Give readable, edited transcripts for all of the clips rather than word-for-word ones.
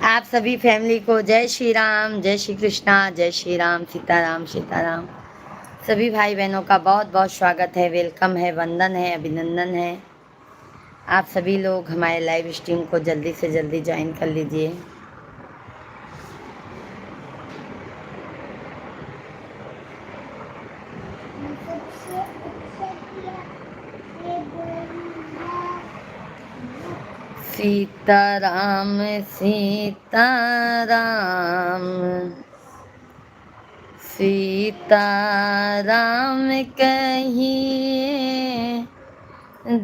आप सभी फैमिली को जय श्री राम, जय श्री कृष्णा, जय श्री राम, सीताराम सीताराम। सभी भाई बहनों का बहुत बहुत स्वागत है, वेलकम है, वंदन है, अभिनंदन है। आप सभी लोग हमारे लाइव स्ट्रीम को जल्दी से जल्दी ज्वाइन कर लीजिए। सीताराम सीताराम सीताराम कहिए,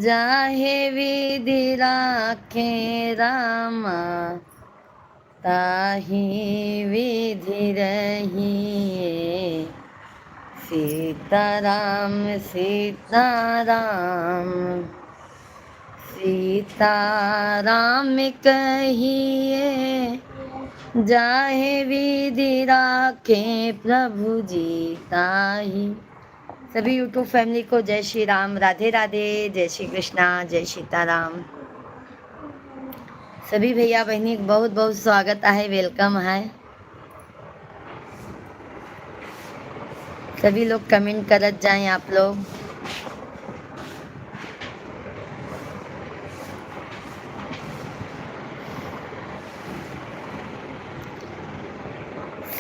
जाहे विधि राखे रामा, ताहि विधि रहिए। सीताराम सीताराम सीताराम कहिए, जाहे विधि राखे प्रभु जी ताहि। सभी यूट्यूब फैमिली को जय श्री राम, राधे राधे, जय श्री कृष्णा, जय सीताराम। सभी भैया बहनी बहुत बहुत स्वागत है, वेलकम है। सभी लोग कमेंट करत जाएं आप लोग।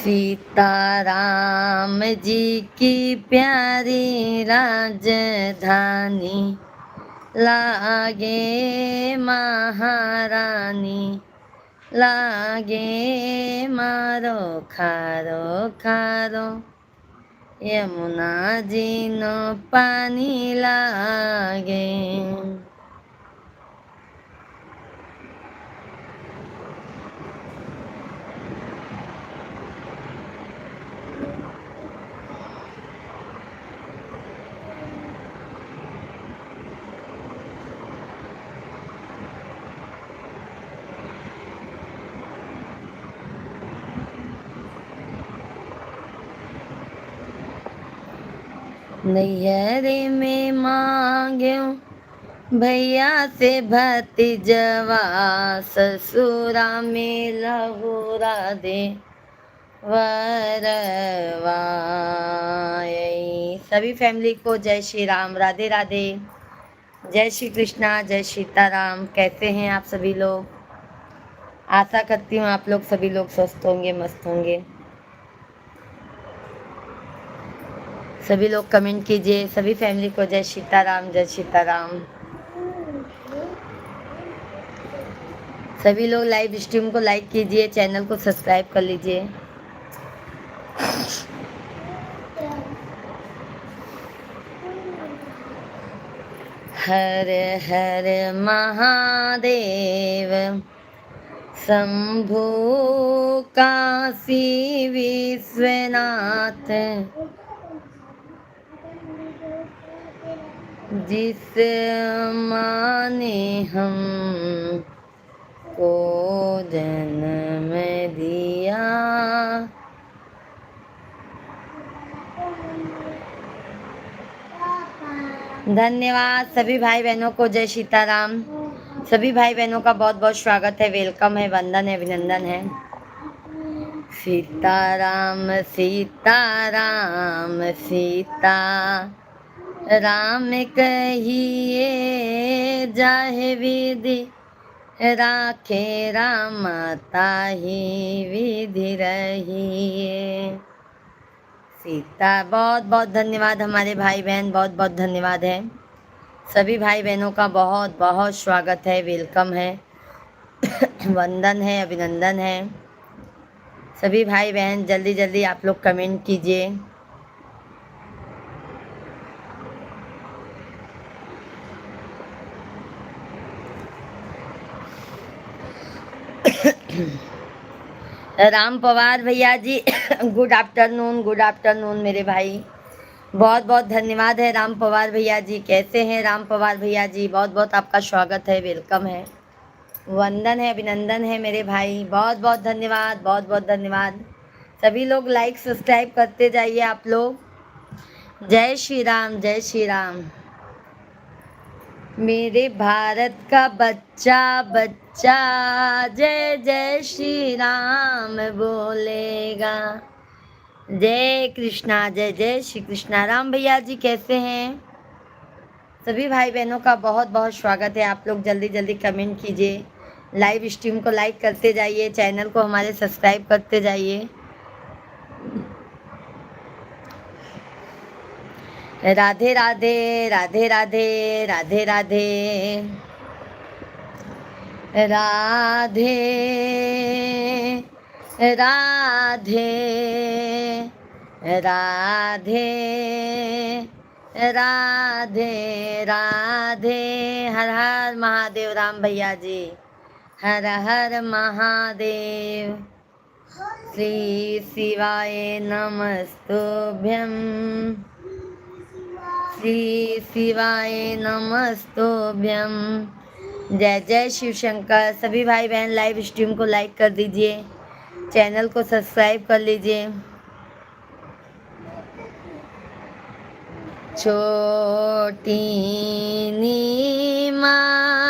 सीताराम जी की प्यारी राजधानी, लागे महारानी, लागे मारो खारो खारो, यमुना जी नो पानी लागे। नैहरे में मांग्यो भैया से भतीजवा, ससुरा में लहुरा दे वरवा। सभी फैमिली को जय श्री राम, राधे राधे, जय श्री कृष्णा, जय सीताराम। कैसे हैं आप सभी लोग? आशा करती हूँ आप लोग सभी लोग स्वस्थ होंगे, मस्त होंगे। सभी लोग कमेंट कीजिए। सभी फैमिली को जय सीताराम, जय सीताराम। सभी लोग लाइव स्ट्रीम को लाइक कीजिए, चैनल को सब्सक्राइब कर लीजिए। हर हर महादेव, शंभु काशी विश्वनाथ, जिस माने हम को जन्म दिया। धन्यवाद सभी भाई बहनों को, जय सीताराम। सभी भाई बहनों का बहुत बहुत स्वागत है, वेलकम है, वंदन है, अभिनंदन है। सीताराम सीताराम सीता राम कहिए, जाहे विधि राखे राम, ताहि विधि रहिए। सीता बहुत बहुत धन्यवाद हमारे भाई बहन, बहुत बहुत धन्यवाद है। सभी भाई बहनों का बहुत बहुत स्वागत है, वेलकम है, वंदन है, अभिनंदन है। सभी भाई बहन जल्दी जल्दी आप लोग कमेंट कीजिए। राम पवार भैया जी गुड आफ्टरनून, गुड आफ्टरनून मेरे भाई। बहुत बहुत धन्यवाद है राम पवार भैया जी। कैसे हैं राम पवार भैया जी? बहुत बहुत आपका स्वागत है, वेलकम है, वंदन है, अभिनंदन है मेरे भाई। बहुत बहुत धन्यवाद, बहुत बहुत धन्यवाद। सभी लोग लाइक सब्सक्राइब करते जाइए आप लोग। जय श्री राम, जय श्री राम। मेरे भारत का बच्चा बच्चा जय जय श्री राम बोलेगा। जय कृष्णा, जय जय श्री कृष्णा। राम भैया जी कैसे हैं? सभी भाई बहनों का बहुत बहुत स्वागत है। आप लोग जल्दी जल्दी कमेंट कीजिए, लाइव स्ट्रीम को लाइक करते जाइए, चैनल को हमारे सब्सक्राइब करते जाइए। राधे राधे, राधे राधे, राधे राधे, राधे राधे, राधे राधे, राधे। हर हर महादेव राम भैया जी, हर हर महादेव। श्री शिवाय नमस्तुभ्यं, श्री शिवाय नमस्तुभ्यं। जय जय शिव शंकर। सभी भाई बहन लाइव स्ट्रीम को लाइक कर दीजिए, चैनल को सब्सक्राइब कर लीजिए। छोटी नी माइया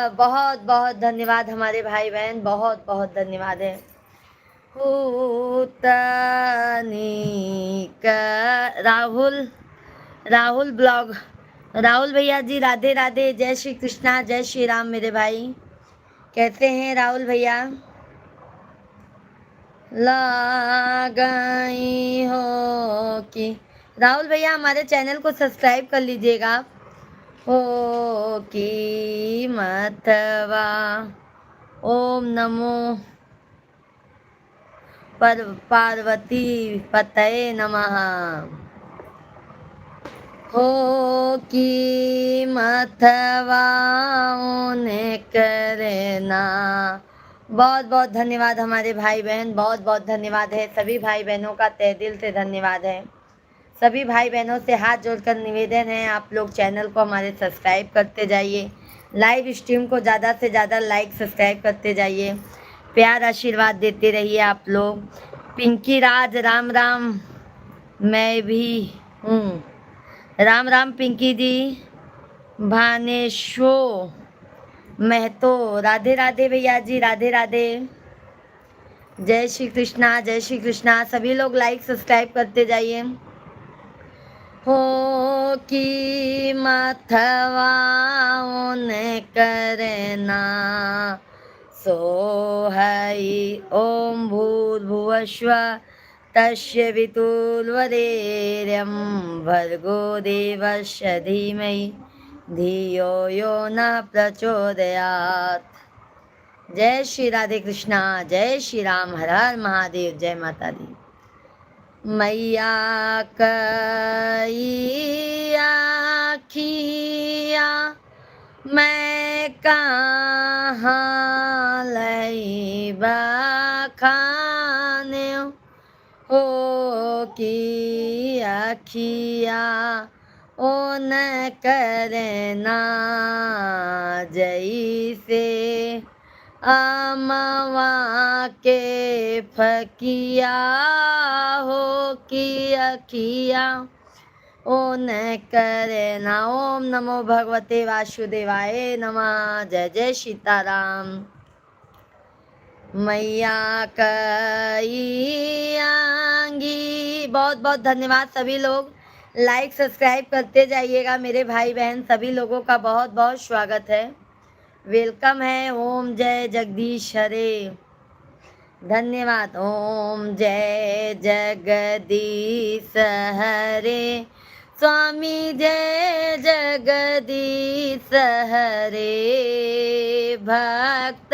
बहुत बहुत धन्यवाद हमारे भाई बहन, बहुत बहुत धन्यवाद है। राहुल, राहुल ब्लॉग, राहुल भैया जी राधे राधे, जय श्री कृष्णा, जय श्री राम। मेरे भाई कैसे हैं राहुल भैया? लगाई हो कि राहुल भैया हमारे चैनल को सब्सक्राइब कर लीजिएगा आप। हो की मथवा, ओम नमो पार्वती पतये नमः। हो की मथवा ने करना। बहुत बहुत धन्यवाद हमारे भाई बहन, बहुत बहुत धन्यवाद है। सभी भाई बहनों का तहे दिल से धन्यवाद है। सभी भाई बहनों से हाथ जोड़कर निवेदन है, आप लोग चैनल को हमारे सब्सक्राइब करते जाइए, लाइव स्ट्रीम को ज़्यादा से ज़्यादा लाइक सब्सक्राइब करते जाइए, प्यार आशीर्वाद देते रहिए आप लोग। पिंकी राज राम राम, मैं भी हूँ। राम राम पिंकी जी। भानेशो महतो, राधे राधे भैया जी, राधे राधे। जय श्री कृष्णा, जय श्री कृष्णा। सभी लोग लाइक सब्सक्राइब करते जाइए। हो की मथवा ने करना, सो हई ओम भूर्भुवस्व तस्य वितुर्वरेण्यं भर्गो देवस्य धीमहि धियो यो न प्रचोदयात्। जय श्री राधे कृष्णा, जय श्री राम, हर हर महादेव, जय माता दी। मैया कई आखिया मैं कहाँ लई बखाने, हो की आखिया ओ न करना, जैसे अमवा के फकिया हो की अखिया ओ न करना। ओम नमो भगवते वासुदेवाय नमः। जय जय सीताराम। मैया कई आंगी, बहुत बहुत धन्यवाद। सभी लोग लाइक सब्सक्राइब करते जाइएगा। मेरे भाई बहन सभी लोगों का बहुत बहुत स्वागत है, वेलकम है। ओम जय जगदीश हरे, धन्यवाद। ओम जय जगदीश हरे, स्वामी जय जगदीश हरे। भक्त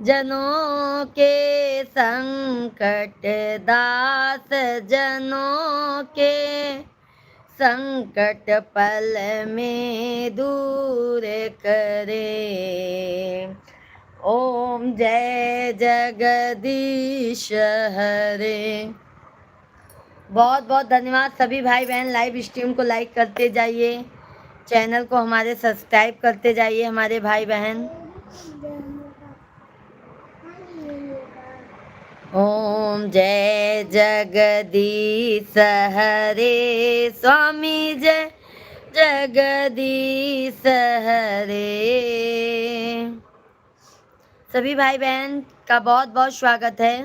जनों के संकट, दास जनों के संकट पल में दूर करे। ओम जय जगदीश हरे। बहुत बहुत धन्यवाद। सभी भाई बहन लाइव स्ट्रीम को लाइक करते जाइए, चैनल को हमारे सब्सक्राइब करते जाइए हमारे भाई बहन। ओम जय जगदीश हरे स्वामी जय जगदीश हरे। सभी भाई बहन का बहुत बहुत स्वागत है।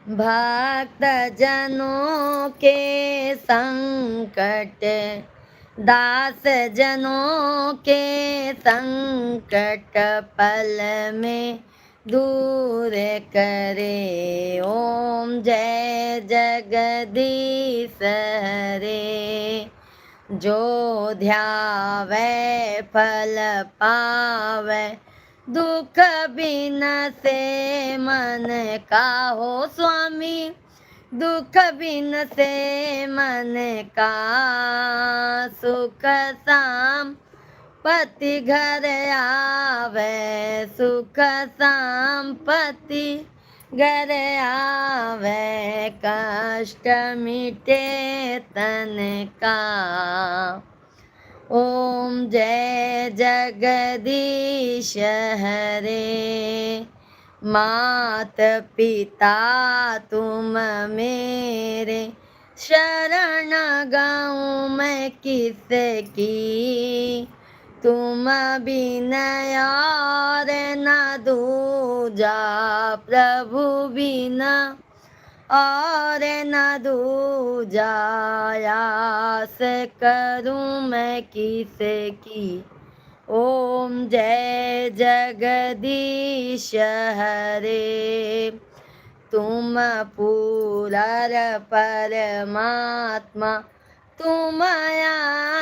भक्त जनों के संकट, दास जनों के संकट पल में दूर करे। ओम जय जगदीश हरे। जो ध्यावे फल पावे, दुख बिन से मन का हो स्वामी, दुख बिन से मन का सुख शाम पति घर आवे, सुख संपत्ति घर आवे, कष्ट मिटे तन का। ओम जय जगदीश हरे। मात पिता तुम मेरे, शरण गाऊं मैं किसकी, तुम बिन और न दूजा, प्रभु बिना और न दूजा, आस करूं मैं किसकी। ओम जय जगदीश हरे। तुम पूरर परमात्मा, तुम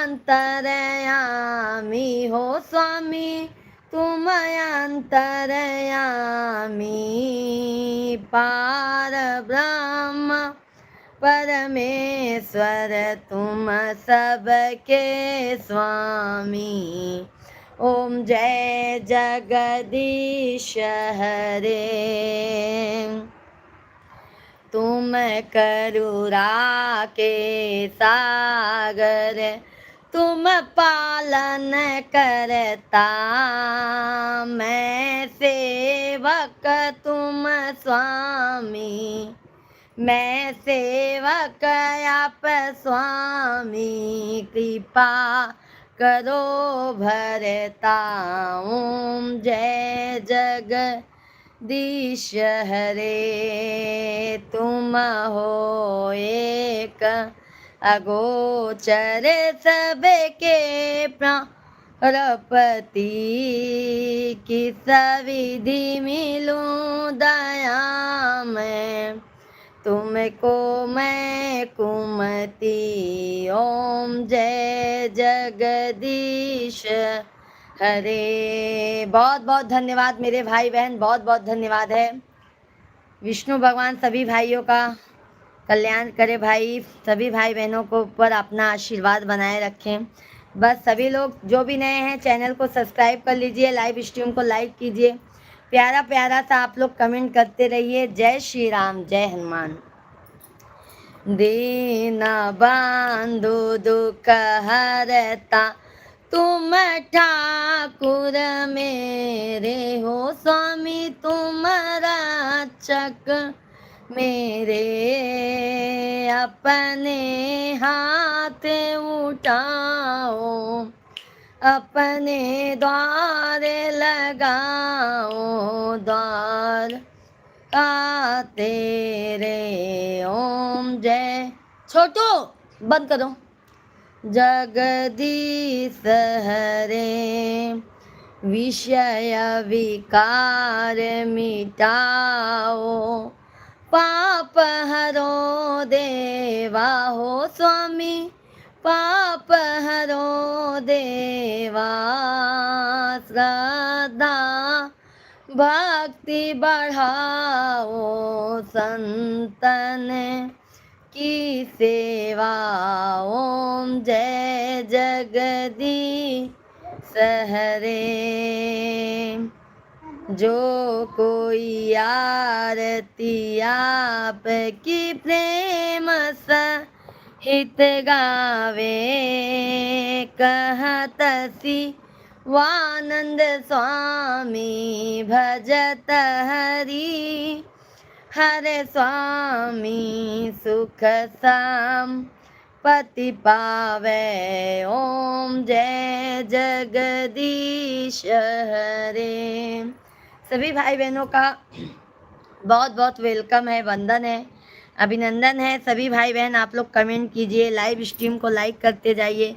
अंतरयामी हो स्वामी, तुम अंतरयामी। पार ब्रह्म परमेश्वर तुम सबके स्वामी। ओम जय जगदीश हरे। तुम करुणा के सागर, तुम पालन करता, मैं सेवक तुम स्वामी, मैं सेवक आप स्वामी। कृपा करो भरता। ओम जय जगदीश हरे। तुम हो एक अगोचर सबके प्राणपति, किस विधि मिलूं दया में, तुमको मैं कुमति। ओम जय जगदीश हरे। बहुत बहुत धन्यवाद मेरे भाई बहन, बहुत बहुत धन्यवाद है। विष्णु भगवान सभी भाइयों का कल्याण करे भाई, सभी भाई बहनों को ऊपर अपना आशीर्वाद बनाए रखें। बस सभी लोग जो भी नए हैं चैनल को सब्सक्राइब कर लीजिए, लाइव स्ट्रीम को लाइक कीजिए, प्यारा प्यारा सा आप लोग कमेंट करते रहिए। जय श्री राम, जय हनुमान। दीन बंधु दुख हरता, तुम ठाकुर मेरे हो स्वामी, तुम रक्षक मेरे। अपने हाथ उठाओ, अपने द्वार लगाओ, द्वार का तेरे। ओम जय, छोटू बंद करो। जगदीश हरे। विषय विकार मिटाओ, पाप हरो देवा हो स्वामी, पाप हरो देवा। श्रद्धा भक्ति बढ़ाओ, संतन की सेवा। ओम जय जगदीश हरे। जो कोई आरती आपकी प्रेम सहित गावे, कहत सी वानंद स्वामी भजत हरि, हरे स्वामी सुख साम पति पावे, ओम जय जगदीश हरे। सभी भाई बहनों का बहुत बहुत वेलकम है, वंदन है, अभिनंदन है। सभी भाई बहन आप लोग कमेंट कीजिए, लाइव स्ट्रीम को लाइक करते जाइए।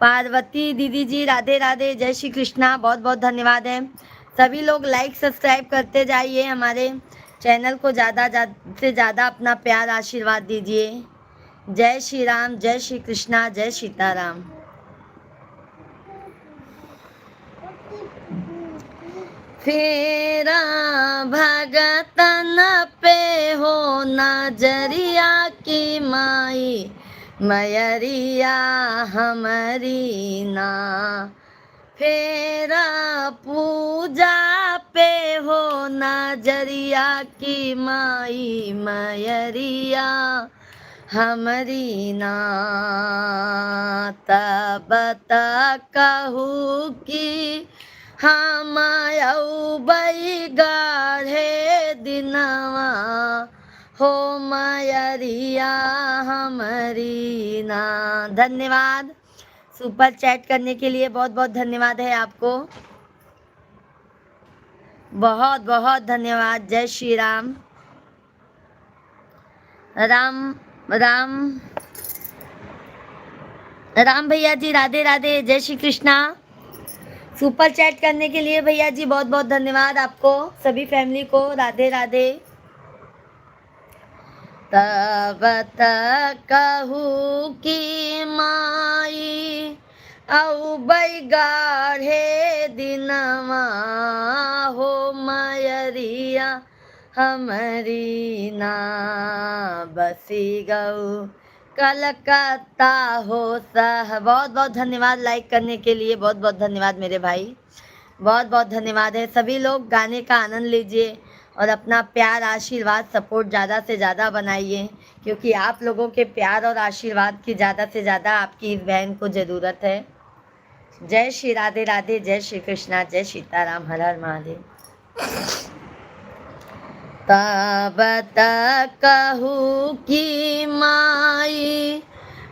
पार्वती दीदी जी राधे राधे, जय श्री कृष्णा, बहुत बहुत धन्यवाद है। सभी लोग लाइक सब्सक्राइब करते जाइए, हमारे चैनल को ज़्यादा से ज़्यादा अपना प्यार आशीर्वाद दीजिए। जय श्री राम, जय श्री कृष्णा, जय सीताराम। फेरा भगतन पे हो नजरिया की माई, मयरिया हमारी ना। फेरा पूजा पे हो नजरिया की माई, मयरिया हमारी ना। तब तक कहूँ कि हम आयौ बई गाढ़े दिनवा, हो मयरिया हमारी ना। धन्यवाद, सुपर चैट करने के लिए बहुत बहुत धन्यवाद है आपको, बहुत बहुत धन्यवाद। जय श्री राम। राम राम राम भैया जी राधे राधे, जय श्री कृष्णा। सुपर चैट करने के लिए भैया जी बहुत बहुत धन्यवाद आपको, सभी फैमिली को राधे राधे। तब तक कहूँ कि माई औ बई गाढ़े दिनवा, हो मयरिया हमारी ना। बसी गऊ कलकत्ता हो सह। बहुत बहुत धन्यवाद लाइक करने के लिए, बहुत बहुत धन्यवाद मेरे भाई, बहुत बहुत धन्यवाद है। सभी लोग गाने का आनंद लीजिए और अपना प्यार आशीर्वाद सपोर्ट ज़्यादा से ज़्यादा बनाइए, क्योंकि आप लोगों के प्यार और आशीर्वाद की ज़्यादा से ज़्यादा आपकी इस बहन को ज़रूरत है। जय श्री राधे राधे, जय श्री कृष्णा, जय सीताराम, हर हर महादेव। तब तक कहूँ कि माई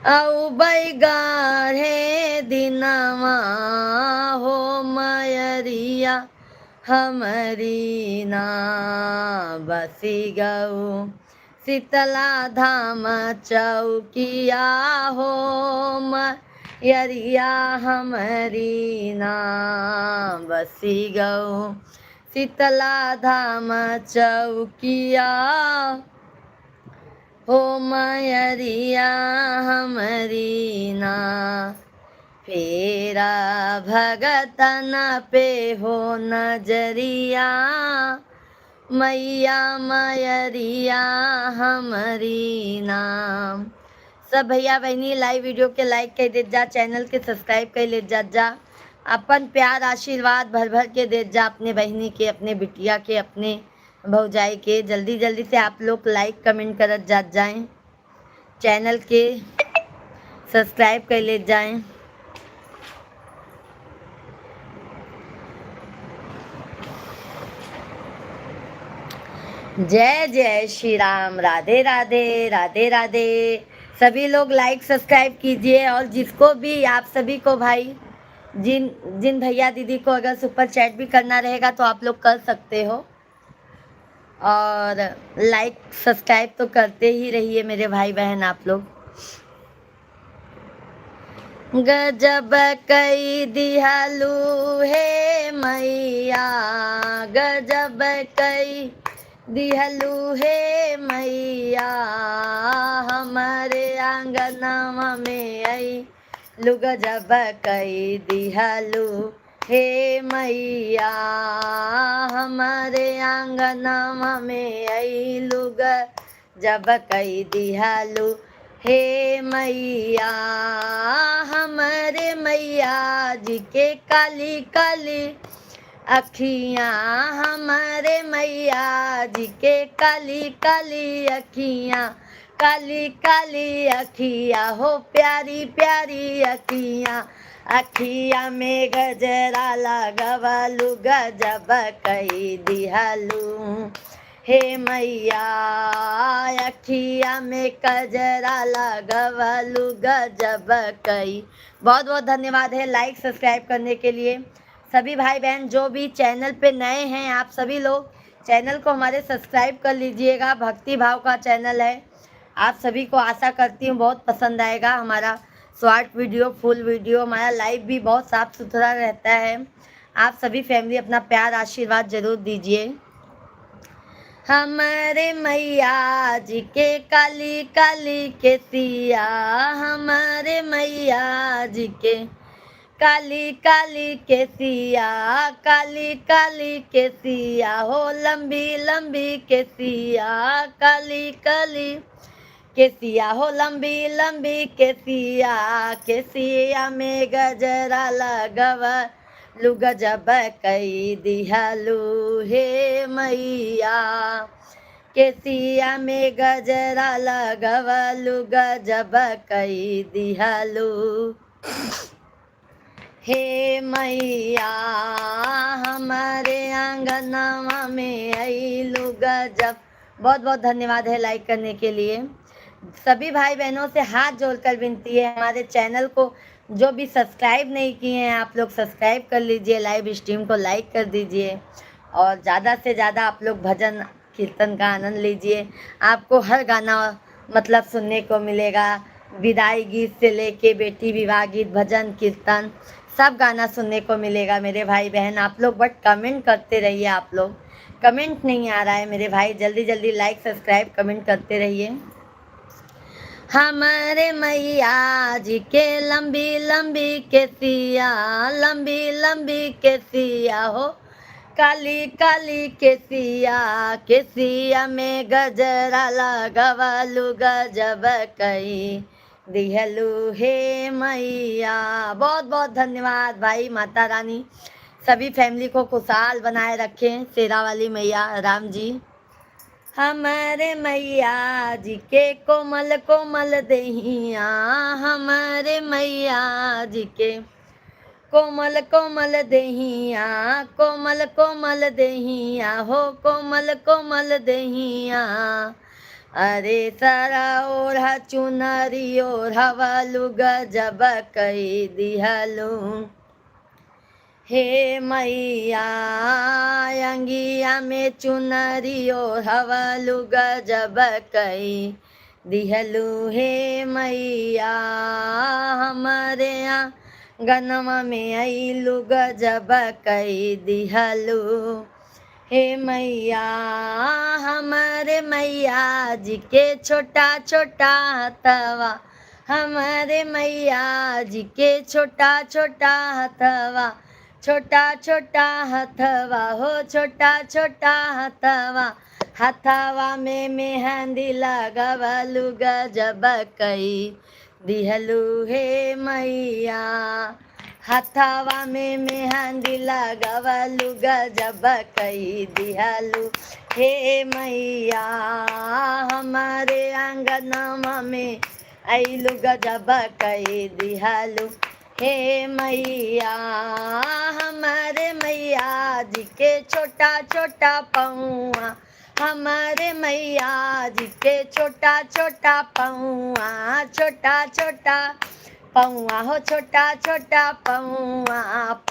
औ बई गाढ़े दिनवा, हो मयरिया हमारी ना। बसी गऊ शीतला धाम चौकिया, हो मयरिया हमारी ना। बसी गऊ शीतला धाम चौकिया, हो मयरिया हमारी ना। फेरा भगतन पे हो नजरिया, मैया मयरिया हमारी नाम। सब भैया बहनी लाइव वीडियो के लाइक कर दे जा, चैनल के सब्सक्राइब कर ले जा, अपन प्यार आशीर्वाद भर भर के दे जा अपने बहनी के, अपने बिटिया के, अपने भौजाई के। जल्दी जल्दी से आप लोग लाइक कमेंट करत जाएं, चैनल के सब्सक्राइब कर ले जाएं। जय जय श्री राम, राधे राधे, राधे राधे। सभी लोग लाइक सब्सक्राइब कीजिए, और जिसको भी, आप सभी को भाई, जिन भैया दीदी को अगर सुपर चैट भी करना रहेगा तो आप लोग कर सकते हो, और लाइक सब्सक्राइब तो करते ही रहिए मेरे भाई बहन आप लोग। गजब कई दिहलू हे मैया, गजब कई दिहलू हे मैया, हमारे आंगनवा में आई लू। गजब कई दिहलू हे मैया, हमारे आंगनवा में आई लू। गजब कई दिहलू हे मैया, हमारे मैया जी के काली काली अखियाँ, हमारे मैया जी के काली काली अखियाँ, काली काली अखिया हो प्यारी प्यारी अखियाँ, अखिया में गजरा लगवलु गजब कई दिहलू। हे मैया अखिया में गजरा लगवलु गजब कई। बहुत बहुत धन्यवाद है लाइक सब्सक्राइब करने के लिए। सभी भाई बहन जो भी चैनल पे नए हैं, आप सभी लोग चैनल को हमारे सब्सक्राइब कर लीजिएगा। भक्ति भाव का चैनल है। आप सभी को आशा करती हूँ बहुत पसंद आएगा हमारा शॉर्ट वीडियो, फुल वीडियो। हमारा लाइव भी बहुत साफ सुथरा रहता है। आप सभी फैमिली अपना प्यार आशीर्वाद जरूर दीजिए। हमारे मैया जी के काली काली के सिया, हमारे मैया जी के काली काली के सिया, काली काली के सिया हो लंबी लंबी के सिया, काली काली के सिया हो लंबी लंबी के सिया में गजरा लगवलु गजब कई दिहलू। हे मैया के सिया में गजरा लगवलु गजब कई दिहलू। हे मैया हमारे आंगनवा में अइलू गजब। बहुत बहुत धन्यवाद है लाइक करने के लिए। सभी भाई बहनों से हाथ जोड़कर विनती है, हमारे चैनल को जो भी सब्सक्राइब नहीं किए हैं आप लोग सब्सक्राइब कर लीजिए, लाइव स्ट्रीम को लाइक कर दीजिए और ज़्यादा से ज़्यादा आप लोग भजन कीर्तन का आनंद लीजिए। आपको हर गाना मतलब सुनने को मिलेगा, विदाई गीत से लेके बेटी विवाह गीत, भजन कीर्तन सब गाना सुनने को मिलेगा मेरे भाई बहन। आप लोग बट कमेंट करते रहिए। आप लोग कमेंट नहीं आ रहा है मेरे भाई, जल्दी जल्दी लाइक सब्सक्राइब कमेंट करते रहिए। हमारे मैया जी के लंबी लंबी के सिया, लंबी लंबी के सिया हो काली काली के सिया में गजरा लगवलु गजब कई दिहलू। हे मैया बहुत बहुत धन्यवाद भाई। माता रानी सभी फैमिली को खुशहाल बनाए रखें। शेरा वाली मैया राम जी। हमारे मैया जी के कोमल कोमल देहिया, हमारे मैया जी के कोमल कोमल देहिया, कोमल कोमल देहिया हो कोमल कोमल देहिया। अरे सारा ओढ़ा चुनरी ओढ़वलु गजब कई दिहलू। हे मैया अंगिया में चुनरी ओढ़वलु गजब कई दिहलू। हे मैया हमारे आंगनवा में अइलू गजब कई दिहलू। हे मैया हमारे मैया जी के छोटा छोटा हथवा, हमारे मैया जी के छोटा छोटा हथवा, छोटा छोटा हथवा हो छोटा छोटा हथवा, हथवा में मेहंदी लगवलु गजब कई दिहलू। हे मैया हथवा में मेहंदी लगवलु गजब कई दिहलू। हे मैया हमारे आंगनवा में अइलू गजब कई दिहलू। हे मैया हमारे मैया जी के छोटा छोटा पौआ, हमारे मैया जी के छोटा छोटा पौआ, छोटा छोटा पौआ हो छोटा छोटा पौआ,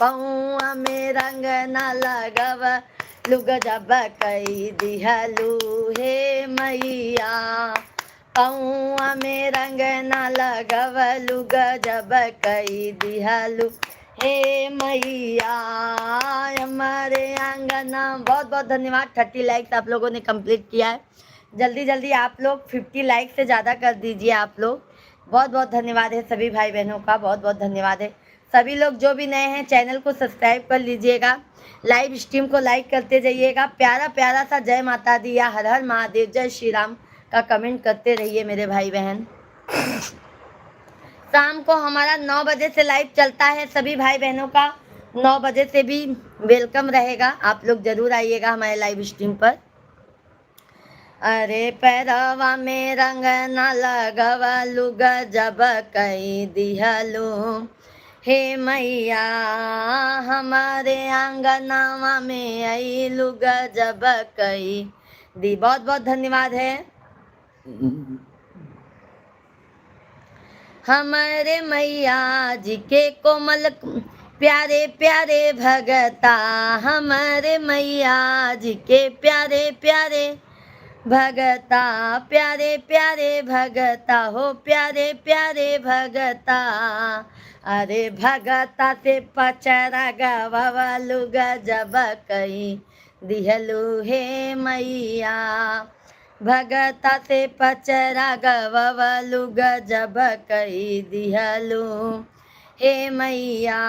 पौआ में रंग न लगवलु गजब कई दिहलू। हे मैया पौआ में रंग न लगवलु गजब कई दिहलू। हे मैया हमारे आंगना। बहुत बहुत धन्यवाद। 30 लाइक्स आप लोगों ने कंप्लीट किया है। जल्दी जल्दी आप लोग 50 लाइक से ज़्यादा कर दीजिए आप लोग। बहुत बहुत धन्यवाद है सभी भाई बहनों का, बहुत बहुत धन्यवाद है। सभी लोग जो भी नए हैं चैनल को सब्सक्राइब कर लीजिएगा, लाइव स्ट्रीम को लाइक करते जाइएगा। प्यारा प्यारा सा जय माता दी या हर हर महादेव जय श्री राम का कमेंट करते रहिए मेरे भाई बहन। शाम को हमारा 9 बजे से लाइव चलता है। सभी भाई बहनों का 9 बजे से भी वेलकम रहेगा। आप लोग जरूर आइएगा हमारे लाइव स्ट्रीम पर। अरे पैरवा में रंग न लगवलु गजब कई दिहलु हे मैया हमारे आंगनवा में अइलु गजब कई दी। बहुत बहुत धन्यवाद है। हमारे मैया जी के कोमल प्यारे प्यारे भगता, हमारे मैया जी के प्यारे प्यारे भगता, प्यारे प्यारे भगता हो प्यारे प्यारे भगता। अरे भगता से पचरा गवलु गजब कई दिहलु हे मैया, भगता से पचरा गवलु गजब कई दिहलु हे मैया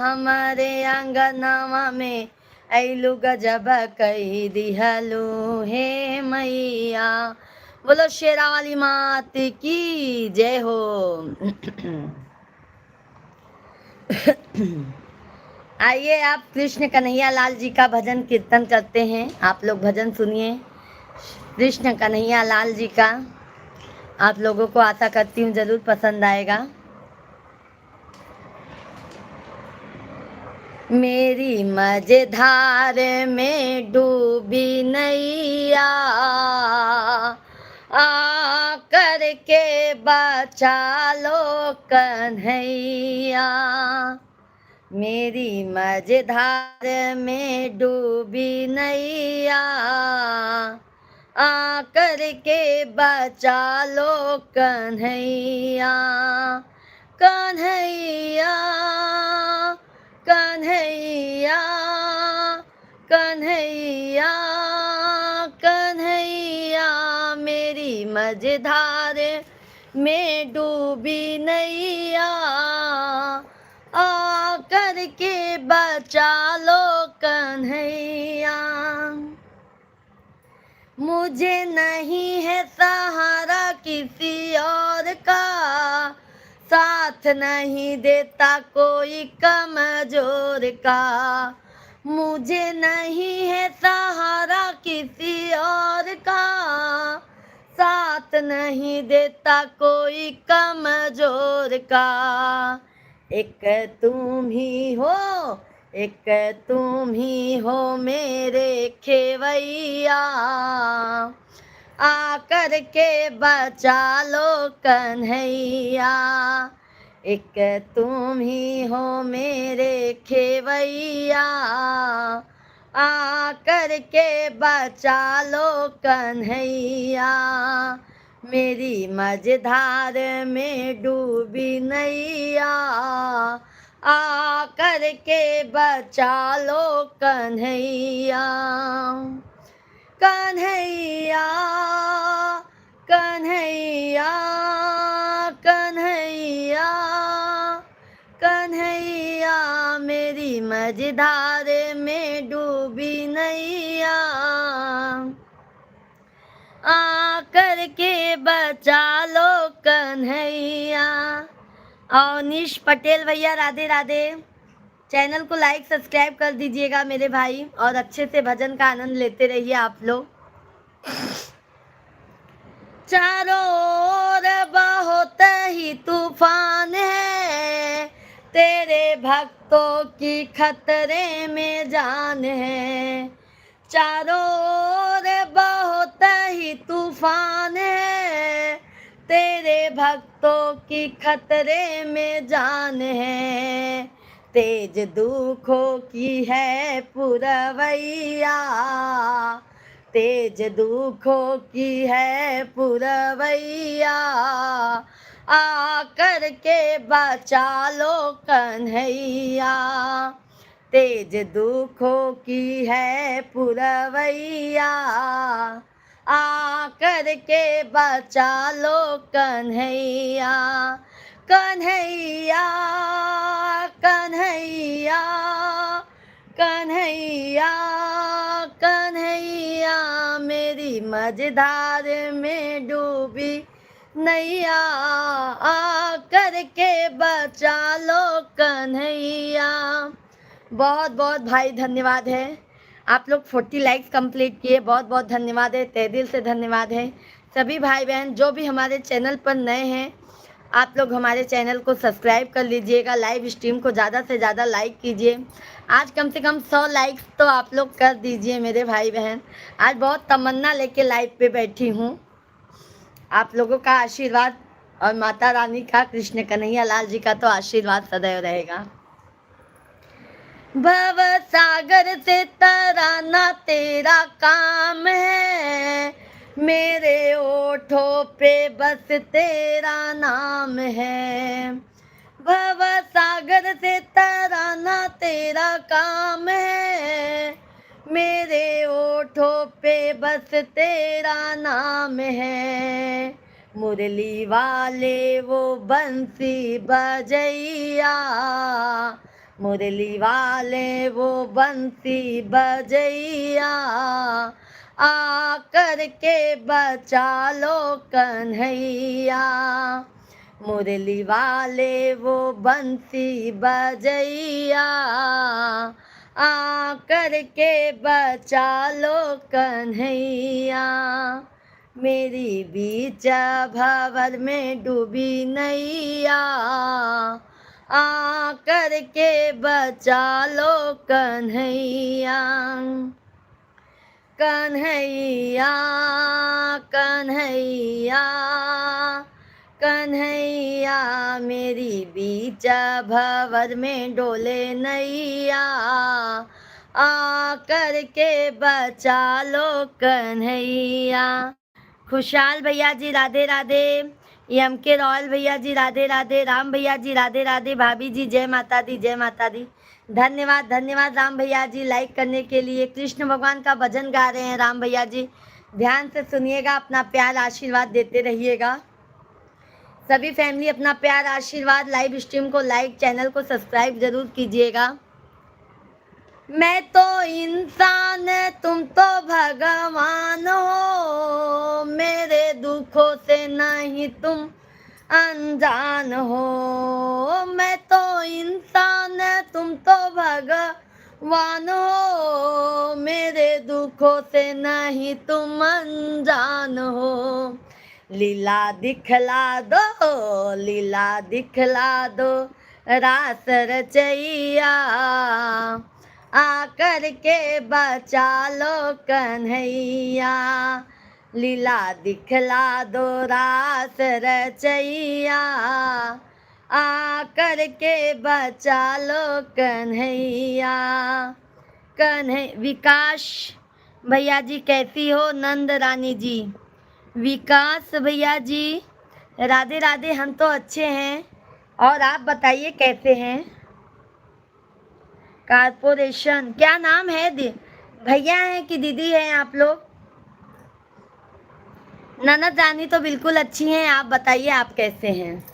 हमारे आंगनवा में अइलु गजब कई दिहलु हे मैया। बोलो शेरा वाली मात की जय हो। आइए आप कृष्ण कन्हैया लाल जी का भजन कीर्तन करते हैं। आप लोग भजन सुनिए कृष्ण कन्हैया लाल जी का। आप लोगों को आशा करती हूँ जरूर पसंद आएगा। मेरी मझधार में डूबी नैया आ करके बचा लो कन्हैया, मेरी मझधार में डूबी नैया आ करके बचा लो कन्हैया, कन्हैया कन्हैया कन्हैया कन्हैया, मेरी मझधार में डूबी नैया आ करके बचा लो कन्हैया। मुझे नहीं है सहारा किसी और का, साथ नहीं देता कोई कमजोर का, मुझे नहीं है सहारा किसी और का, साथ नहीं देता कोई कमजोर का। एक तुम ही हो, एक तुम ही हो मेरे खेवैया, आकर के बचा लो कन्हैया। एक तुम ही हो मेरे खेवैया, आकर के बचा लो कन्हैया, मेरी मझधार में डूबी नैया आकर के बचा लो कन्हैया, कन्हैया कन्हैया कन्हैया कन्हैया, मेरी मझधार में डूबी नैया आकर के बचा लो कन्हैया। अवनीश पटेल भैया राधे राधे। चैनल को लाइक सब्सक्राइब कर दीजिएगा मेरे भाई, और अच्छे से भजन का आनंद लेते रहिए आप लोग। चारों ओर बहुत ही तूफान है, तेरे भक्तों की खतरे में जान है। चारों ओर बहुत ही तूफान है, तेरे भक्तों की खतरे में जान है। तेज दुखों की है पुरवैया, तेज दुखों की है पुरवैया, आकर के बचा लो कन्हैया। तेज दुखों की है पुरवैया, आकर के बचा लो कन्हैया, कन्हैया कन्हैया कन्हैया कन्हैया, मेरी मझधार में डूबी नैया आकर के बचा लो कन्हैया। बहुत बहुत भाई धन्यवाद है। आप लोग 40 लाइक्स कंप्लीट किए, बहुत बहुत धन्यवाद है, तहे दिल से धन्यवाद है। सभी भाई बहन जो भी हमारे चैनल पर नए हैं, आप लोग हमारे चैनल को सब्सक्राइब कर लीजिएगा, लाइव स्ट्रीम को ज़्यादा से ज़्यादा लाइक कीजिए। आज कम से कम 100 लाइक्स तो आप लोग कर दीजिए मेरे भाई बहन। आज बहुत तमन्ना लेके लाइव पे बैठी हूँ। आप लोगों का आशीर्वाद और माता रानी का, कृष्ण कन्हैया लाल जी का तो आशीर्वाद सदैव रहेगा। भव सागर से तराना तेरा काम है, मेरे ओठों पे बस तेरा नाम है। भव सागर से तराना तेरा काम है, मेरे ओठों पे बस तेरा नाम है। मुरली वाले वो बंसी बजैया, मुरली वाले वो बंसी बजैया, आकर के बचा लो कन्हैया। मुरली वाले वो बंसी बजैया, आकर के बचा लो कन्हैया। मेरी बीच भंवर में डूबी नैया, आकर के बचा लो कन्हैया। कन्हैया कन्हैया कन्हैया, मेरी बीच भंवर में डोले नैया, आकर के बचा लो कन्हैया। खुशहाल भैया जी राधे राधे, एम के रॉयल भैया जी राधे राधे, राम भैया जी राधे राधे, भाभी जी जय माता दी जय माता दी। धन्यवाद धन्यवाद राम भैया जी लाइक करने के लिए। कृष्ण भगवान का भजन गा रहे हैं राम भैया जी, ध्यान से सुनिएगा, अपना प्यार आशीर्वाद देते रहिएगा। सभी फैमिली अपना प्यार आशीर्वाद, लाइव स्ट्रीम को लाइक, चैनल को सब्सक्राइब जरूर कीजिएगा। मैं तो इंसान तुम तो भगवान हो, मेरे दुखों से नहीं तुम अनजान हो। मैं तो इंसान तुम तो भगवान हो, मेरे दुखों से नहीं तुम अनजान हो। लीला दिखला दो, लीला दिखला दो, रास रचैया, आकर के बचा लो कन्हैया। लीला दिखला दो रास रचैया, आकर के बचा लो कन्हैया। विकास भैया जी कैसी हो? नंद रानी जी, विकास भैया जी राधे राधे, हम तो अच्छे हैं, और आप बताइए कैसे हैं? कारपोरेशन क्या नाम है? भैया हैं कि दीदी हैं आप लोग? ननद रानी तो बिल्कुल अच्छी हैं, आप बताइए आप कैसे हैं?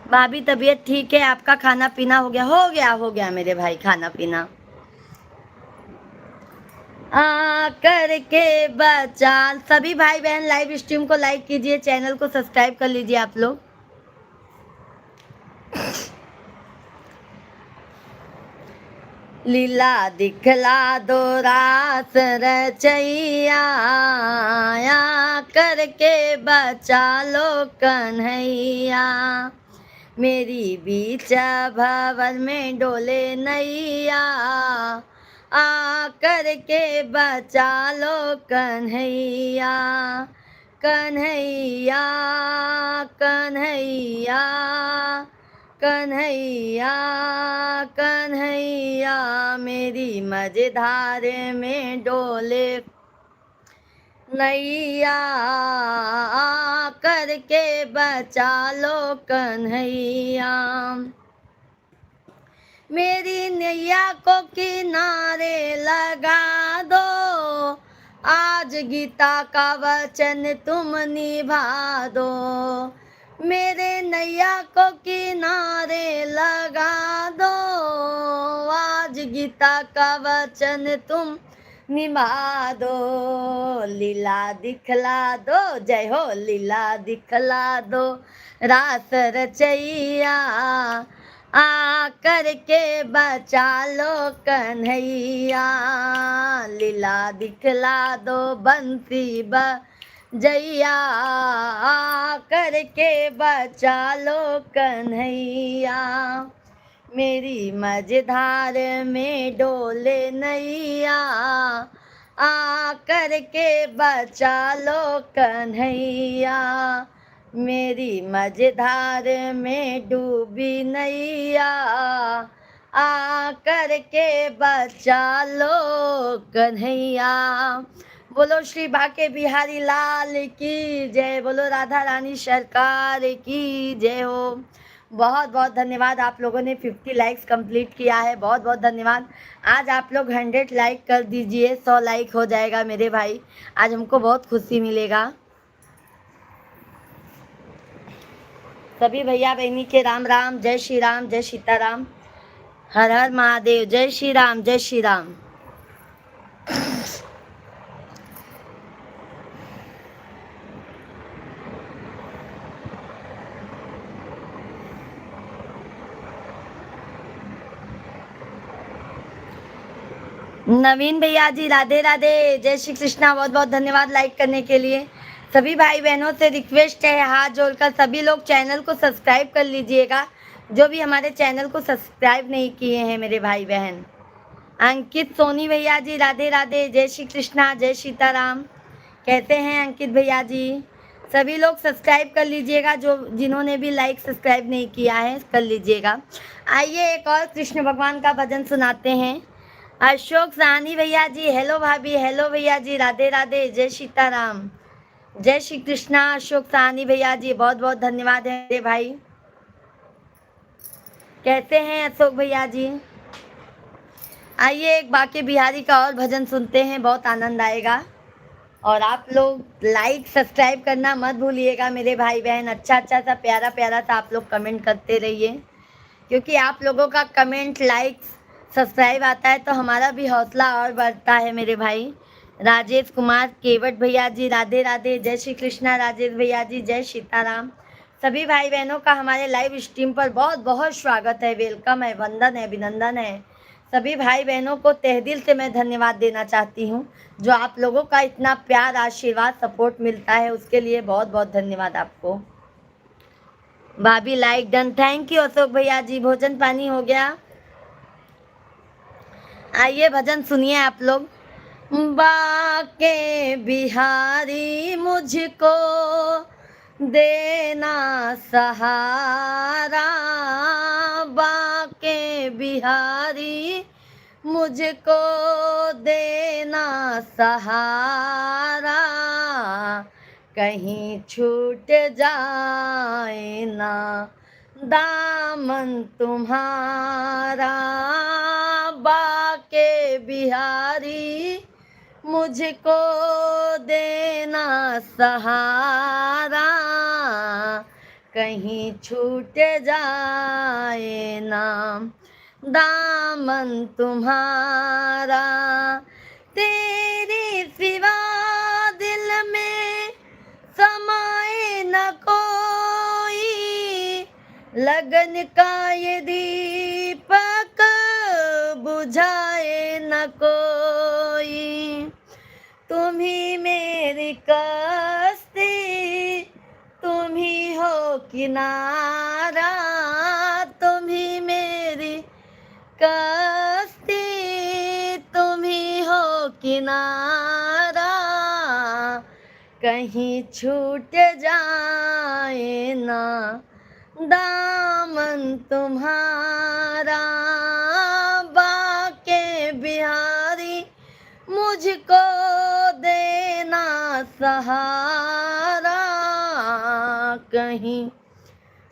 भाभी तबीयत ठीक है, आपका खाना पीना हो गया? हो गया मेरे भाई खाना पीना। करके बचा, सभी भाई बहन लाइव स्ट्रीम को लाइक कीजिए, चैनल को सब्सक्राइब कर लीजिए आप लोग। लीला दिखला दो रास रचैया, करके बचा लो कन्हैया। मेरी बीच भंवर में डोले नैया, आकर के बचा लो कन्हैया। कन्हैया कन्हैया कन्हैया कन्हैया, मेरी मझधार में डोले नैया, करके बचा लो कन्हैया। मेरी नैया को किनारे लगा दो, आज गीता का वचन तुम निभा दो। मेरे नैया को किनारे लगा दो, आज गीता का वचन तुम निभा दो। लीला दिखला दो, जय हो लीला दिखला दो, रास रचैया, आ करके बचा लो कन्हैया, लीला दिखला दो बंसी बजैया, आ करके बचा लो कन्हैया, मेरी मझधार में डोले नैया, आ करके बचा लो कन्हैया, मेरी मझधार में डूबी नैया, आ करके बचा लो कन्हैया। बोलो श्री बाके बिहारी लाल की जय, बोलो राधा रानी सरकार की जय हो। बहुत बहुत धन्यवाद, आप लोगों ने 50 लाइक्स कंप्लीट किया है, बहुत बहुत धन्यवाद। आज आप लोग 100 लाइक कर दीजिए, 100 लाइक हो जाएगा मेरे भाई, आज हमको बहुत खुशी मिलेगा। सभी भैया बहनी के राम राम, जय श्री राम, जय सीताराम, हर हर महादेव, जय श्री राम, जय श्री राम। नवीन भैया जी राधे राधे, जय श्री कृष्णा, बहुत बहुत धन्यवाद लाइक करने के लिए। सभी भाई बहनों से रिक्वेस्ट है, हाथ जोड़कर सभी लोग चैनल को सब्सक्राइब कर लीजिएगा, जो भी हमारे चैनल को सब्सक्राइब नहीं किए हैं मेरे भाई बहन। अंकित सोनी भैया जी राधे राधे, जय श्री कृष्णा, जय सीताराम। कैसे हैं अंकित भैया जी? सभी लोग सब्सक्राइब कर लीजिएगा, जो जिन्होंने भी लाइक सब्सक्राइब नहीं किया है कर लीजिएगा। आइए एक और कृष्ण भगवान का भजन सुनाते हैं। अशोक साहनी भैया जी, हेलो भाभी, हेलो भैया जी, राधे राधे, जय सीताराम, जय श्री कृष्णा। अशोक साहनी भैया जी, बहुत बहुत धन्यवाद है मेरे भाई। कैसे हैं अशोक भैया जी? आइए एक बाके बिहारी का और भजन सुनते हैं, बहुत आनंद आएगा। और आप लोग लाइक सब्सक्राइब करना मत भूलिएगा मेरे भाई बहन, अच्छा अच्छा सा प्यारा प्यारा सा आप लोग कमेंट करते रहिए, क्योंकि आप लोगों का कमेंट लाइक सब्सक्राइब आता है तो हमारा भी हौसला और बढ़ता है मेरे भाई। राजेश कुमार केवट भैया जी राधे राधे, जय श्री कृष्णा। राजेश भैया जी, जय सीताराम। सभी भाई बहनों का हमारे लाइव स्ट्रीम पर बहुत बहुत स्वागत है, वेलकम है, वंदन है, अभिनंदन है। सभी भाई बहनों को तहे दिल से मैं धन्यवाद देना चाहती हूँ, जो आप लोगों का इतना प्यार, आशीर्वाद, सपोर्ट मिलता है, उसके लिए बहुत बहुत धन्यवाद आपको। भाभी like done, thank you Ashok भैया जी। भोजन पानी हो गया? आइए भजन सुनिए आप लोग। बाके बिहारी मुझको देना सहारा, बाके बिहारी मुझको देना सहारा, कहीं छूट जाए ना दामन तुम्हारा, बाके बिहारी मुझको देना सहारा, कहीं छूट जाए ना दामन तुम्हारा, तेरे सिवा दिल में समाए न कोई, लगन का ये दीपक बुझाए न कोई, तुम ही मेरी कश्ती, तुम ही हो किनारा, तुम ही मेरी कश्ती, तुम ही हो किनारा, कहीं छूट जाए ना दामन तुम्हारा, बाके बिहारी मुझको देना सहारा, कहीं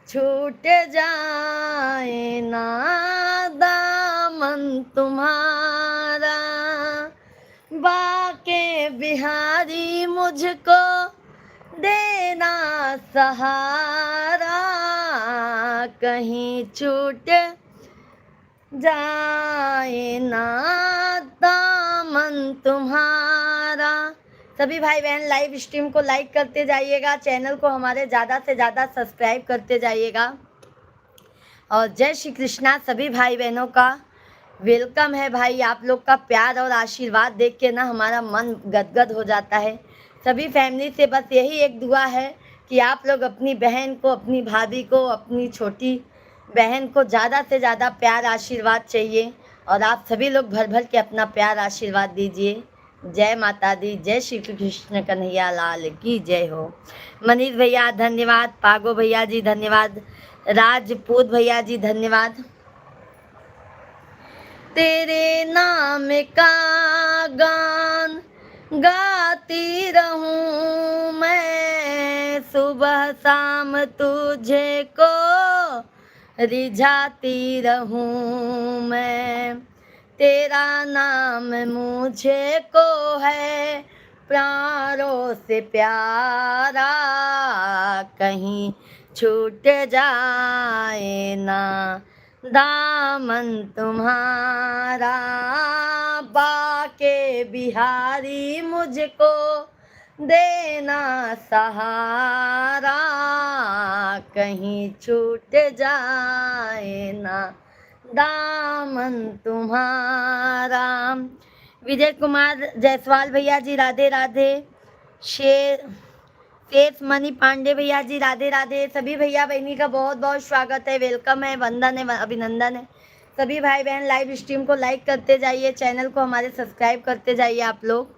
छूट जाए ना दामन तुम्हारा, बाके बिहारी मुझको देना सहारा, कहीं छूट जाए ना दामन तुम्हारा। सभी भाई बहन लाइव स्ट्रीम को लाइक करते जाइएगा, चैनल को हमारे ज़्यादा से ज़्यादा सब्सक्राइब करते जाइएगा। और जय श्री कृष्णा सभी भाई बहनों का वेलकम है। भाई आप लोग का प्यार और आशीर्वाद देख के ना हमारा मन गदगद हो जाता है। सभी फैमिली से बस यही एक दुआ है कि आप लोग अपनी बहन को, अपनी भाभी को, अपनी छोटी बहन को ज़्यादा से ज़्यादा प्यार आशीर्वाद चाहिए और आप सभी लोग भर भर के अपना प्यार आशीर्वाद दीजिए। जय माता दी, जय श्री कृष्ण कन्हैया लाल की जय हो। मनीष भैया धन्यवाद, पागो भैया जी धन्यवाद, राजपूत भैया जी धन्यवाद। तेरे नाम का गान गाती रहूं मैं, सुबह शाम तुझे को रिझाती रहूं मैं। तेरा नाम मुझे को है प्राणों से प्यारा, कहीं छूट जाए ना दामन तुम्हारा। बाके बिहारी मुझको देना सहारा, कहीं छूट जाए ना दामन तुम्हारा। विजय कुमार जायसवाल भैया जी राधे राधे। शेष मणि पांडे भैया जी राधे राधे। सभी भैया बहनी का बहुत बहुत स्वागत है, वेलकम है, वंदन है, अभिनंदन है। सभी भाई बहन लाइव स्ट्रीम को लाइक करते जाइए, चैनल को हमारे सब्सक्राइब करते जाइए आप लोग।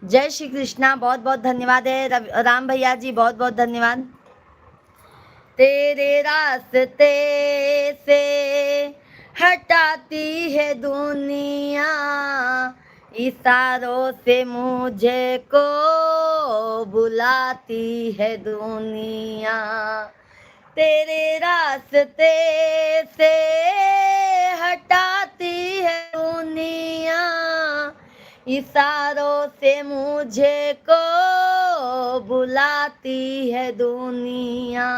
जय श्री कृष्णा, बहुत बहुत धन्यवाद है राम भैया जी, बहुत बहुत धन्यवाद। तेरे रास्ते से हटाती है दुनिया, इशारों से मुझे को बुलाती है दुनिया। तेरे रास्ते से हटाती है दुनिया, इशारों से मुझे को बुलाती है दुनिया।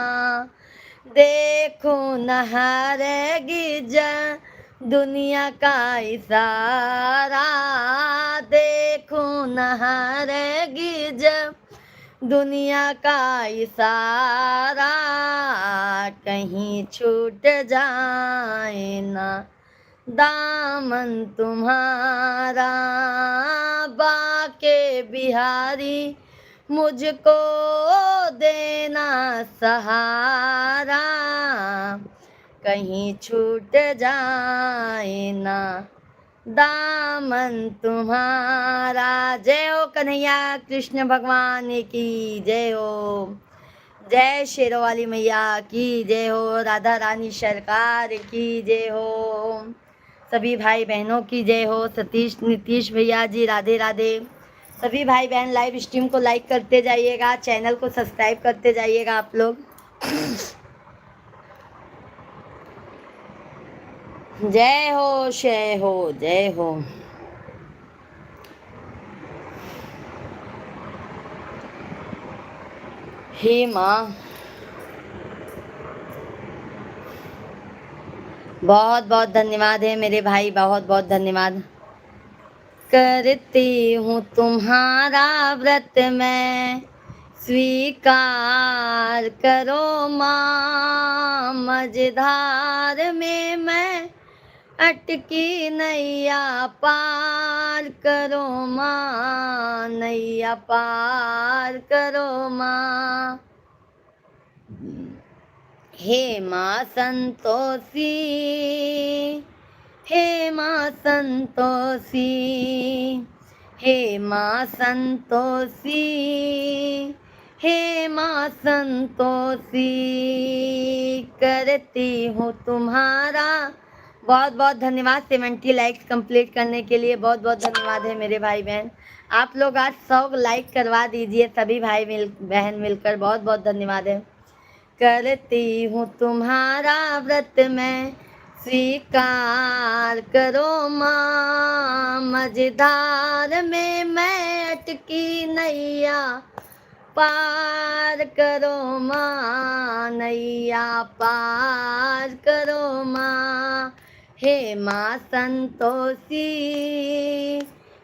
देखो न हारेगी दुनिया का इशारा, देखो न हारेगी दुनिया का इशारा, कहीं छूट जाए ना दामन तुम्हारा। बाके बिहारी मुझको देना सहारा, कहीं छूट जाए ना दामन तुम्हारा। जय हो कन्हैया कृष्ण भगवान की जय हो। जय शेरों वाली मैया की जय हो, राधा रानी सरकार की जय हो, सभी भाई बहनों की जय हो। सतीश नीतीश भैया जी राधे राधे। सभी भाई बहन लाइव स्ट्रीम को लाइक करते जाइएगा, चैनल को सब्सक्राइब करते जाइएगा आप लोग। जय हो, जय हो, जय हो। हे माँ, बहुत बहुत धन्यवाद है मेरे भाई, बहुत बहुत धन्यवाद। करती हूँ तुम्हारा व्रत मैं, स्वीकार करो माँ। मझधार में मैं अटकी नैया पार करो माँ, नैया पार करो माँ। हे माँ संतोषी, हे माँ संतोषी, हे माँ संतोषी, हे माँ संतोषी। करती हूँ तुम्हारा, बहुत बहुत धन्यवाद 70 लाइक्स कंप्लीट करने के लिए, बहुत बहुत धन्यवाद है मेरे भाई बहन। आप लोग आज 100 लाइक करवा दीजिए सभी भाई बहन मिलकर, बहुत बहुत धन्यवाद है। करती हूँ तुम्हारा व्रत मैं, स्वीकार करो माँ। मझधार में मैं अटकी नैया पार करो माँ, नैया पार करो माँ। हे माँ संतोषी,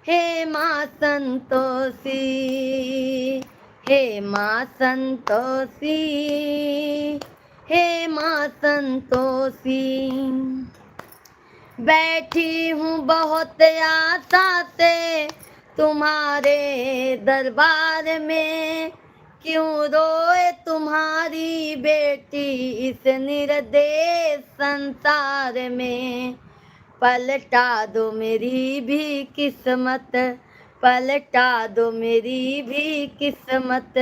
हे माँ संतोषी, हे माँ संतोषी, हे माँ संतोषी। बैठी हूँ बहुत आशा से तुम्हारे दरबार में, क्यों रोए तुम्हारी बेटी इस निर्देश संसार में। पलटा दो मेरी भी किस्मत, पलटा दो मेरी भी किस्मत,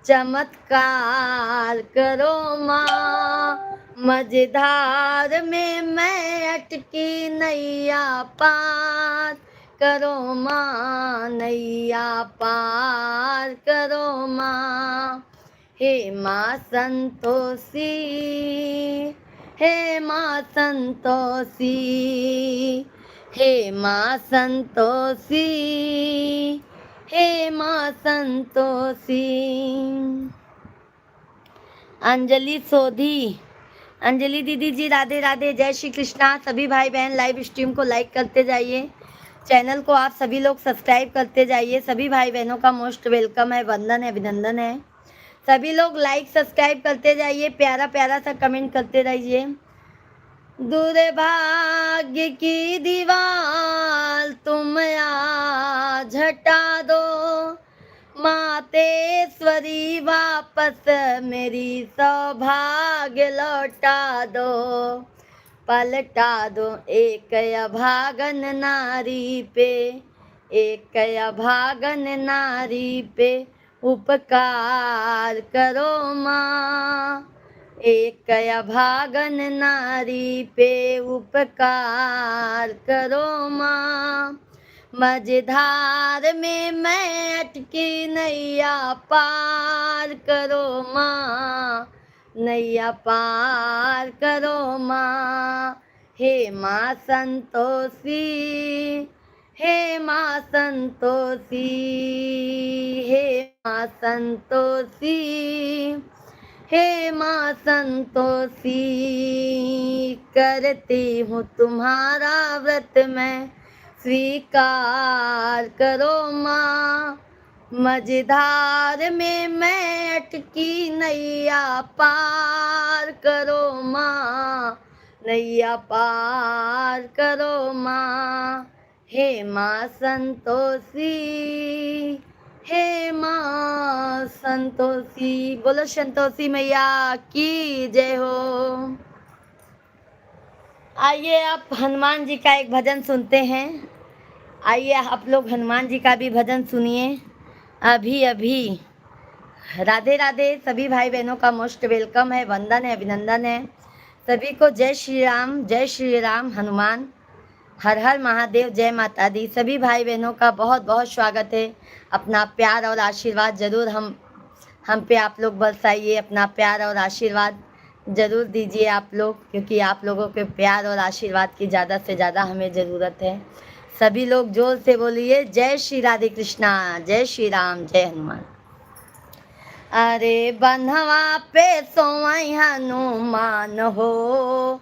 चमत्कार करो माँ। मझधार में मैं अटकी नैया पार करो माँ, नैया पार करो माँ। हे माँ संतोषी, हे माँ संतोषी, हे माँ संतोषी, हे माँ संतोषी। अंजलि सोधी, अंजलि दीदी जी राधे राधे, जय श्री कृष्णा। सभी भाई बहन लाइव स्ट्रीम को लाइक करते जाइए, चैनल को आप सभी लोग सब्सक्राइब करते जाइए। सभी भाई बहनों का मोस्ट वेलकम है, वंदन है, अभिनंदन है। सभी लोग लाइक सब्सक्राइब करते जाइए, प्यारा प्यारा सा कमेंट करते रहिए। दुर्भाग्य की दीवार तुम आज हटा दो, मातेश्वरी वापस मेरी सौभाग्य लौटा दो। पलटा दो एक अभागन नारी पे, एक अभागन नारी पे उपकार करो माँ। एक अभागन नारी पे उपकार करो माँ। मझधार में मैं अटकी नैया पार करो माँ, नैया पार करो माँ। हे माँ संतोषी, हे माँ संतोषी, हे माँ संतोषी, हे माँ संतोषी। करती हूँ तुम्हारा व्रत मैं, स्वीकार करो माँ। मझधार में मैं अटकी नैया पार करो माँ, नैया पार करो माँ। हे माँ संतोषी, हे माँ संतोषी। बोलो संतोषी मैया की जय हो। आइए आप हनुमान जी का एक भजन सुनते हैं। आइए आप लोग हनुमान जी का भी भजन सुनिए। अभी अभी राधे राधे, सभी भाई बहनों का मोस्ट वेलकम है, वंदन है, अभिनंदन है। सभी को जय श्री राम, जय श्री राम हनुमान, हर हर महादेव, जय माता दी। सभी भाई बहनों का बहुत बहुत स्वागत है। अपना प्यार और आशीर्वाद ज़रूर हम पे आप लोग बरसाइए। अपना प्यार और आशीर्वाद ज़रूर दीजिए आप लोग, क्योंकि आप लोगों के प्यार और आशीर्वाद की ज़्यादा से ज़्यादा हमें ज़रूरत है। सभी लोग जोर से बोलिए जय श्री राधे कृष्णा, जय श्री राम, जय हनुमान। अरे बंधवा पे सोई हनुमान हो,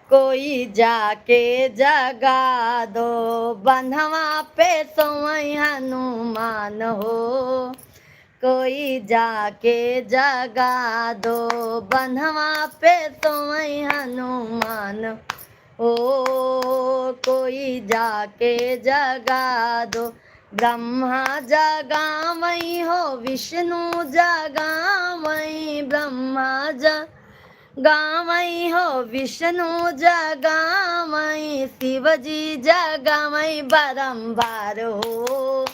कोई जाके जगा दो। बंधवा पे सोई हनुमान हो, कोई जाके जगा दो। बंधवा पे सोई हनुमान ओ, कोई जाके जगा दो। ब्रह्मा जगावई हो, विष्णु जगावई, ब्रह्मा जगावई हो, विष्णु जगावई, शिवजी जगावई बारंबार हो।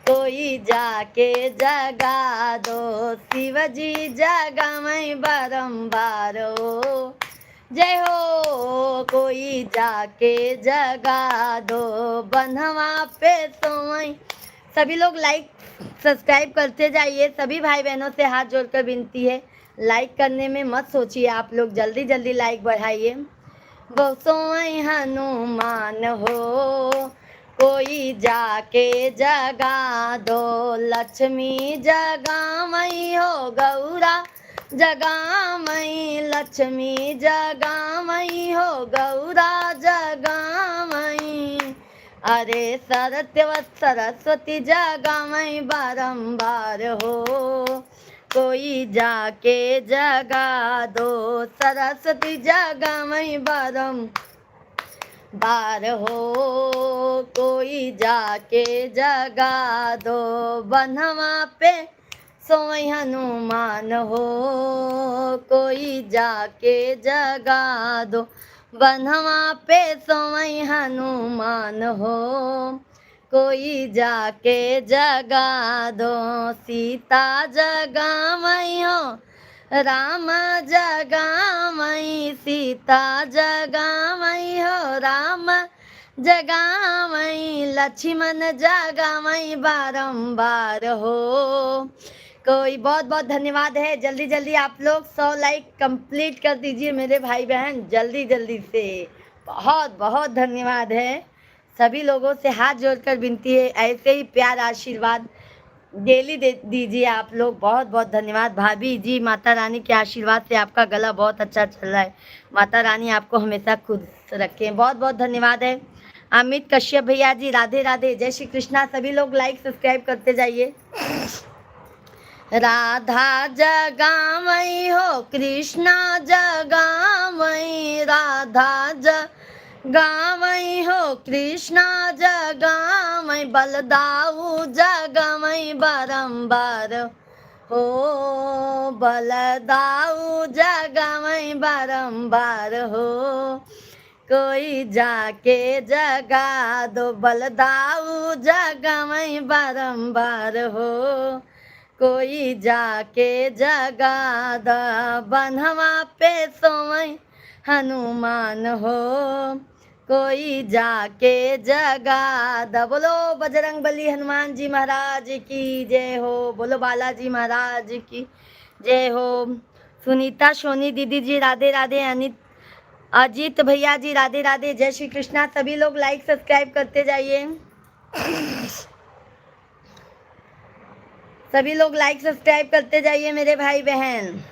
कोई जाके जगा दो, शिवजी जगावई बारंबार हो। जय हो, कोई जाके जगा दो। बंधवा पे सोई। सभी लोग लाइक सब्सक्राइब करते जाइए। सभी भाई बहनों से हाथ जोड़कर विनती है, लाइक करने में मत सोचिए, आप लोग जल्दी जल्दी लाइक बढ़ाइए। वो सोई हनुमान हो, कोई जाके जगा दो। लक्ष्मी जगावई हो, गौरा जगावई, लक्ष्मी जगावई हो, गौरा जगावई। अरे सरस्वती जगावई बारंबार हो। कोई जाके जगा दो, सरस्वती जगावई बारम बार हो, कोई जाके जगा दो, बनवा पे सोई हनुमान हो, कोई जाके जगा दो, बनवा पे सोई हनुमान हो, कोई जाके जगा दो, सीता जगावई हो, राम जगावई, सीता जगावई हो, राम जगावई, लक्ष्मण जगावई बारंबार हो। कोई बहुत बहुत धन्यवाद है। जल्दी जल्दी आप लोग 100 लाइक कंप्लीट कर दीजिए मेरे भाई बहन, जल्दी जल्दी से। बहुत बहुत धन्यवाद है। सभी लोगों से हाथ जोड़कर विनती है, ऐसे ही प्यार आशीर्वाद डेली दे दीजिए आप लोग। बहुत बहुत धन्यवाद भाभी जी। माता रानी के आशीर्वाद से आपका गला बहुत अच्छा चल रहा है। माता रानी आपको हमेशा खुश रखें। बहुत बहुत धन्यवाद है। अमित कश्यप भैया जी, राधे राधे, जय श्री कृष्णा। सभी लोग लाइक सब्सक्राइब करते जाइए। राधा जगावई हो, कृष्णा जगावई, राधा जगावई हो, कृष्णा जगावई, बलदाऊ जगावई बारंबार हो, बलदाऊ जगावई बारंबार हो, कोई जाके जगा दो, बलदाऊ जगावई बारंबार हो, कोई जाके जगा द, बनवा पे सोई हनुमान हो, कोई जाके जगा द। बोलो बजरंग बली हनुमान जी महाराज की जय हो, बोलो बालाजी महाराज की जय हो। सुनीता सोनी दीदी जी राधे राधे, अजीत भैया जी राधे राधे, जय श्री कृष्णा। सभी लोग लाइक सब्सक्राइब करते जाइए। सभी लोग लाइक सब्सक्राइब करते जाइए मेरे भाई बहन।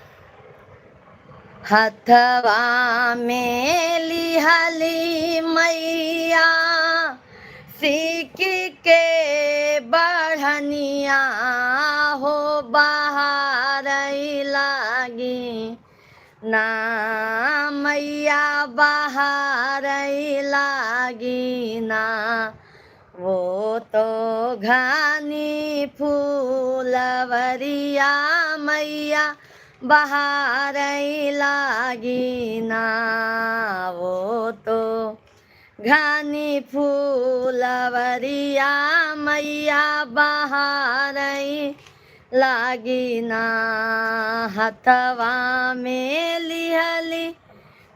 हथवा में लिहली मैया, सीख के बढ़निया हो, बाहर लागी ना मैया, बाहर लागी ना, वो तो घानी फूलवरिया मैया, बाहर लागी ना, वो तो घानी फूलवरिया मैया, बाहर लागी ना, हथवा में लिहली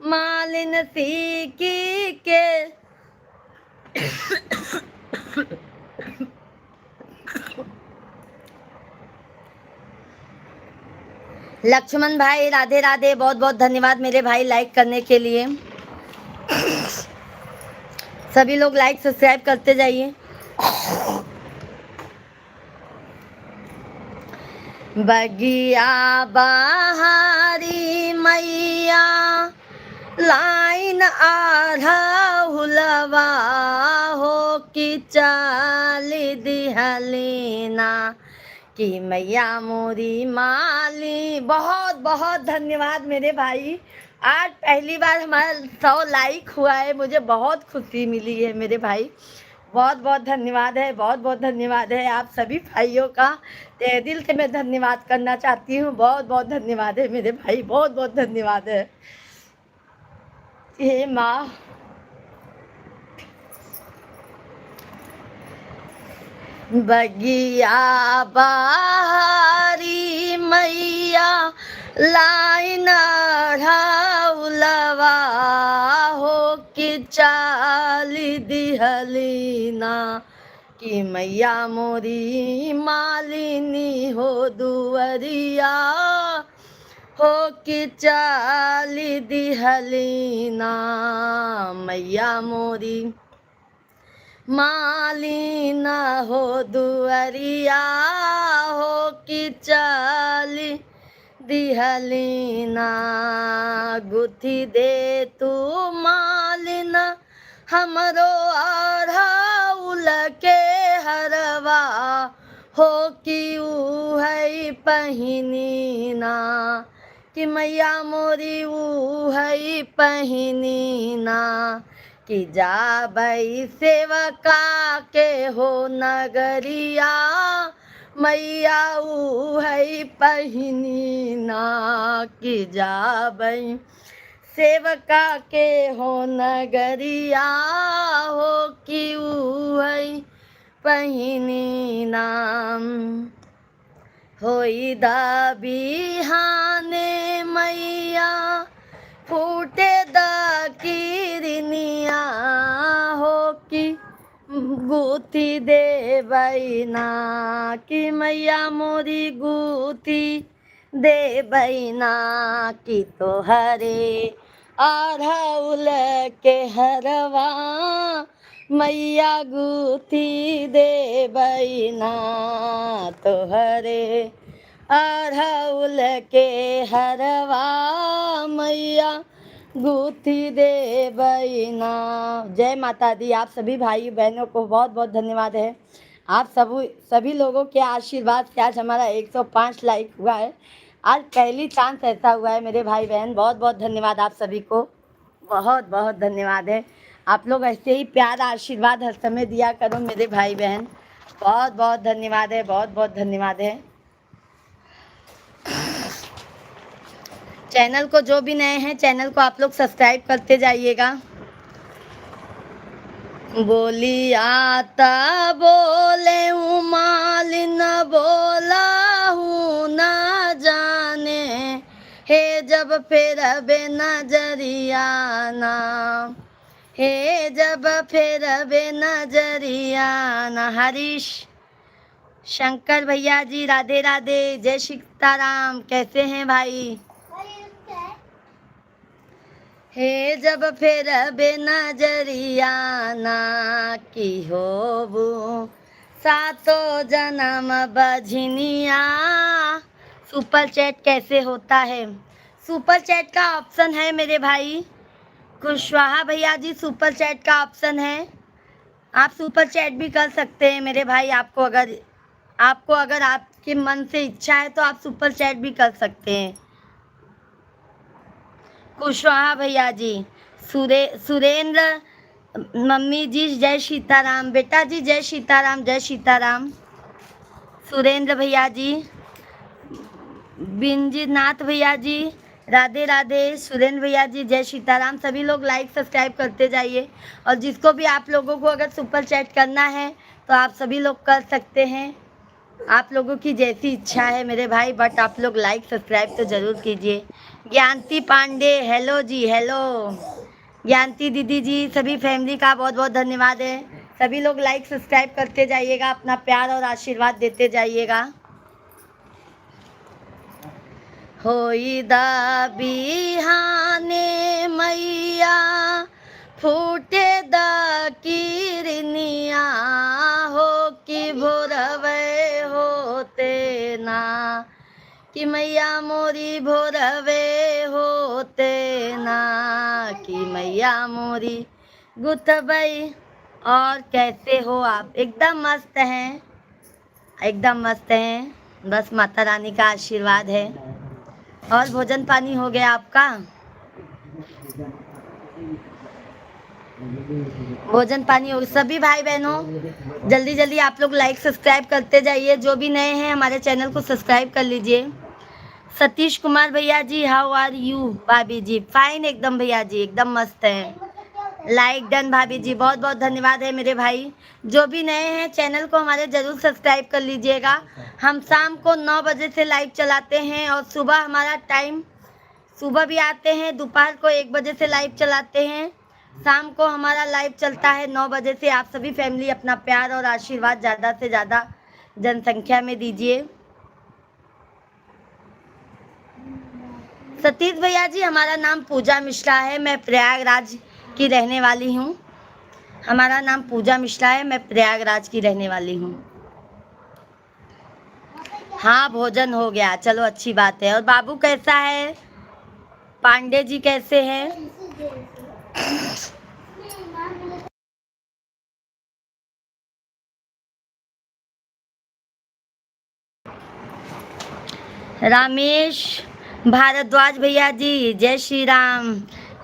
मालिन सीकी के लक्ष्मण भाई राधे राधे, बहुत बहुत धन्यवाद मेरे भाई लाइक करने के लिए। सभी लोग लाइक सब्सक्राइब करते जाइए। बगिया बहारी मैया, लाइन आढ़ौलवा हो, कि चाल दिहलीना, कि मैया मोरी माली। बहुत बहुत धन्यवाद मेरे भाई। आज पहली बार हमारा 100 लाइक हुआ है, मुझे बहुत खुशी मिली है मेरे भाई। बहुत बहुत धन्यवाद है, बहुत बहुत धन्यवाद है आप सभी भाइयों का। तहे दिल से मैं धन्यवाद करना चाहती हूँ। बहुत बहुत धन्यवाद है मेरे भाई, बहुत बहुत धन्यवाद है। हे माँ, बगिया बारी मैया, लाइन ढाउलवा हो, कि चाल दिहलीना, कि मैया मोरी मालिनी हो, दुअरिया हो, कि चाल दिहलीना, मैया मोरी मालिना हो, दुअरिया हो, कि चाली दिहलीना, गुथी दे तू मालिना हमरो अढ़ौल के हरवा हो कि ऊ है पहिनी ना, कि मैया मोरी ऊ है पहिनी ना, कि जाबई सेवका के हो नगरिया, मैया ऊ है पहिनी ना, कि जाबई सेवका के हो नगरिया, हो कि ऊ है पहिनी नाम। होई दा बिहाने मैया फूटे दा किरनिया, हो कि गुथी दे बैना, कि मैया मोरी गुथी दे बैना, कि तोहरे अढ़ौल के हरवा मैया गुथी दे बैना, तोहरे अढ़ौल के हरवा मैया गुथी दे बैना। जय माता दी। आप सभी भाई बहनों को बहुत बहुत धन्यवाद है। आप सभी लोगों के आशीर्वाद से आज हमारा 105 लाइक हुआ है। आज पहली चांस ऐसा हुआ है मेरे भाई बहन। बहुत बहुत धन्यवाद आप सभी को, बहुत बहुत धन्यवाद है। आप लोग ऐसे ही प्यार आशीर्वाद हर समय दिया करो मेरे भाई बहन। बहुत बहुत धन्यवाद है, बहुत बहुत धन्यवाद है। चैनल को जो भी नए हैं चैनल को आप लोग सब्सक्राइब करते जाइएगा। बोली आता बोले हूँ मालिन बोला हूँ न जाने, हे जब फिर बे नजरिया ना, हे जब फिर बे नजरिया ना। हरीश शंकर भैया जी राधे राधे, जय सीताराम। कैसे हैं भाई? हे जब फिर बे नजरिया ना, की होबू सातो जन्म बझनिया। सुपर चैट कैसे होता है? सुपर चैट का ऑप्शन है मेरे भाई कुशवाहा भैया जी, सुपर चैट का ऑप्शन है। आप सुपर चैट भी कर सकते हैं मेरे भाई। आपको अगर आपके मन से इच्छा है तो आप सुपर चैट भी कर सकते हैं। कुशवाहा भैया जी, सुरेंद्र मम्मी जी जय सीताराम। बेटा जी जय सीताराम, जय सीताराम। सुरेंद्र भैया जी, बिंजीनाथ भैया जी राधे राधे। सुरेंद्र भैया जी जय सीताराम। सभी लोग लाइक सब्सक्राइब करते जाइए। और जिसको भी आप लोगों को अगर सुपर चैट करना है तो आप सभी लोग कर सकते हैं, आप लोगों की जैसी इच्छा है मेरे भाई। बट आप लोग लाइक सब्सक्राइब तो ज़रूर कीजिए। ज्ञानती पांडे हेलो जी, हेलो ज्ञानती दीदी जी। सभी फैमिली का बहुत बहुत धन्यवाद है। सभी लोग लाइक सब्सक्राइब करते जाइएगा, अपना प्यार और आशीर्वाद देते जाइएगा। होई दा बिहाने मैया फूटे दा किरनिया, हो कि भोरवे होते ना, कि मैया मोरी भोरवे होते ना, कि मैया मोरी गुथबई। और कैसे हो आप? एकदम मस्त हैं, एकदम मस्त हैं। बस माता रानी का आशीर्वाद है। और भोजन पानी हो गया आपका? भोजन पानी हो। सभी भाई बहनों जल्दी जल्दी आप लोग लाइक सब्सक्राइब करते जाइए। जो भी नए हैं हमारे चैनल को सब्सक्राइब कर लीजिए। सतीश कुमार भैया जी हाउ आर यू? भाभी जी फाइन एकदम भैया जी, एकदम मस्त है। लाइक डन भाभी जी, बहुत बहुत धन्यवाद है मेरे भाई। जो भी नए हैं चैनल को हमारे ज़रूर सब्सक्राइब कर लीजिएगा। हम शाम को 9 बजे से लाइव चलाते हैं और सुबह हमारा टाइम, सुबह भी आते हैं, दोपहर को 1 बजे से लाइव चलाते हैं, शाम को हमारा लाइव चलता है 9 बजे से। आप सभी फैमिली अपना प्यार और आशीर्वाद ज़्यादा से ज़्यादा जनसंख्या में दीजिए। सतीश भैया जी हमारा नाम पूजा मिश्रा है, मैं प्रयागराज की रहने वाली हूँ। हमारा नाम पूजा मिश्रा है, मैं प्रयागराज की रहने वाली हूँ। हाँ भोजन हो गया, चलो अच्छी बात है। और बाबू कैसा है? पांडे जी कैसे हैं? रामेश भारद्वाज भैया जी, जय Shri Ram.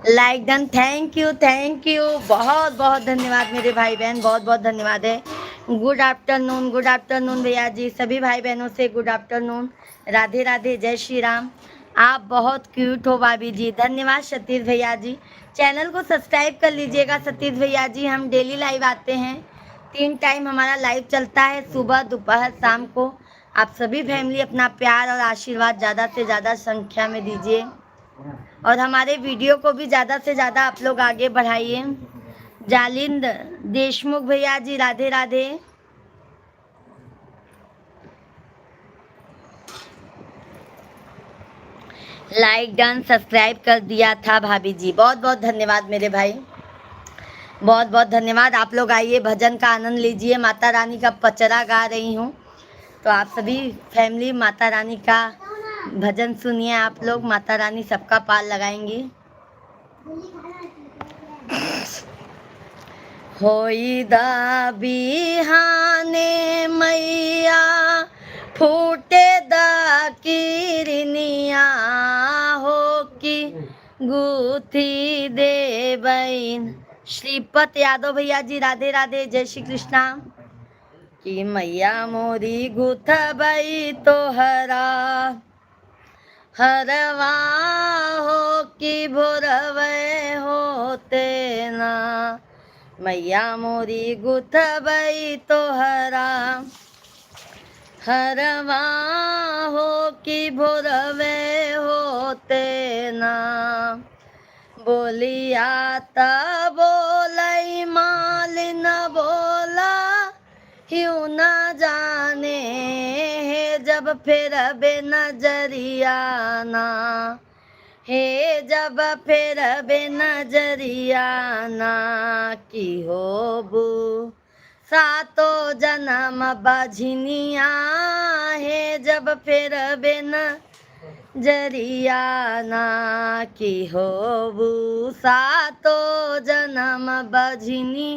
Like done, thank you, बहुत बहुत धन्यवाद मेरे भाई बहन, बहुत बहुत धन्यवाद है। गुड आफ्टरनून भैया जी, सभी भाई बहनों से गुड आफ्टरनून, राधे राधे, जय श्री राम। आप बहुत क्यूट हो भाभी जी, धन्यवाद सतीश भैया जी। चैनल को सब्सक्राइब कर लीजिएगा सतीश भैया जी। हम डेली लाइव आते हैं, 3 टाइम हमारा लाइव चलता है, सुबह दोपहर शाम को। आप सभी फैमिली अपना प्यार और आशीर्वाद ज़्यादा से ज़्यादा संख्या में दीजिए और हमारे वीडियो को भी ज़्यादा से ज़्यादा आप लोग आगे बढ़ाइए। जालिंद देशमुख भैया जी, Radhe Radhe. Like done, subscribe कर दिया था भाभी जी, बहुत बहुत धन्यवाद मेरे भाई, बहुत बहुत धन्यवाद। आप लोग आइए, भजन का आनंद लीजिए। माता रानी का पचरा गा रही हूँ, तो आप सभी फैमिली माता रानी का भजन सुनिए। आप लोग, माता रानी सबका पार लगाएंगी। होई दा बिहाने मैया, फूटे दा किरनिया, हो की गुथी दे बहन। श्रीपत यादव भैया जी, राधे राधे, जय श्री कृष्णा। कि मैया मोरी गुथबई तोहरा हरवा, हो कि भोरवे होते ना। मैया मोरी गुथबई तोहरा हरवा, हो कि भोरवे होते ना। बोलिया त बोलई मालिन बोला, यूं न जाने हे जब फिर बे नजरिया ना। हे जब फिर बे नजरिया ना, की होबू सातो जन्म बझनिया। हे जब फिर बे नजरिया ना, की होबू सातो जन्म बझनी।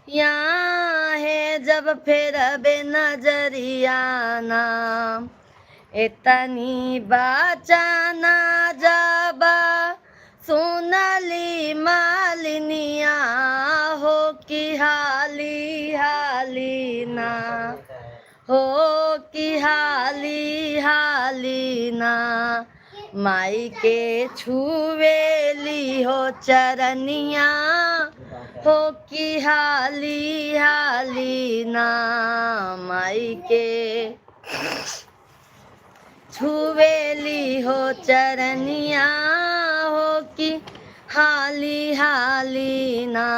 यहाँ है जब फिर बे नजरिया ना। इतनी बचाना जब सुनली मालिनिया, हो कि हाली हाली ना, हो कि हाली हाली ना। माई के छुवेली हो चरनिया, हो कि हाली हाली ना। माई के छुवेली हो चरनिया, हो कि हाली हाली ना।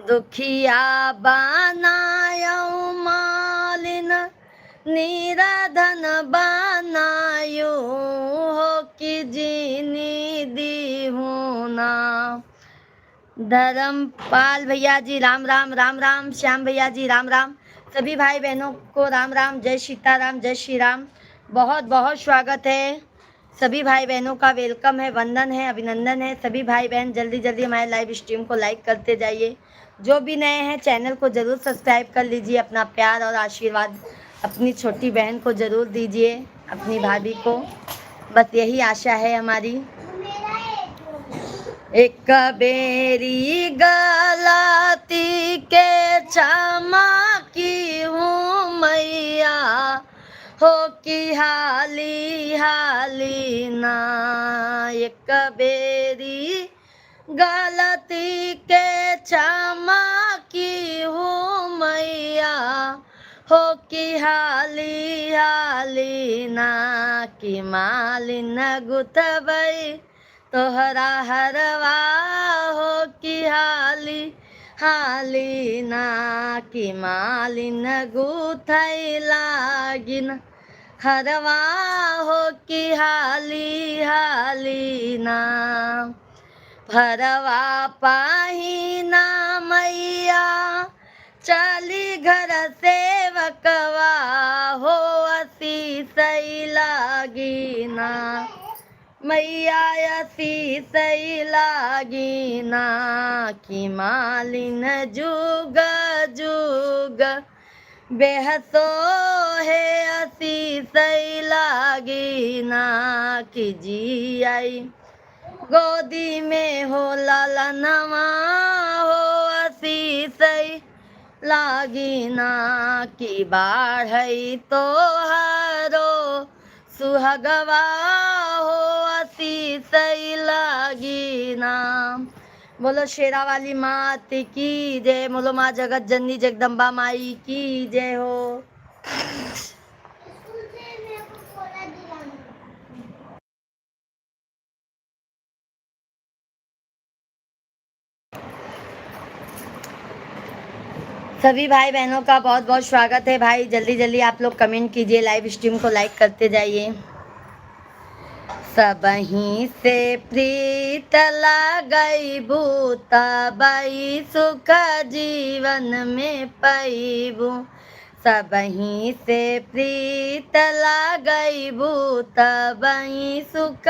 दुखिया बनायो मालिन, निराधन बनायो, हो कि जीनी दीहू ना। धर्मपाल भैया जी, राम राम, राम राम। श्याम भैया जी, राम राम। सभी भाई बहनों को राम राम, जय सीताराम, जय श्री राम। बहुत बहुत स्वागत है, सभी भाई बहनों का वेलकम है, वंदन है, अभिनंदन है। सभी भाई बहन जल्दी जल्दी हमारे लाइव स्ट्रीम को लाइक करते जाइए। जो भी नए हैं चैनल को ज़रूर सब्सक्राइब कर लीजिए। अपना प्यार और आशीर्वाद अपनी छोटी बहन को ज़रूर दीजिए, अपनी भाभी को, बस यही आशा है हमारी। एक बेरी गलती के क्षमा की हूँ मैया, हो कि हाली हाली ना। एक बेरी गलती के क्षमा की हूँ मैया, हो कि हाली हाली ना। कि मालिन गुथबई तोहरा हरवा, हो कि हाली हाली ना। कि मालिन गुथई लागिन हरवा, हो कि हाली हाली ना। भरवा पाही ना मैया, चली घर सेवकवा, हो आशीष लागी ना। मैया आशीष लागी ना। कि मालिन जुग जुग बेहसो है हसी सही लागी ना कि जी आई, गोदी में हो लाला नवा हो हसी सही लागी ना कि बाढ़ई तो हारो सुहगवा हो हसी सही लागी ना। बोलो शेरा वाली मात की जय, बोलो माँ जगत जननी जगदम्बा माई की जय हो। सभी भाई बहनों का बहुत बहुत स्वागत है। भाई जल्दी जल्दी आप लोग कमेंट कीजिए, लाइव स्ट्रीम को लाइक करते जाइए। सबही से प्रीत लगई बूता बाई सुख जीवन में पैबू, सबही से प्रीत लगई बूता बाई सुख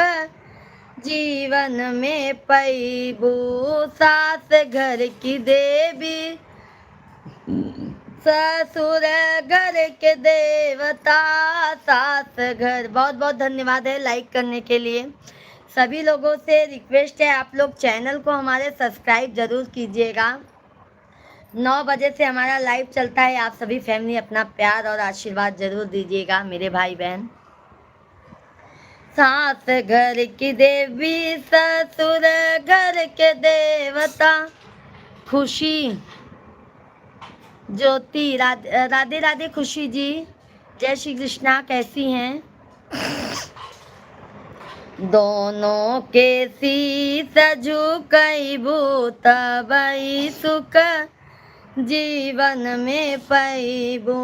जीवन में पैबू, सास घर की देवी ससुर घर के देवता सास घर। बहुत बहुत धन्यवाद है लाइक करने के लिए। सभी लोगों से रिक्वेस्ट है आप लोग चैनल को हमारे सब्सक्राइब जरूर कीजिएगा। 9 बजे से हमारा लाइव चलता है। आप सभी फैमिली अपना प्यार और आशीर्वाद जरूर दीजिएगा मेरे भाई बहन। सास घर की देवी ससुर घर के देवता, खुशी ज्योति राधे राधे खुशी जी, जय श्री कृष्णा, कैसी हैं? दोनों के शीस झुकैबू तबई सुख जीवन में पैबू,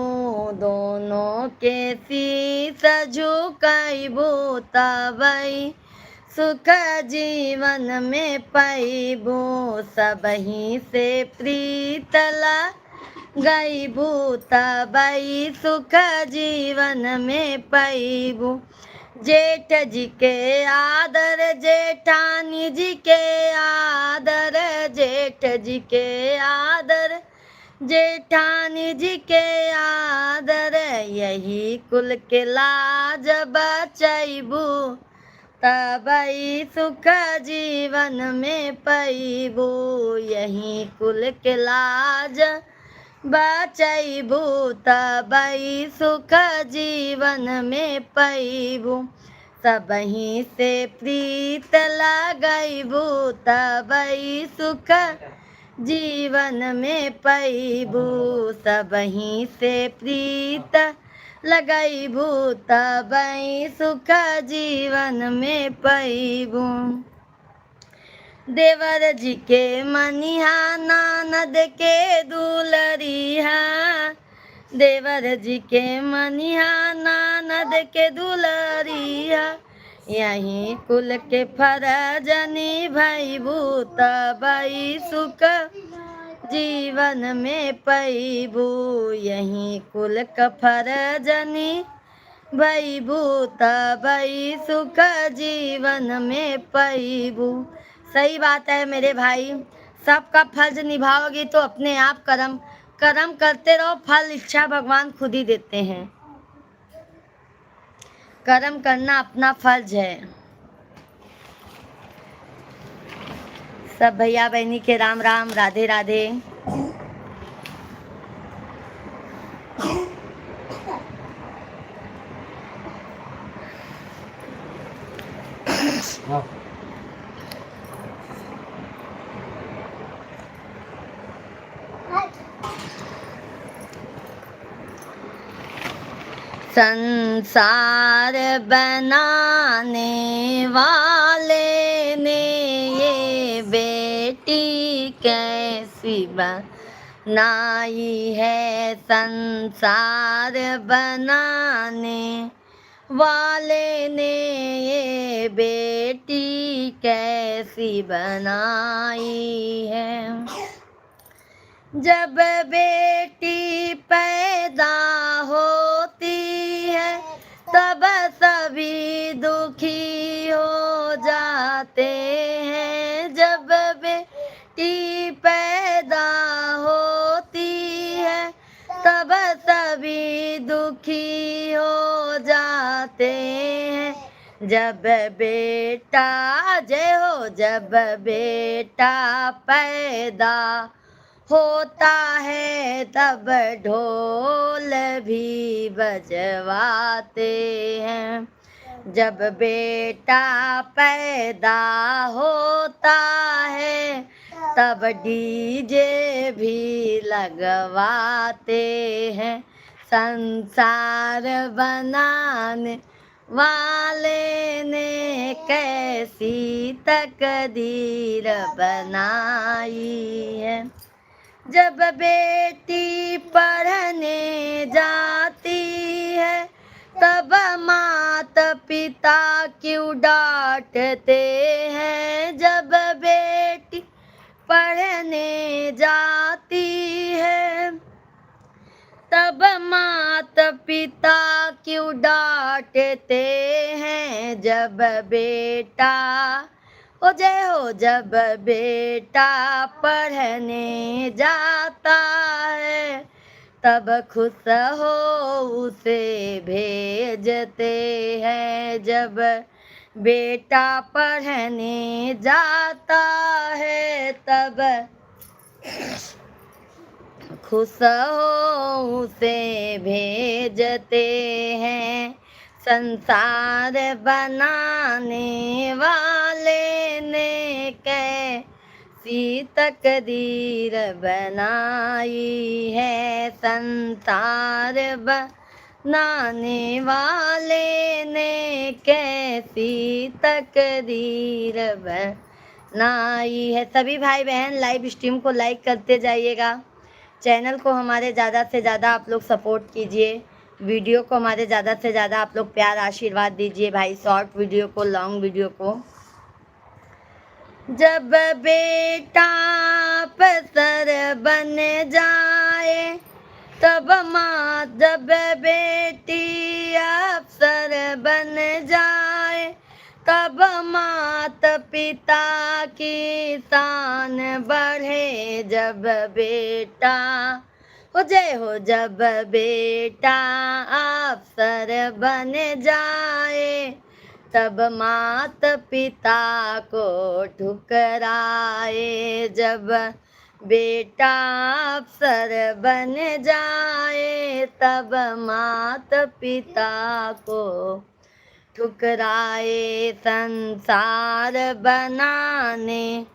दोनों के शीस झुकैबू तबई सुख जीवन में पैबू, सबही से प्रीत गईबू तबई सुख जीवन में पैबू, जेठ जी के आदर जेठानी जी के आदर, जेठ जी के आदर जेठानी जी के आदर, यही कुल के लाज बचैबू तबई सुख जीवन में पैबू, यही कुल के लाज बचैबू तबई सुख जीवन में पैबू, सबही से प्रीत लगैबू तबई सुख जीवन में पैबू, सबही से प्रीत लगैबू तबई सुख जीवन में पैबू। देवर जी के मनिहा ननद के दुलरिहा, देवर जी के मनिहा ननद के दुलरिहा, यही कुल के फरजनी भैबू तबई सुख जीवन में पैबू, यही कुल का फरजनी भैबू तबई सुख जीवन में पैबू। सही बात है मेरे भाई, सबका फर्ज निभाओगे तो अपने आप कर्म कर्म करते रहो, फल इच्छा भगवान खुद ही देते हैं। कर्म करना अपना फर्ज है। सब भैया बहनी के राम राम, राधे राधे। संसार बनाने वाले ने ये बेटी कैसी बनाई है, संसार बनाने वाले ने ये बेटी कैसी बनाई है, जब बेटी पैदा होती है तब सभी दुखी हो जाते हैं, जब बेटी पैदा होती है तब हैं। जब बेटा जय हो, जब बेटा पैदा होता है तब ढोल भी बजवाते हैं। जब बेटा पैदा होता है तब डीजे भी लगवाते हैं। संसार बनाने वाले ने कैसी तकदीर बनाई है। जब बेटी पढ़ने जाती है तब माता पिता क्यों डांटते हैं। जब बेटी पढ़ने जाती है तब माता पिता क्यों डांटते हैं। जब बेटा ओ जय हो, जब बेटा पढ़ने जाता है तब खुश हो उसे भेजते हैं। जब बेटा पढ़ने जाता है तब खुश हो उसे भेजते हैं। संसार बनाने वाले ने कैसी तकदीर बनाई है। संसार बनाने वाले ने कैसी तकदीर बनाई है। सभी भाई बहन लाइव स्ट्रीम को लाइक करते जाइएगा। चैनल को हमारे ज़्यादा से ज़्यादा आप लोग सपोर्ट कीजिए। वीडियो को हमारे ज़्यादा से ज़्यादा आप लोग प्यार आशीर्वाद दीजिए भाई। शॉर्ट वीडियो को, लॉन्ग वीडियो को। जब बेटा अफसर बन जाए तब माँ, जब बेटी अफसर बन जाए तब माता पिता की शान बढ़े। जब बेटा हो जय हो, जब बेटा अफसर बन जाए तब माता पिता को ठुकराए। जब बेटा अफसर बन जाए तब माता पिता को ठुकराए। संसार बनाने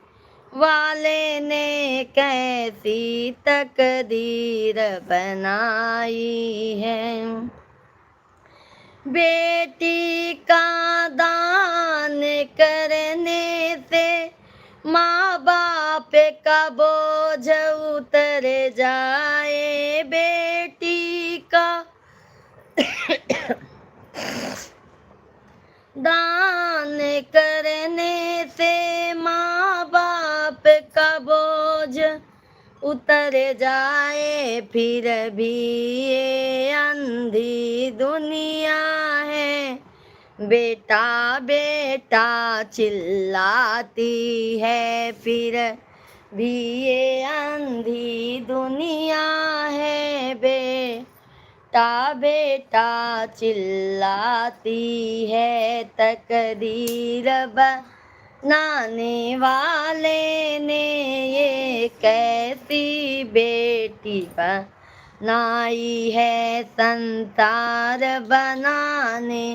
वाले ने कैसी तकदीर बनाई है। बेटी का दान करने से माँ बाप का बोझ उतर जाए। बेटी का दान करने से माँ बाप का बोझ उतर जाए। फिर भी ये अंधी दुनिया है, बेटा बेटा चिल्लाती है। फिर भी ये अंधी दुनिया है, बेटा बेटा चिल्लाती है। तकदीर बनाने वाले ने ये कैसी बेटी बनाई है। संसार बनाने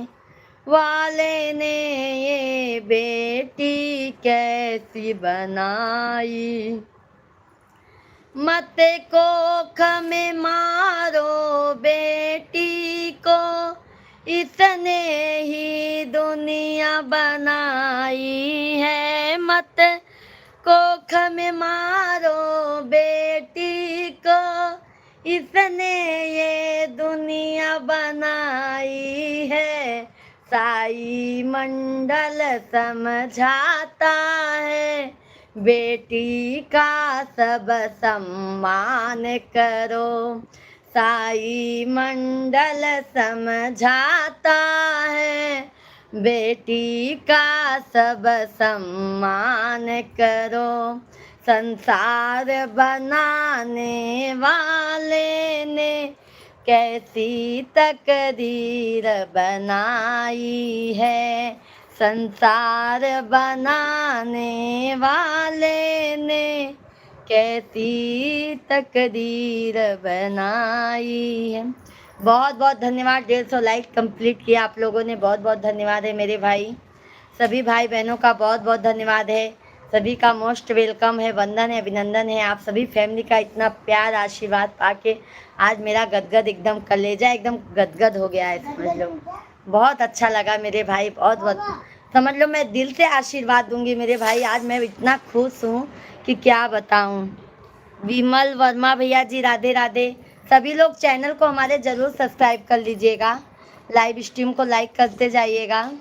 वाले ने ये बेटी कैसी बनाई। मत कोख में मारो बेटी को, इसने ही दुनिया बनाई है। मत कोख में मारो बेटी को, इसने ये दुनिया बनाई है। साई मंडल समझाता है, बेटी का सब सम्मान करो। साई मंडल समझाता है, बेटी का सब सम्मान करो। संसार बनाने वाले ने कैसी तकदीर बनाई है, संसार बनाने वाले ने कैसी तकदीर बनाई है। बहुत बहुत धन्यवाद। 150 लाइक कंप्लीट किया आप लोगों ने, बहुत बहुत धन्यवाद है मेरे भाई। सभी भाई बहनों का बहुत बहुत धन्यवाद है। सभी का मोस्ट वेलकम है, वंदन है, अभिनंदन है। आप सभी फैमिली का इतना प्यार आशीर्वाद पाके आज मेरा गदगद एकदम कलेजा एकदम गदगद हो गया है, समझ लो। बहुत अच्छा लगा मेरे भाई, बहुत बहुत समझ लो मैं दिल से आशीर्वाद दूंगी मेरे भाई। आज मैं इतना खुश हूँ कि क्या बताऊँ। विमल वर्मा भैया जी राधे राधे। सभी लोग चैनल को हमारे ज़रूर सब्सक्राइब कर लीजिएगा, लाइव स्ट्रीम को लाइक करते जाइएगा।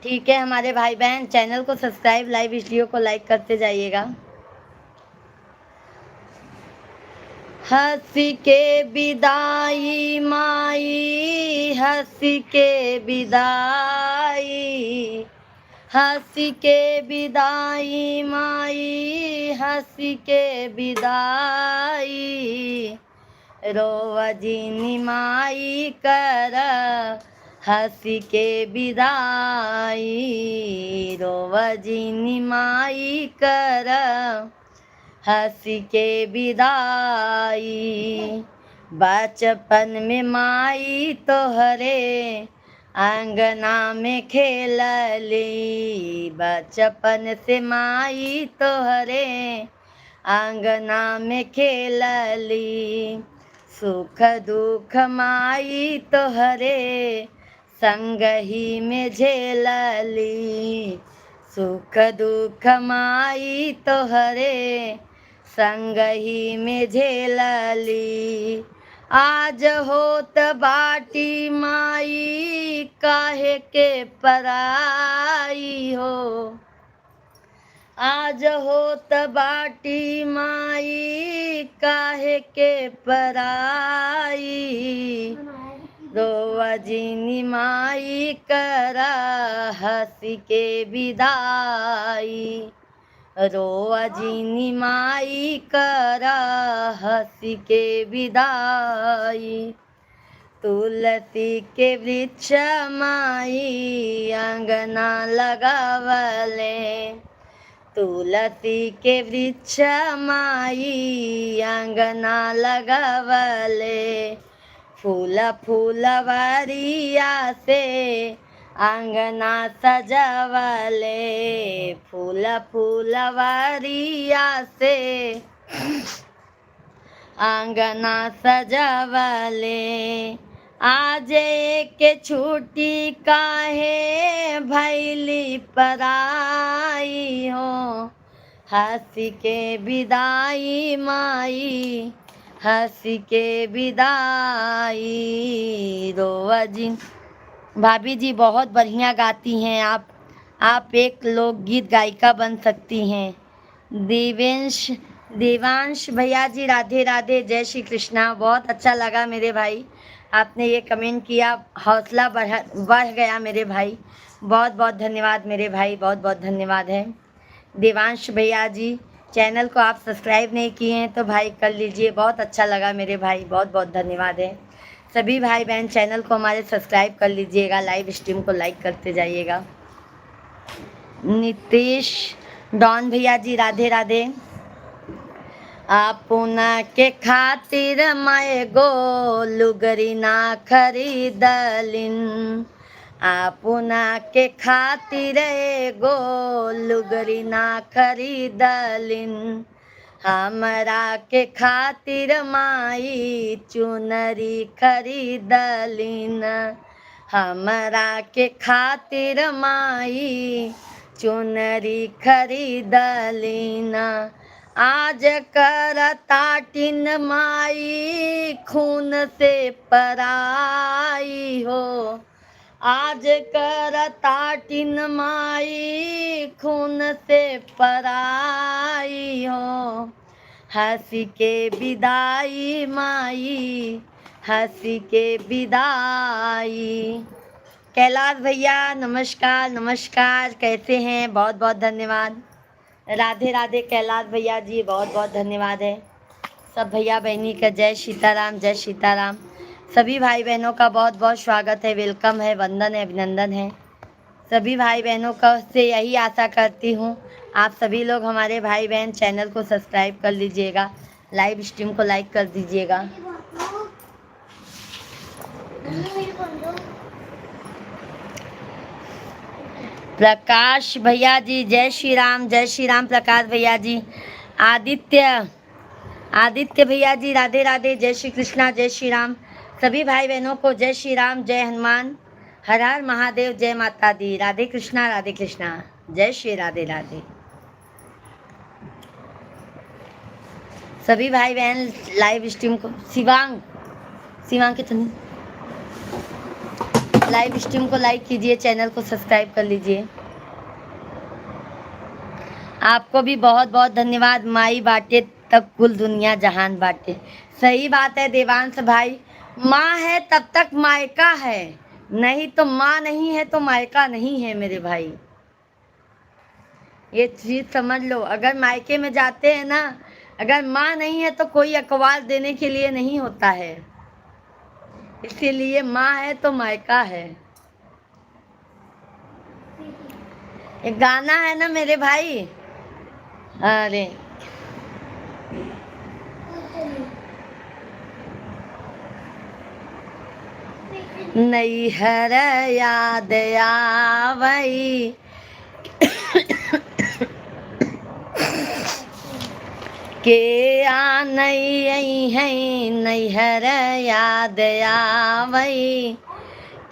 ठीक है हमारे भाई बहन, चैनल को सब्सक्राइब, लाइव वीडियो को लाइक करते जाइएगा। हंसी के विदाई माई, हंसी के विदाई, हंसी के विदाई माई, हंसी के विदाई, रोवजिनी माई कर हंसी के विदाई, रोवजिनी माई कर हंसी के विदाई। बचपन में माई तोहरे अंगना में खेलली, बचपन से माई तोहरे अंगना में खेलली, सुख दुख माई तोहरे संग ही में झेलली, सुख दुख माई तोहरे संग ही में झेलली। आज होत बाटी माई काहे के पराई हो, आज होत बाटी माई काहे के पराई, रोवजिनी माई करा हंसी के विदाई, रोवजिनी माई करा हंसी के विदाई। तुलसी के वृक्ष माई अंगना लगावले, तुलसी के वृक्ष माई अंगना लगावले, फूल फूलवरिया से अंगना सजावले, फूल फूलवरिया से अंगना सजावले। आज एक छुट्टी काहे भैली पराई हो, हंसी के विदाई माई, हंसी के विदाई, रोवजिन। भाभी जी बहुत बढ़िया गाती हैं आप एक लोकगीत गायिका बन सकती हैं। देवांश भैया जी राधे राधे, जय श्री कृष्णा। बहुत अच्छा लगा मेरे भाई, आपने ये कमेंट किया, हौसला बढ़ गया मेरे भाई। बहुत बहुत धन्यवाद मेरे भाई, बहुत बहुत धन्यवाद है। देवांश भैया जी, चैनल को आप सब्सक्राइब नहीं किए हैं तो भाई कर लीजिए, बहुत अच्छा लगा मेरे भाई, बहुत बहुत धन्यवाद है। सभी भाई बहन चैनल को हमारे सब्सक्राइब कर लीजिएगा, लाइव स्ट्रीम को लाइक करते जाइएगा। नितेश डॉन भैया जी राधे राधे। आपुना के खातिर माए गो लुगरी ना खरीदलिन, आपुना के खातिर गो लुगरी ना खरीदलिन, हमरा के खातिर माई चुनरी खरीदलिन, हमरा के खातिर माई चुनरी खरीदलिन। आज कर ताटिन माई खून से पराई हो, आज कर ताटिन माई खून से पराई हो, हंसी के विदाई माई, हंसी के विदाई। कैलाश भैया नमस्कार नमस्कार, कैसे हैं? बहुत बहुत धन्यवाद। राधे राधे कैलाश भैया जी, बहुत बहुत धन्यवाद है। सब भैया बहनी का जय सीताराम, जय सीताराम। सभी भाई बहनों का बहुत बहुत स्वागत है, वेलकम है, वंदन है, अभिनंदन है। सभी भाई बहनों का से यही आशा करती हूँ आप सभी लोग हमारे भाई बहन चैनल को सब्सक्राइब कर लीजिएगा, लाइव स्ट्रीम को लाइक कर दीजिएगा। प्रकाश भैया जी जय श्री राम, जय श्री राम। प्रकाश भैया जी, आदित्य भैया जी राधे राधे, जय श्री कृष्णा, जय श्री राम। सभी भाई बहनों को जय श्री राम, जय हनुमान, हर हर महादेव, जय माता दी, राधे कृष्णा, जय श्री राधे राधे। सभी भाई बहन लाइव स्ट्रीम को शिवांग कितनी लाइव स्ट्रीम को लाइक कीजिए, चैनल को सब्सक्राइब कर लीजिए। आपको भी बहुत बहुत धन्यवाद। माई बाटे तब कुल दुनिया जहान बाटे। सही बात है देवांश भाई, माँ है तब तक मायका है, नहीं तो माँ नहीं है तो मायका नहीं है मेरे भाई। ये चीज समझ लो, अगर मायके में जाते हैं ना, अगर माँ नहीं है तो कोई अखबार देने के लिए नहीं होता है, इसीलिए माँ है तो मायका है। एक गाना है ना मेरे भाई, अरे नैहर याद आवई, के आ नहीं है नैहर याद आवई,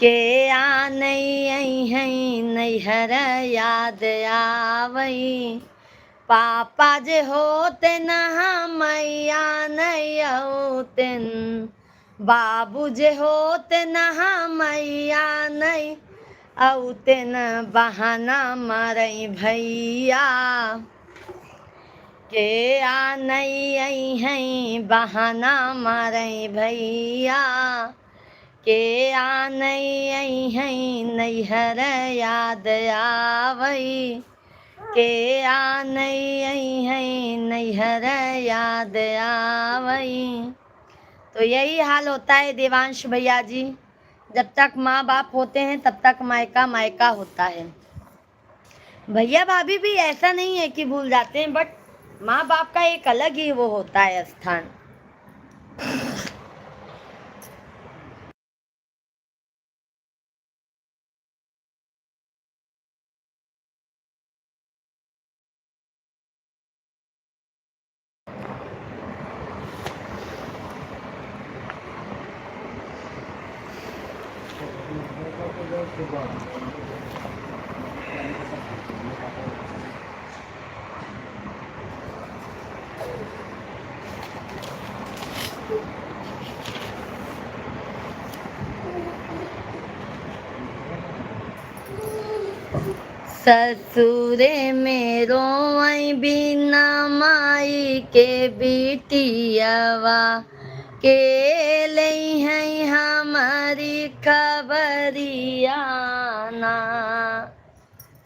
के आ नहीं है नैहर याद आवई। पापा जे होते न मैया नहीं होतेन, बाबू जे होते न मैया नहीं औतेन, बहाना मारई भैया, के आ नहीं है बहाना मारई भैया, के आ नहीं है नैहर याद आवई, के आ नहीं है नैहर याद आवई। तो यही हाल होता है देवांश भैया जी, जब तक माँ बाप होते हैं तब तक मायका मायका होता है। भैया भाभी भी ऐसा नहीं है कि भूल जाते हैं, बट माँ बाप का एक अलग ही वो होता है स्थान। ससुरे में रोई बिना माई के बिटियावा, के लई है हमारी खबरिया ना।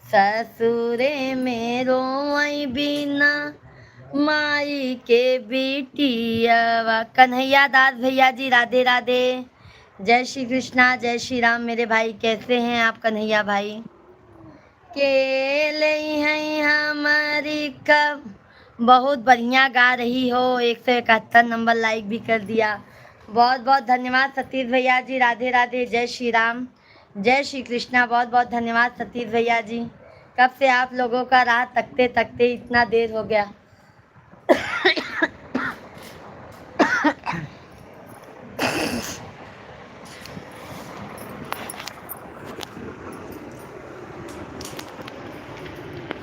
ससुरे में रोई बिना माई के बिटियावा। कन्हैया दास भैया जी राधे राधे, जय श्री कृष्णा, जय श्री राम। मेरे भाई कैसे हैं आप कन्हैया भाई? के लई है हमारी कब, बहुत बढ़िया गा रही हो, 171 नंबर लाइक भी कर दिया, बहुत बहुत धन्यवाद सतीश भैया जी, राधे राधे, जय श्री राम, जय श्री कृष्णा। बहुत बहुत धन्यवाद सतीश भैया जी, कब से आप लोगों का राह तकते तकते इतना देर हो गया।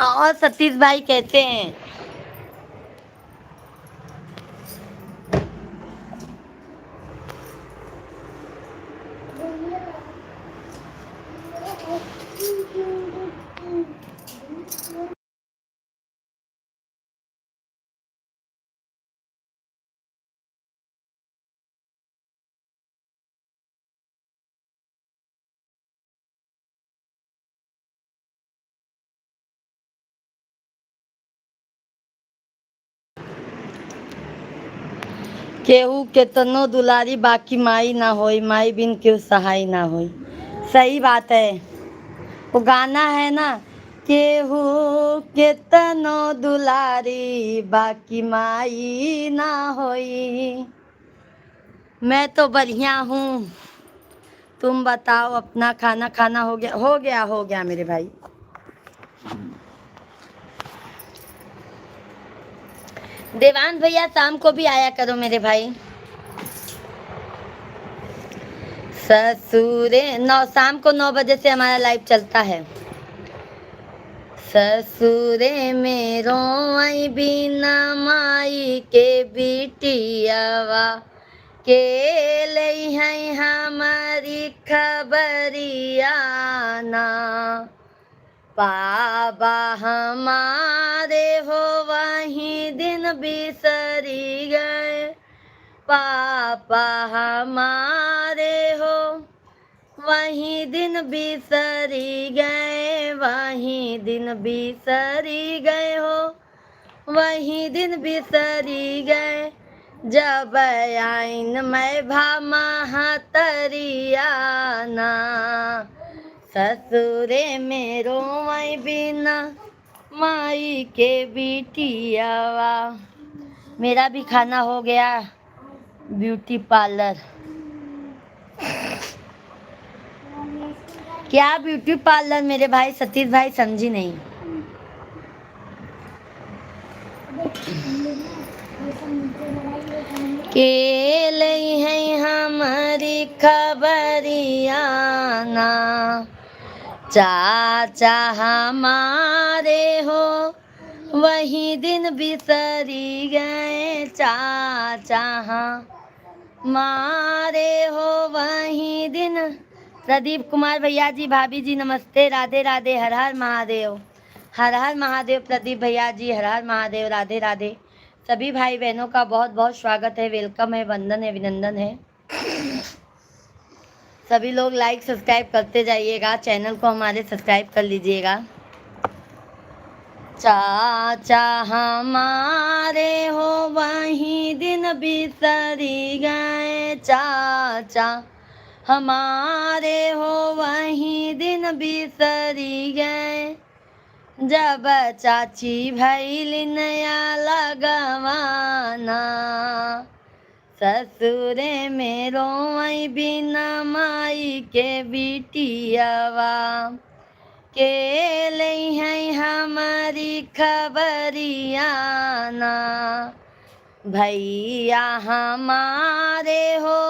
और सतीश भाई कहते हैं केहू केतनो दुलारी बाकी माई ना होई, माई बिन केहू सहाय ना होई। सही बात है। वो गाना है ना, केहू केतनो दुलारी बाकी माई ना होई। मैं तो बढ़िया हूँ, तुम बताओ अपना। खाना खाना हो गया? हो गया, हो गया मेरे भाई। देवान भैया शाम को भी आया करो मेरे भाई। ससुरे शाम को 9 बजे से हमारा लाइव चलता है। ससुरे में रोई बिना माई के बिटियावा, के लई है हमारी खबरिया ना। पापा हमारे हो वही दिन बिसरी गए, पापा हमारे हो वही दिन बिसरी गए, वही दिन बिसरी गए हो, वही दिन बिसरी गए। जब आइन मैं भामा हतरिया ना, ससुरे में रोई बिना माई के बिटियावा। मेरा भी खाना हो गया। Beauty parlour. क्या ब्यूटी पार्लर मेरे भाई सतीश भाई? समझी नहीं। के लई है हमारी खबरिया ना, चाचा हमारे हो वही दिन बिसरी गए, चाचा हमारे हो वही दिन। प्रदीप कुमार भैया जी, भाभी जी नमस्ते, राधे राधे, हर हर महादेव, हर हर महादेव। प्रदीप भैया जी, हर हर महादेव, राधे राधे। सभी भाई बहनों का बहुत बहुत स्वागत है, वेलकम है, वंदन है, अभिनंदन है। सभी लोग लाइक सब्सक्राइब करते जाइएगा, चैनल को हमारे सब्सक्राइब कर लीजिएगा। चाचा हमारे हो वही दिन बिसरी गए, चाचा हमारे हो वही दिन बिसरी गए। जब चाची भैली नया लगवाना, ससुरे में रोई बिना माई के बिटियावा, के लई है हमारी खबरिया ना। भैया हमारे हो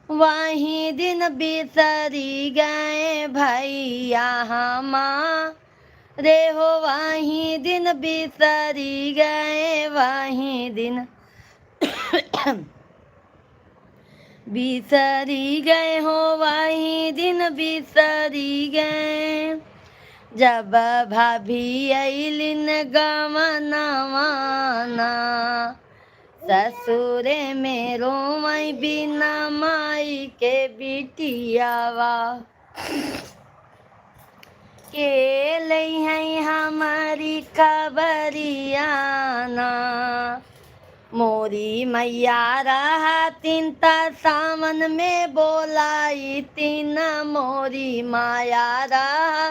वही दिन बिसरी गए, भैया हमारे हो वही दिन बिसरी गए, वही दिन बिसरी गए हो, वही दिन बिसरी गए। जब भाभी अइलिन गमनवाना, ससुरे में रोई बिना माई के बिटियावा, के लई है हमारी खबरिया ना। मोरी मैया रहा तीन सावन में बोलाई तीन, मोरी माया रहा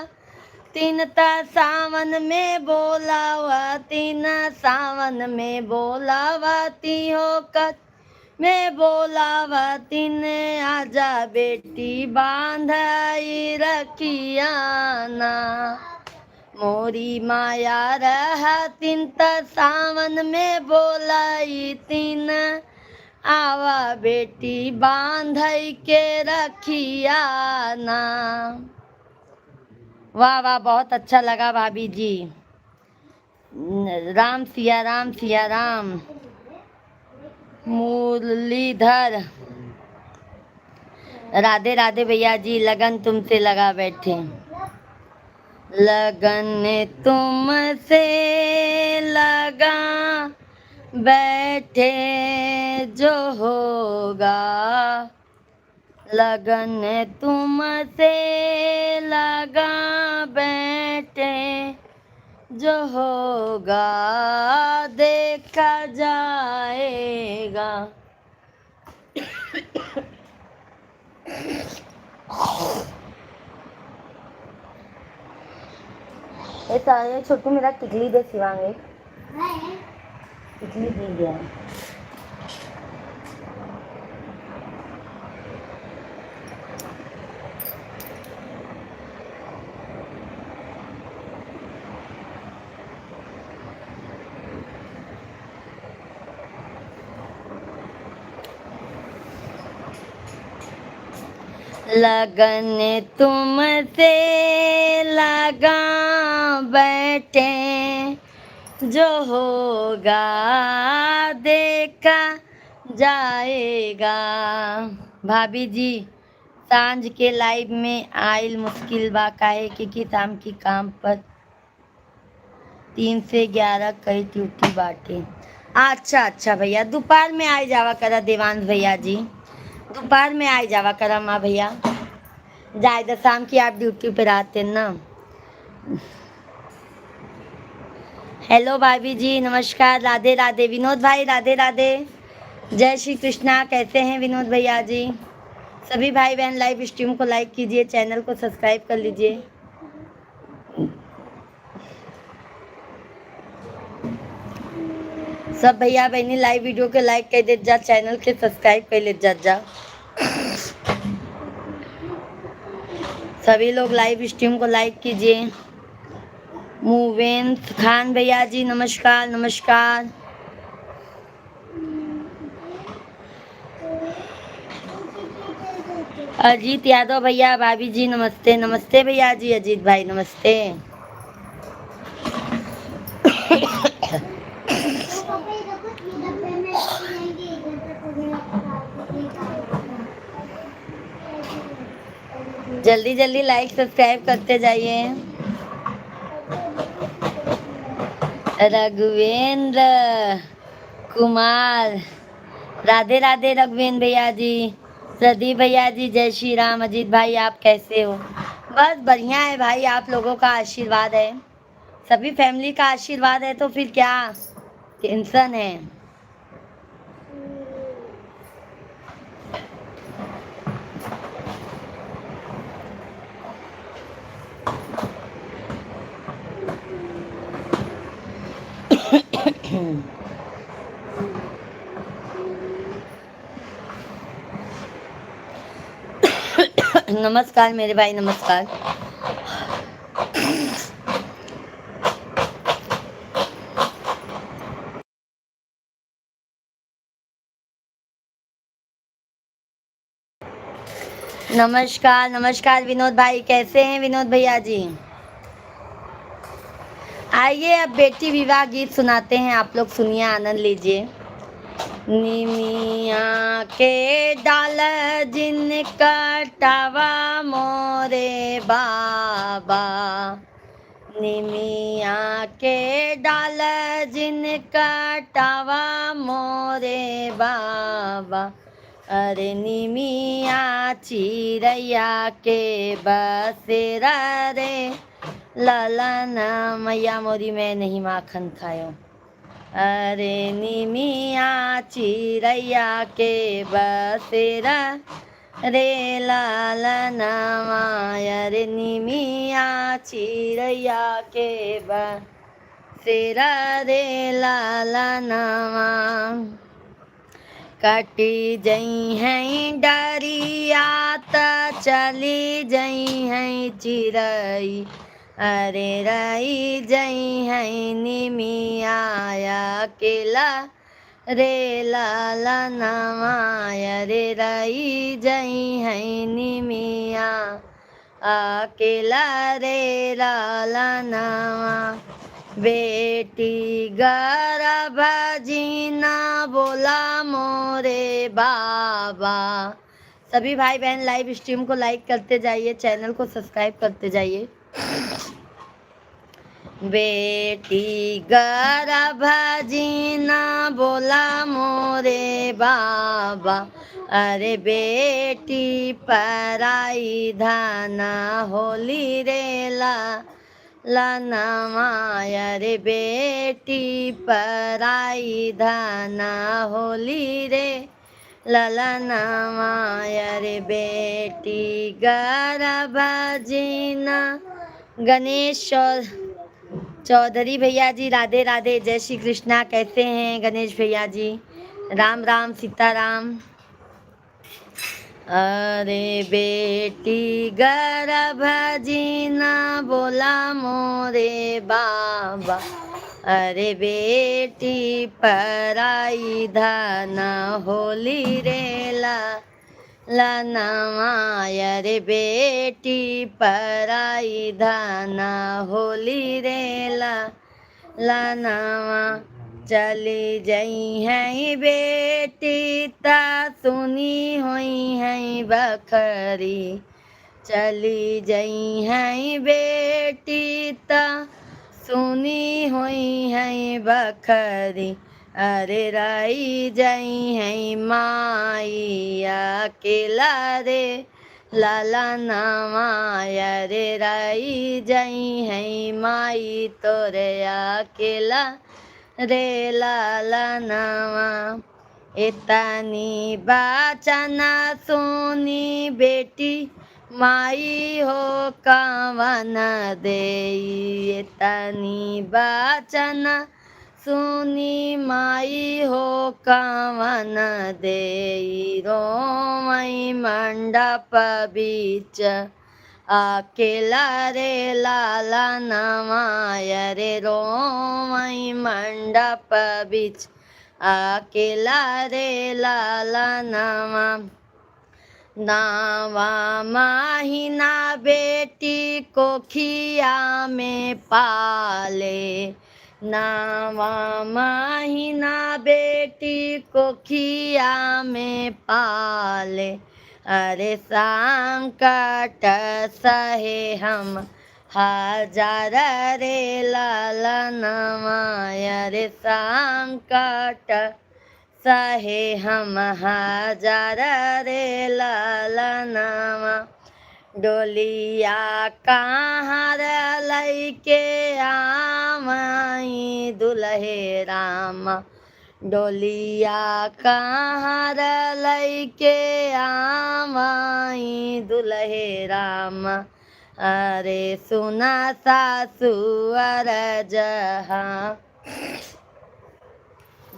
तीन सावन में बोलावा, तीन सावन में बोलावाती होकर मैं बोलावती ने, आजा बेटी बांधाई रखिया ना। मोरी माया रहा तीन सावन में बोलाई तीन, आवा बेटी बांधई के रखिया ना। वाह वाह, बहुत अच्छा लगा भाभी जी। राम सिया राम, सिया राम। मुरलीधर, राधे राधे भैया जी। लगन तुमसे लगा बैठे, लगन तुमसे लगा बैठे जो होगा, लगन तुमसे लगा बैठे जो होगा, देखा जाएगा। ऐसा ये छोटू मेरा टिकली दे सिवांगे टिकली दी गया लगन तुमसे लगा बैठे जो होगा देखा जाएगा। भाभी जी सांझ के लाइव में आइल मुश्किल बा काहे कि शाम की काम पर 3 से 11 कई ड्यूटी बाटे। अच्छा भैया दोपहर में आ जावा करा देवांश भैया जी दोपहर में आ जावा करा माँ भैया जाए तो शाम की आप ड्यूटी पे रहते हैं ना। हेलो भाभी जी नमस्कार राधे राधे विनोद भाई राधे राधे जय श्री कृष्णा कैसे हैं विनोद भैया जी। सभी भाई बहन लाइव स्ट्रीम को लाइक कीजिए चैनल को सब्सक्राइब कर लीजिए। सब भैया बहनी लाइव वीडियो के लाइक कर दे जा चैनल के सब्सक्राइब कर ले जा सभी लोग लाइव स्ट्रीम को लाइक कीजिए। मूवेंस खान भैया जी नमस्कार नमस्कार। अजीत यादव भैया भाभी जी नमस्ते नमस्ते भैया जी अजीत भाई नमस्ते। जल्दी जल्दी लाइक सब्सक्राइब करते जाइए। रघुवेंद्र कुमार राधे राधे रघुवेंद्र भैया जी प्रदीप भैया जी जय श्री राम। अजीत भाई आप कैसे हो। बस बढ़िया है भाई आप लोगों का आशीर्वाद है सभी फैमिली का आशीर्वाद है तो फिर क्या टेंशन है। नमस्कार मेरे भाई नमस्कार। नमस्कार नमस्कार विनोद भाई कैसे हैं विनोद भैया जी। आइए अब बेटी विवाह गीत सुनाते हैं आप लोग सुनिए आनंद लीजिए। निमिया के डाल जिन कटावा मोरे बाबा निमिया के डाल जिन कटावा मोरे बाबा अरे निमिया चिड़ैया के बसेरा रे ललन मैया मोरी मैं नहीं माखन खायो। अरे निमिया चिड़ैया के बसेरा रे ललन माया रे निमिया चिड़ैया के बसेरा रे ललन कटी जई हैं डरिया त चली जई हैं चिड़ई अरे रई जई हैं निमिया अकेला रे ललन माया रे रई जई हैं निमिया अकेला रे ललन बेटी गर्भ जीना बोला मोरे बाबा। सभी भाई बहन लाइव स्ट्रीम को लाइक करते जाइए चैनल को सब्सक्राइब करते जाइए। बेटी गर्भ जीना बोला मोरे बाबा अरे बेटी पराई धाना होली रेला लना माया रे बेटी पराई धाना होली रे ललना माया रे बेटी गर्भ जीना गणेश चौधरी भैया जी राधे राधे, जय श्री कृष्णा। कैसे हैं गणेश भैया जी? राम राम सीताराम। अरे बेटी गर्भ जीना बोला मोरे बाबा, अरे बेटी पराई धन होली रेला लनवाय, रे बेटी पराई धन होली रेला लनवा। चली जई हैं बेटी ता सुनी हुई हैं बखरी, चली जई हैं बेटी ता सुनी हुई हैं बखरी, अरे राई जई हैं माई अकेला रे लाला नवाय, रे राई जई हैं माई तोरे अकेला रे लाला नवा। इतनी बाचना सुनी बेटी माई हो कावन देई, इतनी बाचना सुनी माई हो कावन देई, रोमई मंडप बीच अकेला रे लाला नवाय, रे रोमई मंडप बीच अकेला रे लाला नवा। नावा माहिना बेटी को खिया में पाले, नावा माहिना बेटी को खिया में पाले, अरे संकट सहे हम हजार रे लाला नवाय, रे संकट सहे हम हजार रे लाला नवा। डोलिया कहाँ लैके आवाई दुल्हे राम, डोलिया कहाँ लैके आवाई दुल्हे राम, अरे सुना सासु जहाँ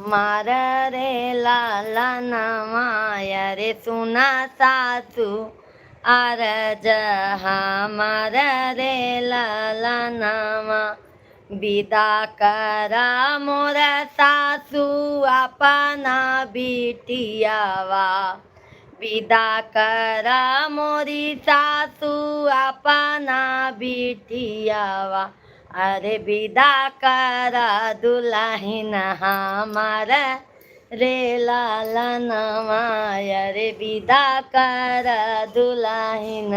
मार रे लाला नवाय, रे सुना सासु अरज हमार रे लाला नवा। विदा करा मोर सासु अपना बिटियावा, विदा करा मोरी सासु अपना बिटियावा, अरे विदा करा दुल्हन हमार रे लाला नवाय, रे विदा करा दुल्हन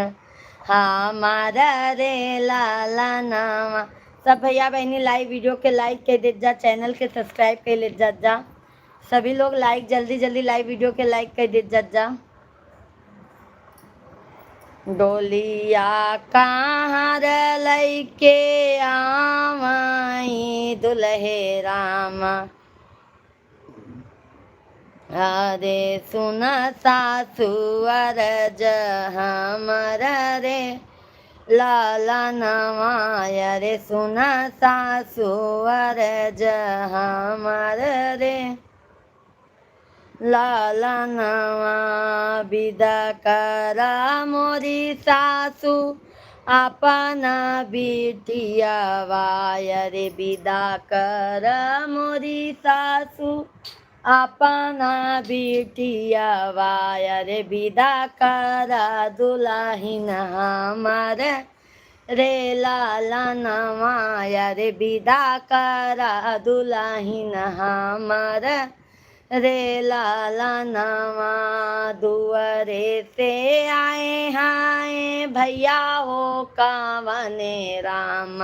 हमार रे लाला नवा। सब भैया बहनी लाइव वीडियो के लाइक कर दे जा, चैनल के सब्सक्राइब कर ले जा, सभी लोग लाइक जल्दी जल्दी लाइव वीडियो के लाइक कर दे जा। डोलिया कहाँ लैके आवाई दुल्हे राम, अरे सुन सासु अरज हमर रे लाला नवाय, रे सुन सासु अरज हमर रे लाला नवा। विदा करा मोरी सासु अपना बिटियावा, रे विदा करा मोरी सासु अपना बिटियावा, रे विदा करा दुल्हन हमार रे लाला नवाय, रे विदा करा दुल्हन हमार रे लाला नवा। दुआरे से आए हाय भैया हो कावने राम,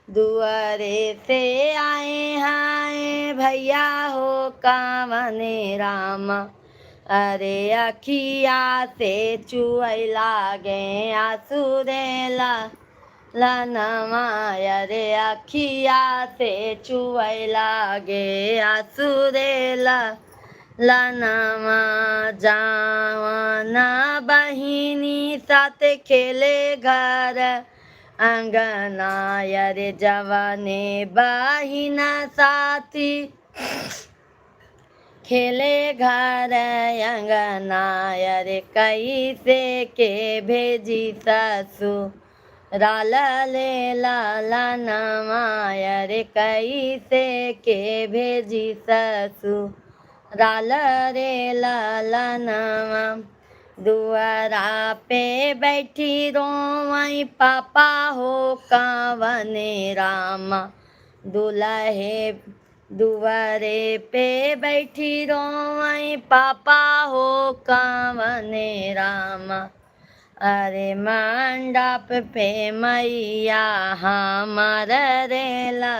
दुआरे से आए हाय भैया हो कावने राम, अरे अखिया से चुअ लागे आंसू रे लनवाय, रे अखिया से चुअ लागे आंसू रे लनवा। जावना बहिनी साथ खेले घर अंगनायर जवाने बहिना साथी खेले घर अंगनायर कैसे के भेजी ससुराल ले लाला नमायर कैसे के भेजी ससुराल रे लाला नमा दुआरा पे बैठी रोवई पापा हो कावने रामा दुल्हे दुआरे पे बैठी रोवई पापा हो कावने रामा अरे मंडप पे मैया हमार रेला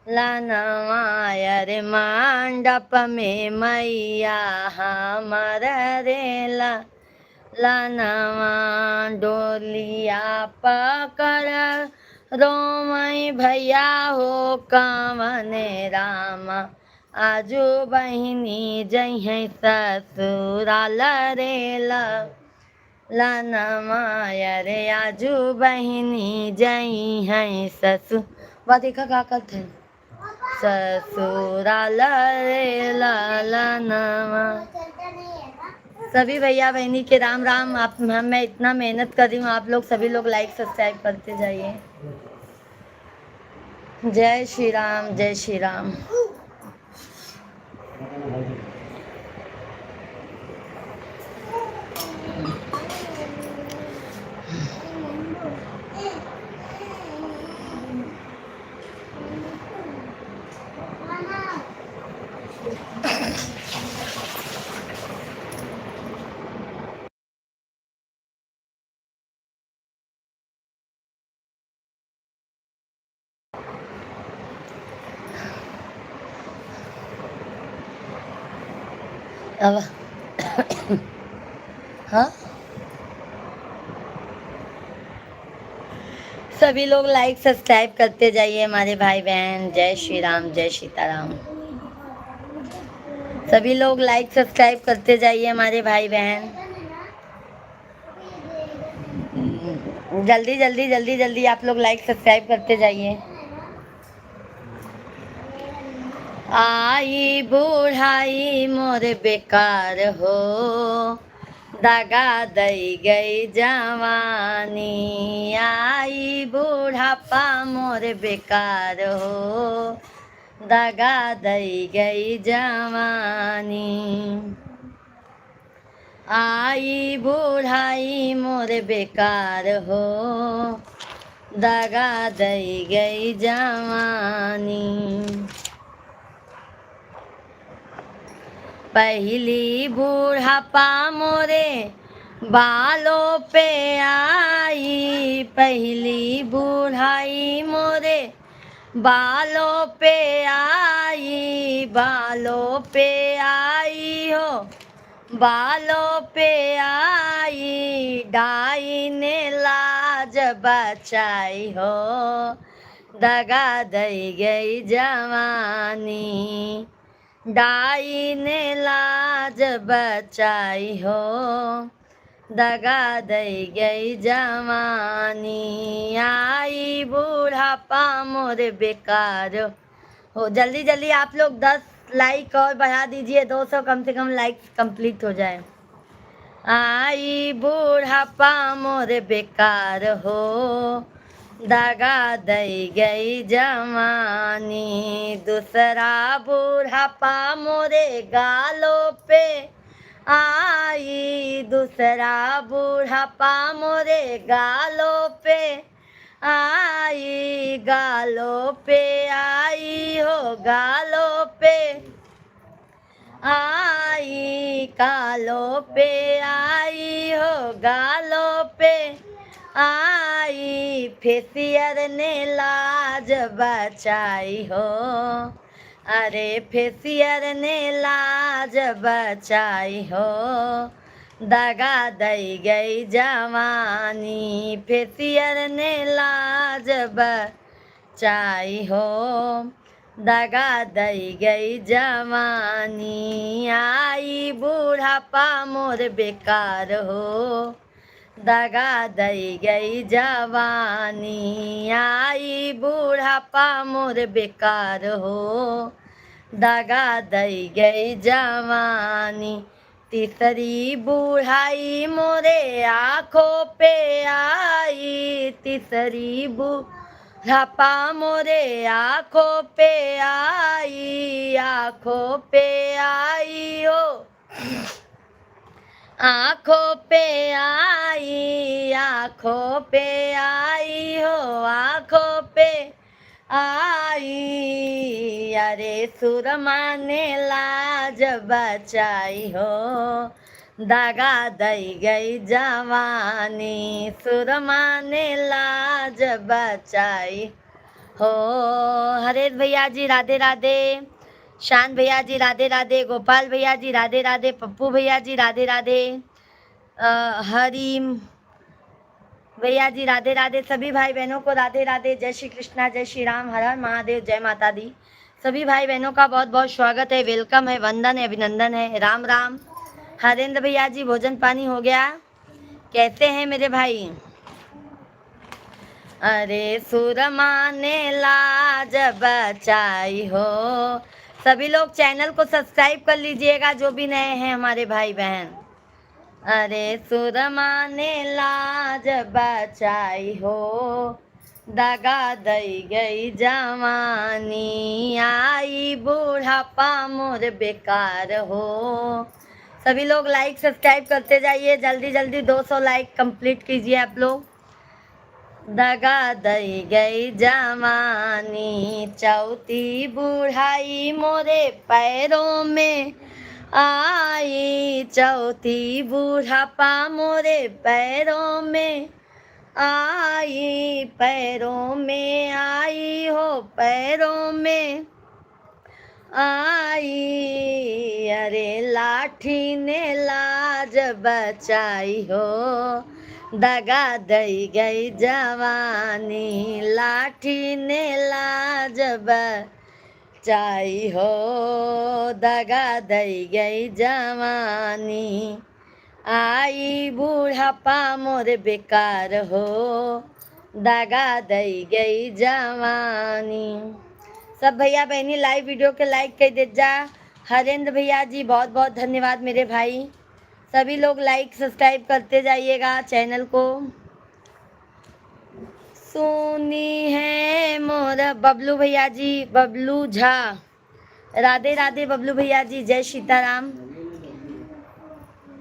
लनवायर मंडप में मैया हमार रेला लनवा डोलिया पकड़ रोमई भैया हो कावने रामा आजू बहिनी जइहे ससुराल रेला लनवायर आजू बहिनी जइहे ससुर बा देखा का करते ससुराल रेला लनवा। सभी भैया बहनी के राम राम। आप मैं इतना मेहनत कर रही हूँ, आप लोग सभी लोग लाइक सब्सक्राइब करते जाइए। जय श्री राम, जय श्री राम। अब हाँ, सभी लोग लाइक सब्सक्राइब करते जाइए हमारे भाई बहन। जय श्री राम, जय सीताराम। सभी लोग लाइक सब्सक्राइब करते जाइए हमारे भाई बहन। जल्दी जल्दी जल्दी जल्दी आप लोग लाइक सब्सक्राइब करते जाइए। आई बुढ़ाई मोर बेकार हो दगा दई गई जवानी आई बुढ़ापा मोर बेकार हो दगा दई गई जवानी आई बुढ़ाई मोर बेकार हो दगा दई गई जवानी पहली बुढ़ापा मोरे बालों पे आई पहली बुढ़ाई मोरे बालों पे आई बालों पे आई हो बालों पे आई डाई ने लाज बचाई हो दगा दई गई जवानी डाई ने लाज बचाई हो दगा दई गई जवानी आई बुढ़ापा मोर बेकार हो। जल्दी जल्दी आप लोग 10 लाइक और बढ़ा दीजिए, 200 कम से कम लाइक कंप्लीट हो जाए। आई बुढ़ापा मोर बेकार हो दगा दई गई जवानी दूसरा बुढ़ापा मोरे गालों पे आई दूसरा बुढ़ापा मोरे गालों पे आई गालों पे आई हो गालों पे आई गालों पे आई हो गालों पे आई फेसियर ने लाज बचाई हो अरे फेसियर ने लाज बचाई हो दगा दई गई जवानी फेसियर ने लाज बचाई हो दगा दई गई जवानी आई बुढ़ापा मोर बेकार हो दगा दई गई जवानी, आई बूढ़ापा मोर बेकार हो। दगा दई गई जवानी, तीसरी बूढ़ाई मोरे आँखों पे आई। तीसरी बूढ़ापा मोरे आँखों पे आई, आँखों पे आई हो, आँखों पे आई, आँखों पे आई हो, आँखों पे आई। अरे सुरमा ने लाज बचाई हो, दगा दई गई जवानी, सुरमा ने लाज बचाई हो। हरेश भैया जी राधे राधे, शान भैया जी राधे राधे, गोपाल भैया जी राधे राधे, पप्पू भैया जी राधे राधे, हरीम भैया जी राधे राधे, सभी भाई बहनों को राधे राधे, जय श्री कृष्णा, जय श्री राम, हर हर महादेव, जय माता दी। सभी भाई बहनों का बहुत बहुत स्वागत है, वेलकम है, वंदन है, अभिनंदन है, राम राम। हरेंद्र भैया जी भोजन पानी हो गया? कैसे हैं मेरे भाई? अरे सुरमा ने लाज बचाई हो। सभी लोग चैनल को सब्सक्राइब कर लीजिएगा जो भी नए हैं हमारे भाई बहन। अरे सुरमा ने लाज बचाई हो, दगा दई गई जवानी, आई बूढ़ापा मोर बेकार हो। सभी लोग लाइक सब्सक्राइब करते जाइए, जल्दी जल्दी 200 लाइक कंप्लीट कीजिए आप लोग। दगा दई गई जवानी, चौथी बूढ़ाई मोरे पैरों में आई। चौथी बूढ़ापा मोरे पैरों में आई, पैरों में आई हो, पैरों में आई। अरे लाठी ने लाज बचाई हो, दगा दई गई जवानी, लाठी ने लाज बचाई हो, दगा दई गई जवानी, आई बूढ़ापा मोर बेकार हो, दगा दई गई जवानी। सब भैया बहनी लाइव वीडियो के लाइक कर दे जा। हरेंद्र भैया जी बहुत बहुत धन्यवाद मेरे भाई। सभी लोग लाइक सब्सक्राइब करते जाइएगा चैनल को। सुनी है मोरा बबलू भैया जी, बबलू झा राधे राधे, बबलू भैया जी जय सीताराम।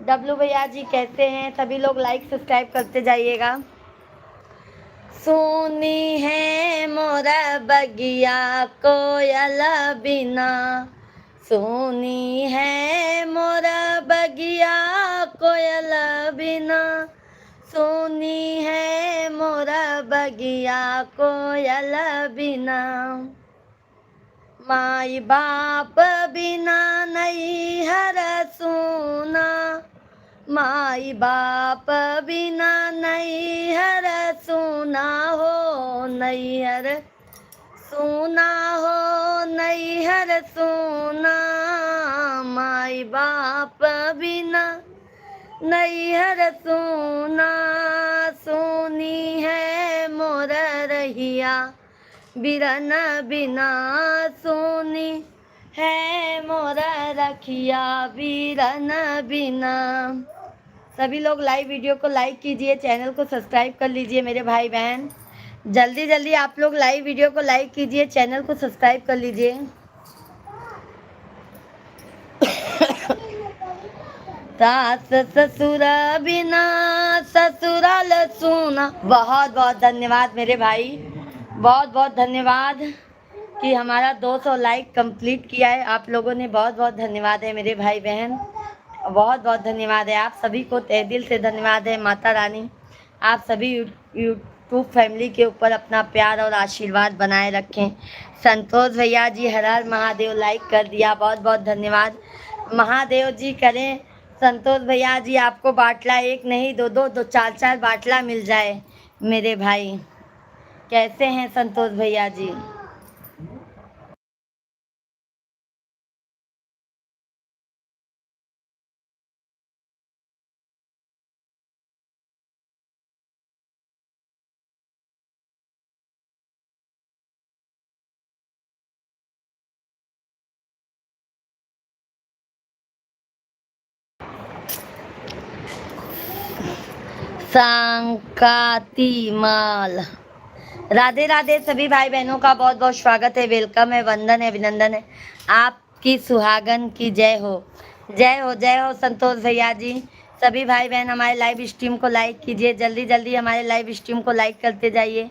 डब्लू भैया जी कैसे हैं? सभी लोग लाइक सब्सक्राइब करते जाइएगा। सुनी है मोरा बगिया कोयल बिना, सुनी है मोरा बगिया कोयल बिना, सुनी है मोरा बगिया कोयल बिना, माई बाप बिना नहीं हर सुना, माई बाप बिना नहीं हर सुना हो, नैहर सुना हो, नैहर सुना, माई बाप बिना नैहर सुना, सुनी है मोर रहिया बिरन बिना, सुनी है मोर रखिया बिरन बिना। सभी लोग लाइव वीडियो को लाइक कीजिए, चैनल को सब्सक्राइब कर लीजिए मेरे भाई बहन। जल्दी जल्दी आप लोग लाइव वीडियो को लाइक कीजिए, चैनल को सब्सक्राइब कर लीजिए। सास ससुर बिना ससुराल सुना। बहुत बहुत धन्यवाद मेरे भाई, बहुत बहुत धन्यवाद कि हमारा 200 लाइक कंप्लीट किया है आप लोगों ने। बहुत बहुत धन्यवाद है मेरे भाई बहन, बहुत बहुत धन्यवाद है आप सभी को, तहे दिल से धन्यवाद है। माता रानी आप सभी यूट्यूब फैमिली के ऊपर अपना प्यार और आशीर्वाद बनाए रखें। संतोष भैया जी हर हर महादेव लाइक कर दिया, बहुत बहुत धन्यवाद। महादेव जी करें संतोष भैया जी आपको बाटला एक नहीं दो दो दो चार चार बाटला मिल जाए मेरे भाई। कैसे हैं संतोष भैया जी? संकाती माल। राधे राधे सभी भाई बहनों का बहुत बहुत स्वागत है, वेलकम है, वंदन है, अभिनंदन है। आपकी सुहागन की जय हो, जय हो, जय हो संतोष भैया जी। सभी भाई बहन हमारे लाइव स्ट्रीम को लाइक कीजिए, जल्दी जल्दी हमारे लाइव स्ट्रीम को लाइक करते जाइए,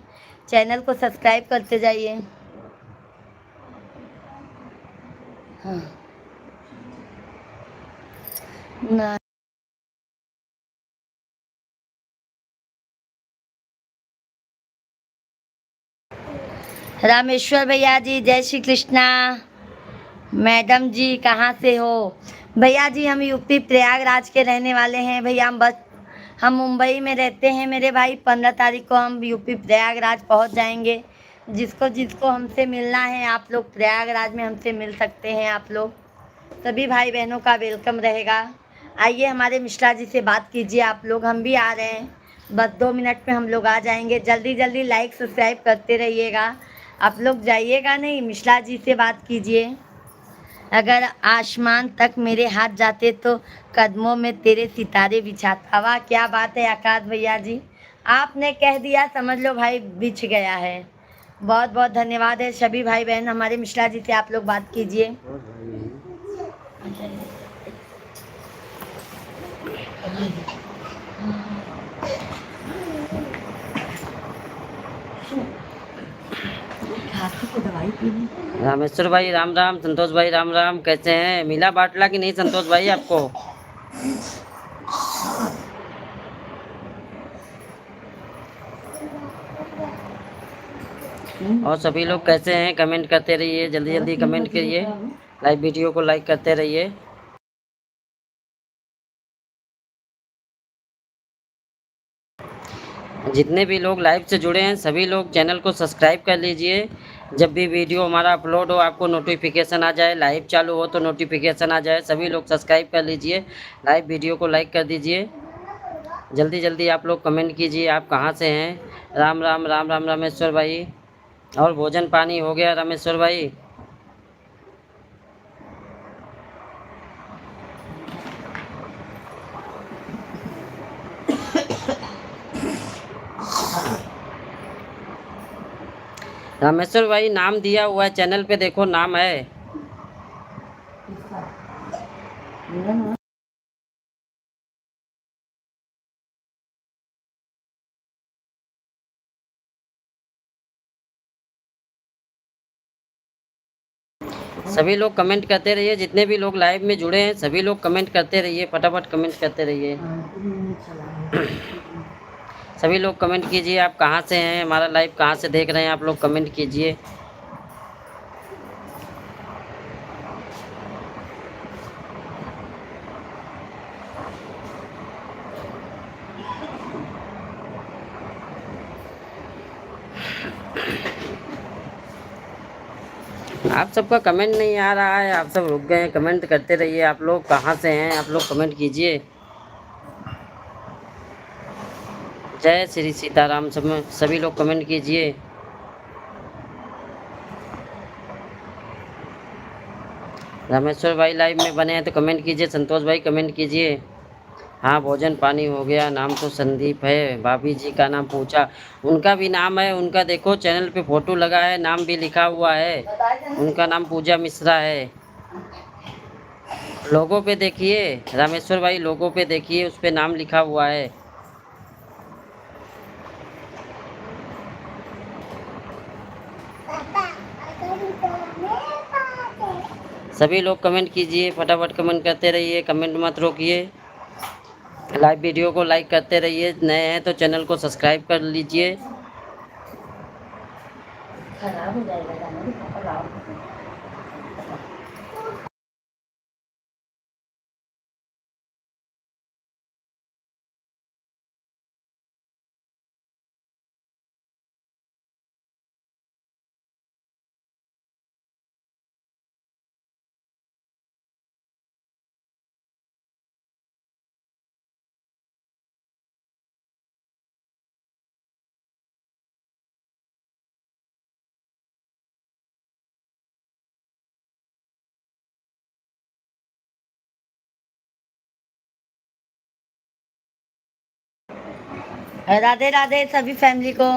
चैनल को सब्सक्राइब करते जाइए। हाँ ना। रामेश्वर भैया जी जय श्री कृष्णा। मैडम जी कहाँ से हो? भैया जी हम यूपी प्रयागराज के रहने वाले हैं भैया। हम मुंबई में रहते हैं मेरे भाई। 15 तारीख को हम यूपी प्रयागराज पहुंच जाएंगे। जिसको जिसको हमसे मिलना है आप लोग प्रयागराज में हमसे मिल सकते हैं। आप लोग सभी भाई बहनों का वेलकम रहेगा। आइए हमारे मिश्रा जी से बात कीजिए आप लोग। हम भी आ रहे हैं, बस 2 मिनट में हम लोग आ जाएंगे। जल्दी जल्दी लाइक सब्सक्राइब करते रहिएगा। आप लोग जाइएगा नहीं, मिश्रा जी से बात कीजिए। अगर आसमान तक मेरे हाथ जाते तो कदमों में तेरे सितारे बिछाता। वाह क्या बात है आकाश भैया जी, आपने कह दिया समझ लो भाई बिछ गया है। बहुत बहुत धन्यवाद है सभी भाई बहन। हमारे मिश्रा जी से आप लोग बात कीजिए। रामेश्वर भाई राम राम, संतोष भाई राम राम, कैसे हैं? मिला बाटला कि नहीं संतोष भाई आपको? और सभी लोग कैसे हैं? कमेंट करते रहिए, जल्दी जल्दी कमेंट करिए, लाइव वीडियो को लाइक करते रहिए। जितने भी लोग लाइव से जुड़े हैं सभी लोग चैनल को सब्सक्राइब कर लीजिए। जब भी वीडियो हमारा अपलोड हो आपको नोटिफिकेशन आ जाए, लाइव चालू हो तो नोटिफिकेशन आ जाए। सभी लोग सब्सक्राइब कर लीजिए, लाइव वीडियो को लाइक कर दीजिए। जल्दी जल्दी आप लोग कमेंट कीजिए आप कहाँ से हैं। राम राम राम राम रामेश्वर भाई। और भोजन पानी हो गया रामेश्वर भाई? रामेश्वर भाई नाम दिया हुआ है चैनल पे, देखो नाम है। सभी लोग कमेंट करते रहिए, जितने भी लोग लाइव में जुड़े हैं सभी लोग कमेंट करते रहिए, फटाफट कमेंट करते रहिए। सभी लोग कमेंट कीजिए आप कहाँ से हैं, हमारा लाइव कहाँ से देख रहे हैं, आप लोग कमेंट कीजिए। आप सबका कमेंट नहीं आ रहा है, आप सब रुक गए हैं। कमेंट करते रहिए, आप लोग कहाँ से हैं, आप लोग कमेंट कीजिए। जय श्री सीताराम। सब सभी लोग कमेंट कीजिए। रामेश्वर भाई लाइव में बने हैं तो कमेंट कीजिए, संतोष भाई कमेंट कीजिए। हाँ भोजन पानी हो गया। नाम तो संदीप है, भाभी जी का नाम पूछा, उनका भी नाम है। उनका देखो चैनल पे फोटो लगा है, नाम भी लिखा हुआ है, उनका नाम पूजा मिश्रा है। लोगों पे देखिए रामेश्वर भाई, लोगों पे देखिए उस पे नाम लिखा हुआ है। सभी लोग कमेंट कीजिए, फटाफट कमेंट करते रहिए, कमेंट मत रोकिए। लाइव वीडियो को लाइक करते रहिए, नए हैं तो चैनल को सब्सक्राइब कर लीजिए। खराब हो जाएगा। राधे राधे सभी फैमिली को।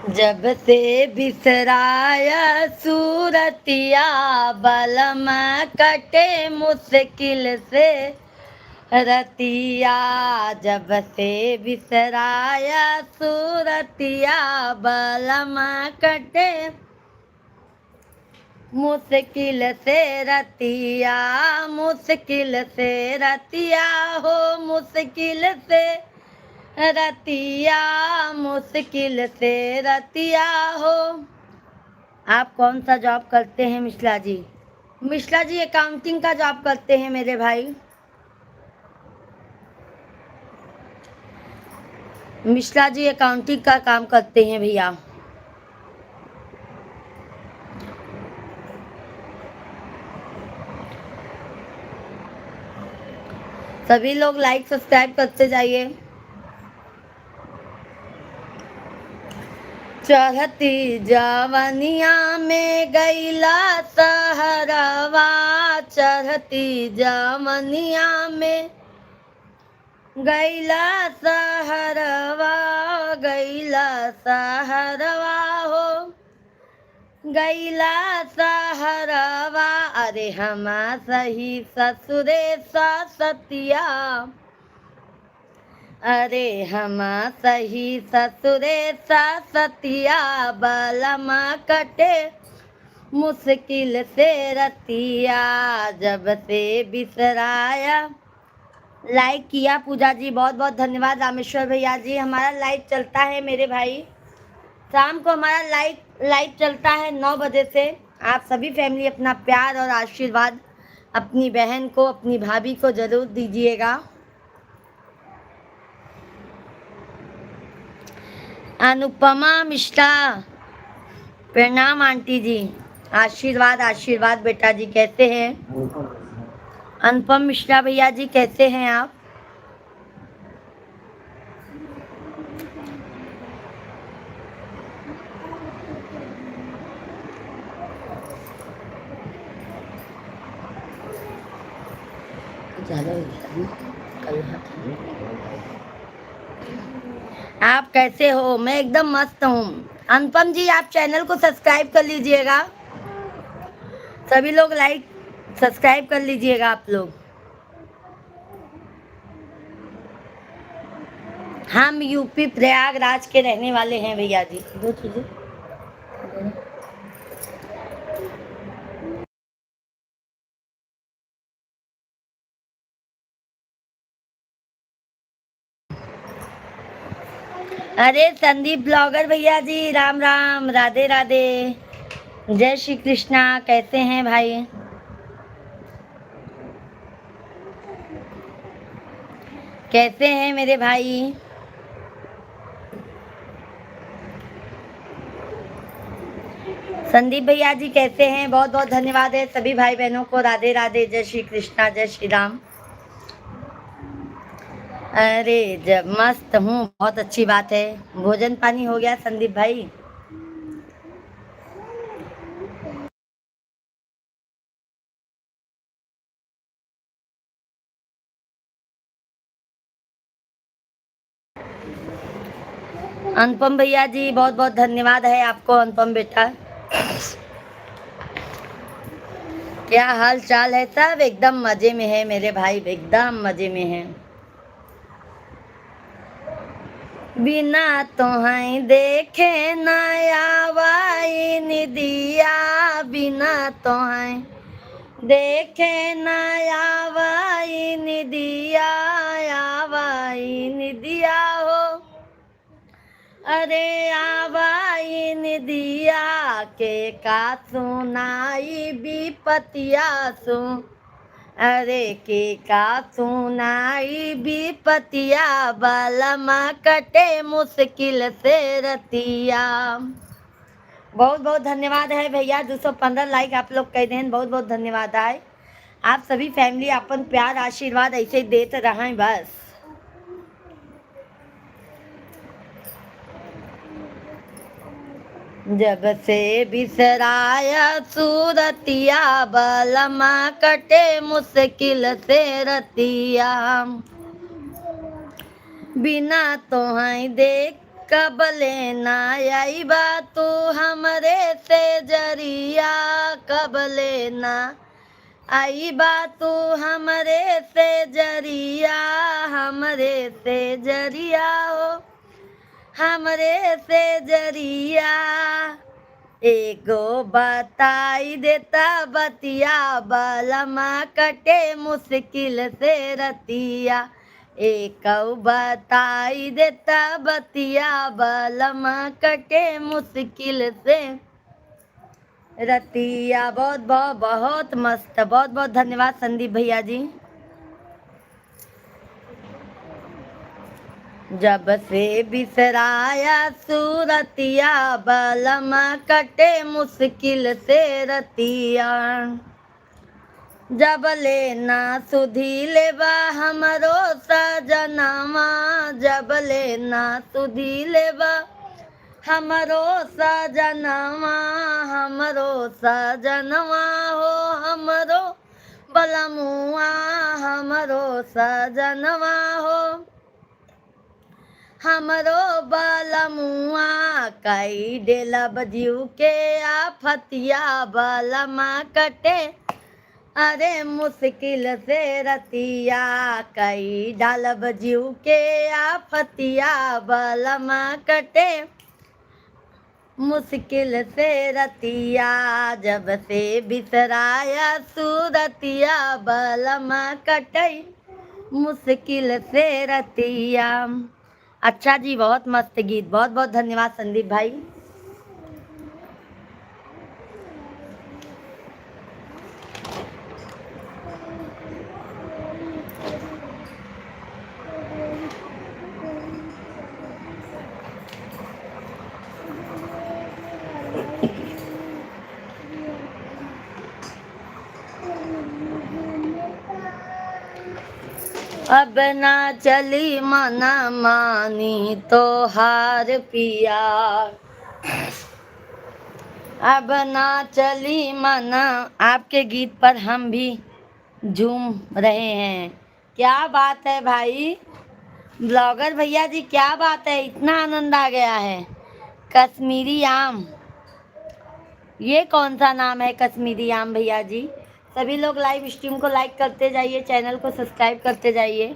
जब से बिसराया सूरतिया बलम कटे मुश्किल से रतिया। जब से बिसराया सूरतिया बलम कटे मुश्किल से रतिया। मुश्किल से रतिया हो मुश्किल से रतिया। मुश्किल से रतिया हो। आप कौन सा जॉब करते हैं मिश्रा जी? मिश्रा जी अकाउंटिंग का जॉब करते हैं मेरे भाई। मिश्रा जी अकाउंटिंग का काम करते हैं भैया। सभी लोग लाइक सब्सक्राइब करते जाइए। चढ़ती जवनिया में गईला सहरवा। चढ़ती जवनिया में गईला सहरवा। गईला सहरवा हो गईला सहरवा। अरे हम सही ससुरे सतिया। अरे हम सही ससुरे सतिया बलम कटे मुश्किल से रतिया। जब से बिसराया। लाइक किया पूजा जी, बहुत बहुत धन्यवाद। रामेश्वर भैया जी, हमारा लाइव चलता है मेरे भाई, शाम को हमारा लाइव चलता है 9 बजे से। आप सभी फैमिली अपना प्यार और आशीर्वाद अपनी बहन को अपनी भाभी को ज़रूर दीजिएगा। अनुपमा मिश्रा, प्रणाम आंटी जी। आशीर्वाद आशीर्वाद बेटा जी, कैसे हैं? अनुपम मिश्रा भैया जी कैसे हैं आप? आप कैसे हो? मैं एकदम मस्त हूँ। अनुपम जी आप चैनल को सब्सक्राइब कर लीजिएगा। सभी लोग लाइक सब्सक्राइब कर लीजिएगा आप लोग। हम यूपी प्रयागराज के रहने वाले हैं भैया जी। दो चीजें अरे संदीप ब्लॉगर भैया जी, राम राम, राधे राधे, जय श्री कृष्णा। कैसे हैं भाई? कैसे हैं मेरे भाई? संदीप भैया जी कैसे हैं? बहुत बहुत धन्यवाद है सभी भाई बहनों को। राधे राधे, जय श्री कृष्णा, जय श्री राम। अरे जब मस्त हूँ, बहुत अच्छी बात है। भोजन पानी हो गया संदीप भाई? अनुपम भैया जी बहुत बहुत धन्यवाद है आपको। अनुपम बेटा क्या हाल चाल है? सब एकदम मजे में है मेरे भाई, एकदम मजे में है। बिना तोहई देखे नया वाई निदिया। बिना तोहई देखे नया वाई निदिया। आवाई निदिया हो। अरे आवाई निदिया के का सुनाई विपतिया सु। अरे के का सुनाई विपतिया बलमा कटे मुश्किल से रतिया। बहुत बहुत धन्यवाद है भैया। 215 लाइक आप लोग कह दें, बहुत बहुत धन्यवाद है। आप सभी फैमिली अपन प्यार आशीर्वाद ऐसे ही देते रहें बस। जब से बिसराया सूरतिया बलमा कटे मुश्किल से रतिया बिना तोहई देख कबले ना आई बा तू हमरे से जरिया कबले ना आई बा तू हमरे से जरिया हमरे से जरिया हो हमरे से जरिया एगो बताई देता बतिया बलमा कटे मुश्किल से रतिया एक बताई देता बतिया बलमा कटे मुश्किल से रतिया। बहुत बहुत बहुत मस्त, बहुत बहुत धन्यवाद संदीप भैया जी। जब से बिसराया सूरतिया बलमा कटे मुश्किल से रतिया जब लेना सुधी लेबा हमरो सजनवा जब लेना सुधी लेबा हमरो सजनवा हमरो सजनवा हो हमरो बलमुआ हमरो सजनवा हो हमरो बलमुआ कई डेला बजियू के आफतिया बलमा कटे अरे मुश्किल से रतिया कई डाल बजियू के आफतिया बलमा कटे मुश्किल से रतिया जब से बिसराया सूरतिया बलमा कटई मुश्किल से रतिया। अच्छा जी, बहुत मस्त गीत, बहुत बहुत धन्यवाद संदीप भाई। अब ना चली मना मानी तो हार पिया अब ना चली मना। आपके गीत पर हम भी झूम रहे हैं। क्या बात है भाई ब्लॉगर भैया जी, क्या बात है, इतना आनंद आ गया है। कश्मीरी आम, ये कौन सा नाम है कश्मीरी आम भैया जी? सभी लोग लाइव स्ट्रीम को लाइक करते जाइए, चैनल को सब्सक्राइब करते जाइए।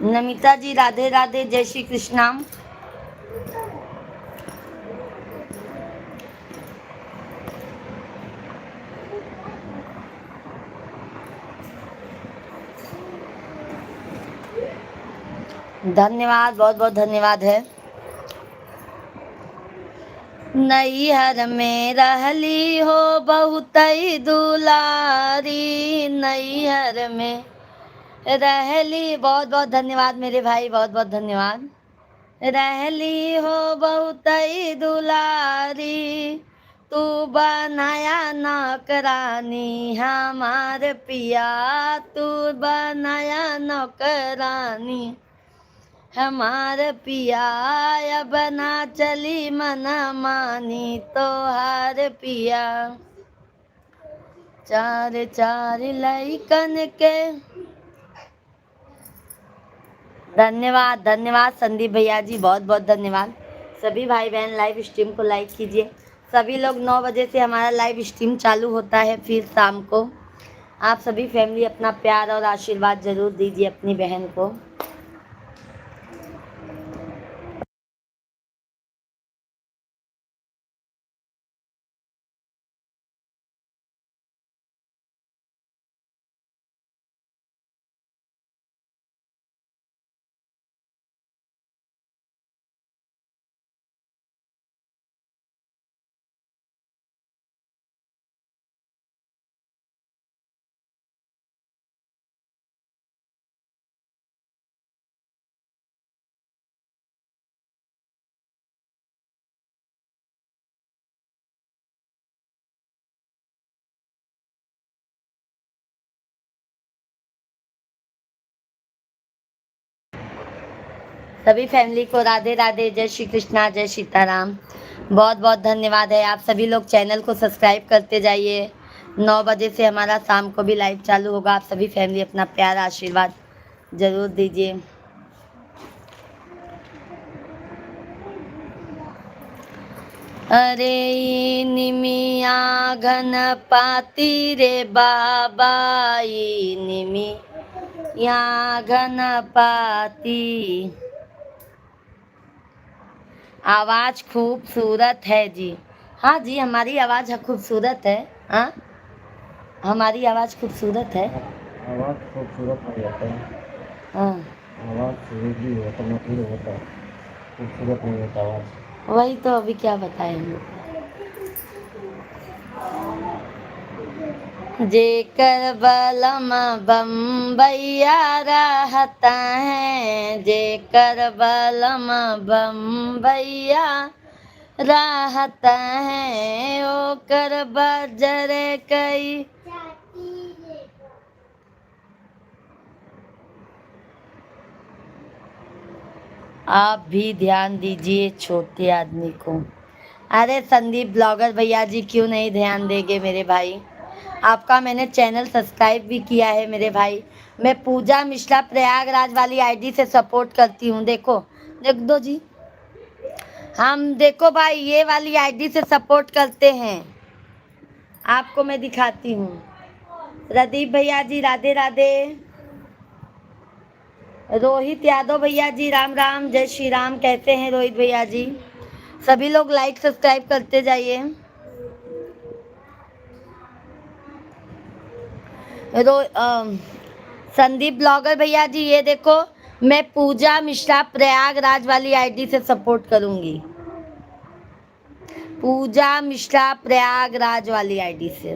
नमिता जी राधे राधे, जय श्री कृष्णा। धन्यवाद, बहुत बहुत धन्यवाद है। नैहर में रहली हो बहुत दुलारी नैहर में रहली। बहुत बहुत धन्यवाद मेरे भाई, बहुत बहुत धन्यवाद। रहली हो बहुत दुलारी तू बनाया नौकरानी हमार पिया तू बनाया नौकरानी हमार पिया। अब ना चली मना मानी तोहार पिया। चार चार लइकन के। धन्यवाद धन्यवाद संदीप भैया जी, बहुत बहुत धन्यवाद। सभी भाई बहन लाइव स्ट्रीम को लाइक कीजिए। सभी लोग 9 बजे से हमारा लाइव स्ट्रीम चालू होता है, फिर शाम को। आप सभी फैमिली अपना प्यार और आशीर्वाद ज़रूर दीजिए अपनी बहन को। सभी फैमिली को राधे राधे, जय श्री कृष्णा, जय सीताराम। बहुत बहुत धन्यवाद है। आप सभी लोग चैनल को सब्सक्राइब करते जाइए। 9 बजे से हमारा शाम को भी लाइव चालू होगा। आप सभी फैमिली अपना प्यार आशीर्वाद जरूर दीजिए। अरे निमिया घनपाती रे बाबा, निमिया घनपाती। आवाज खूबसूरत है जी। हाँ जी, हमारी आवाज खूबसूरत है। हाँ, हमारी आवाज खूबसूरत है। आवाज़ खूबसूरत नहीं होता है, हाँ, आवाज़ सुरीली होता है, मधुर होता है, खूबसूरत नहीं होता आवाज़। वही तो अभी क्या बताएं हम लोग। जेकर बलम बम्बैया रहता है, जेकर बलम बम्बैया रहता है, ओकर बजर कई। आप भी ध्यान दीजिए छोटे आदमी को। अरे संदीप ब्लॉगर भैया जी, क्यों नहीं ध्यान देंगे मेरे भाई। आपका मैंने चैनल सब्सक्राइब भी किया है मेरे भाई। मैं पूजा मिश्रा प्रयागराज वाली आईडी से सपोर्ट करती हूँ। देखो, देख दो जी। हम देखो भाई, ये वाली आईडी से सपोर्ट करते हैं। आपको मैं दिखाती हूँ। प्रदीप भैया जी राधे राधे। रोहित यादव भैया जी राम राम, जय श्री राम। कैसे हैं रोहित भैया जी? सभी लोग लाइक सब्सक्राइब करते जाइए। संदीप ब्लॉगर भैया जी, ये देखो, मैं पूजा मिश्रा प्रयागराज वाली आईडी से सपोर्ट करूंगी। पूजा मिश्रा प्रयागराज वाली आईडी से।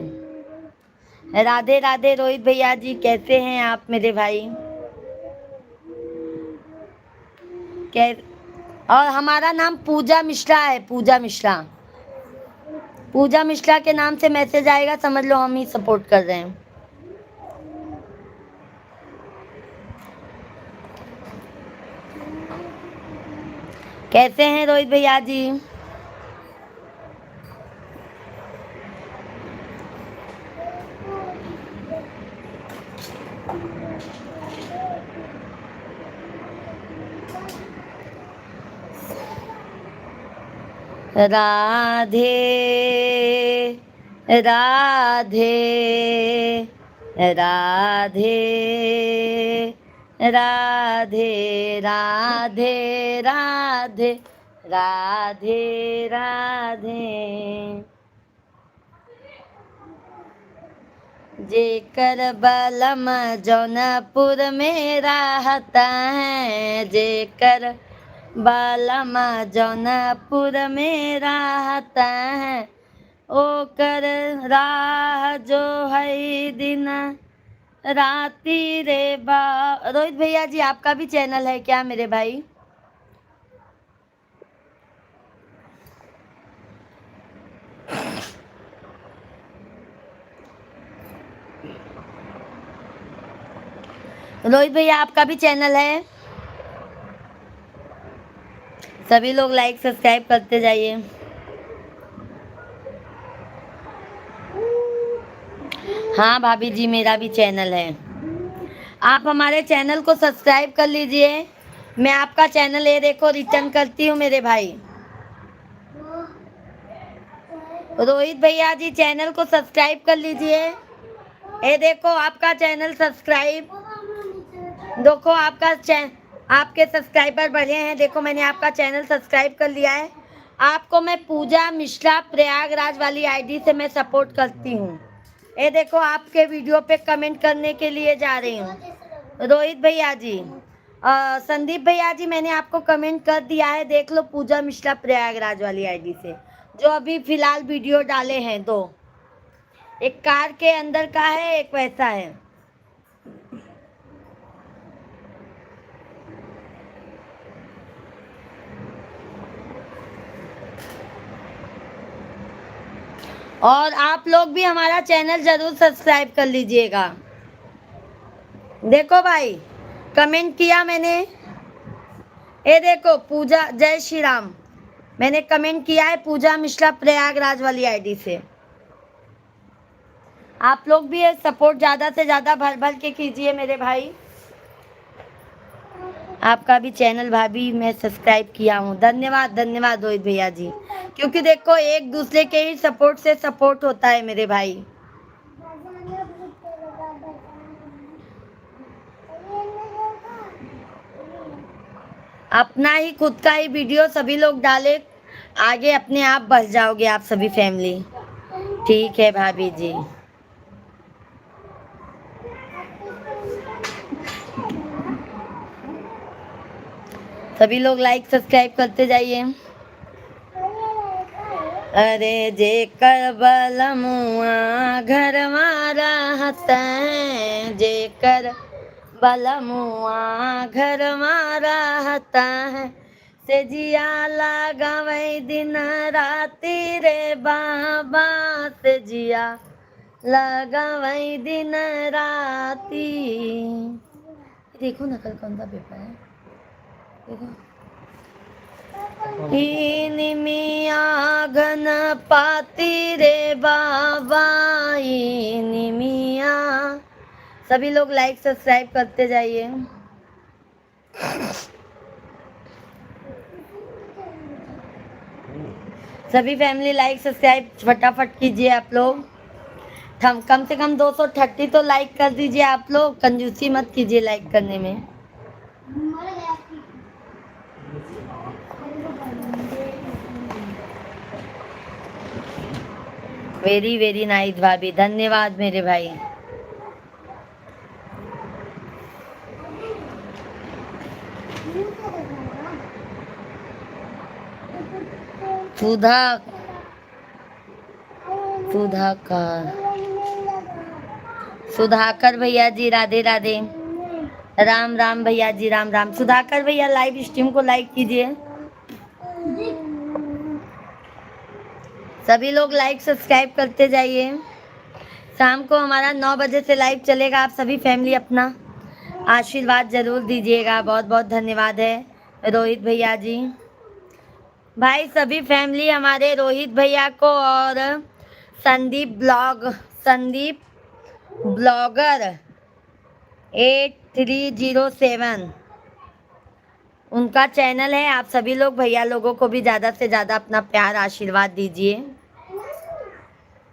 राधे राधे रोहित भैया जी, कैसे हैं आप मेरे भाई? कै और हमारा नाम पूजा मिश्रा है, पूजा मिश्रा। पूजा मिश्रा के नाम से मैसेज आएगा, समझ लो हम ही सपोर्ट कर रहे हैं। कैसे हैं रोहित भैया जी? राधे राधे राधे राधे राधे राधे राधे राधे। जेकर बलम जौनपुर में रहता है, जेकर बलम जौनपुर में रहता है, ओकर राह जो है दिन राती रे बा। रोहित भैया जी, आपका भी चैनल है क्या मेरे भाई? रोहित भैया, आपका भी चैनल है? सभी लोग लाइक सब्सक्राइब करते जाइए। हाँ भाभी जी, मेरा भी चैनल है। आप हमारे चैनल को सब्सक्राइब कर लीजिए। मैं आपका चैनल ये देखो रिटर्न करती हूँ मेरे भाई। रोहित भैया जी, चैनल को सब्सक्राइब कर लीजिए। ये देखो आपका चैनल सब्सक्राइब। देखो आपके सब्सक्राइबर बढ़े हैं। देखो, मैंने आपका चैनल सब्सक्राइब कर लिया है। आपको मैं पूजा मिश्रा प्रयागराज वाली आईडी से मैं सपोर्ट करती हूँ। ये देखो, आपके वीडियो पे कमेंट करने के लिए जा रही हूँ। रोहित भैया जी, संदीप भैया जी, मैंने आपको कमेंट कर दिया है। देख लो, पूजा मिश्रा प्रयागराज वाली आईडी से जो अभी फिलहाल वीडियो डाले हैं। दो, एक कार के अंदर का है, एक वैसा है। और आप लोग भी हमारा चैनल जरूर सब्सक्राइब कर लीजिएगा। देखो भाई, कमेंट किया मैंने। ये देखो पूजा, जय श्री राम, मैंने कमेंट किया है पूजा मिश्रा प्रयागराज वाली आईडी से। आप लोग भी सपोर्ट ज़्यादा से ज़्यादा भर भर के कीजिए मेरे भाई। आपका भी चैनल भाभी मैं सब्सक्राइब किया हूँ। धन्यवाद धन्यवाद रोहित भैया जी, क्योंकि देखो एक दूसरे के ही सपोर्ट से सपोर्ट होता है मेरे भाई। अपना ही खुद का ही वीडियो सभी लोग डाले, आगे अपने आप बढ़ जाओगे आप सभी फैमिली। ठीक है भाभी जी। सभी लोग लाइक सब्सक्राइब करते जाइए। अरे जेकर बलमुआ घर मारा हता है, जेकर बलमुआ घर मारा हता है, से जिया लगावै दिन राती रे बाबा, से जिया लगावै दिन राती। देखो ना कल कौन सा पेपर है, देखो। निमिया घन पाती रे बाबा, निमिया। सभी लोग लाइक सब्सक्राइब करते जाइए। सभी फैमिली लाइक सब्सक्राइब फटाफट कीजिए आप लोग। कम से कम 230 तो लाइक कर दीजिए आप लोग, कंजूसी मत कीजिए लाइक करने में। वेरी वेरी नाइस भाभी, धन्यवाद मेरे भाई। सुधा सुधाकर सुधाकर भैया जी राधे राधे। राम राम भैया जी, राम राम। सुधाकर भैया लाइव स्ट्रीम को लाइक कीजिए। सभी लोग लाइक सब्सक्राइब करते जाइए। शाम को हमारा 9 बजे से लाइव चलेगा, आप सभी फैमिली अपना आशीर्वाद जरूर दीजिएगा। बहुत बहुत धन्यवाद है रोहित भैया जी। भाई सभी फैमिली हमारे रोहित भैया को और संदीप ब्लॉगर 8307 उनका चैनल है। आप सभी लोग भैया लोगों को भी ज़्यादा से ज़्यादा अपना प्यार आशीर्वाद दीजिए।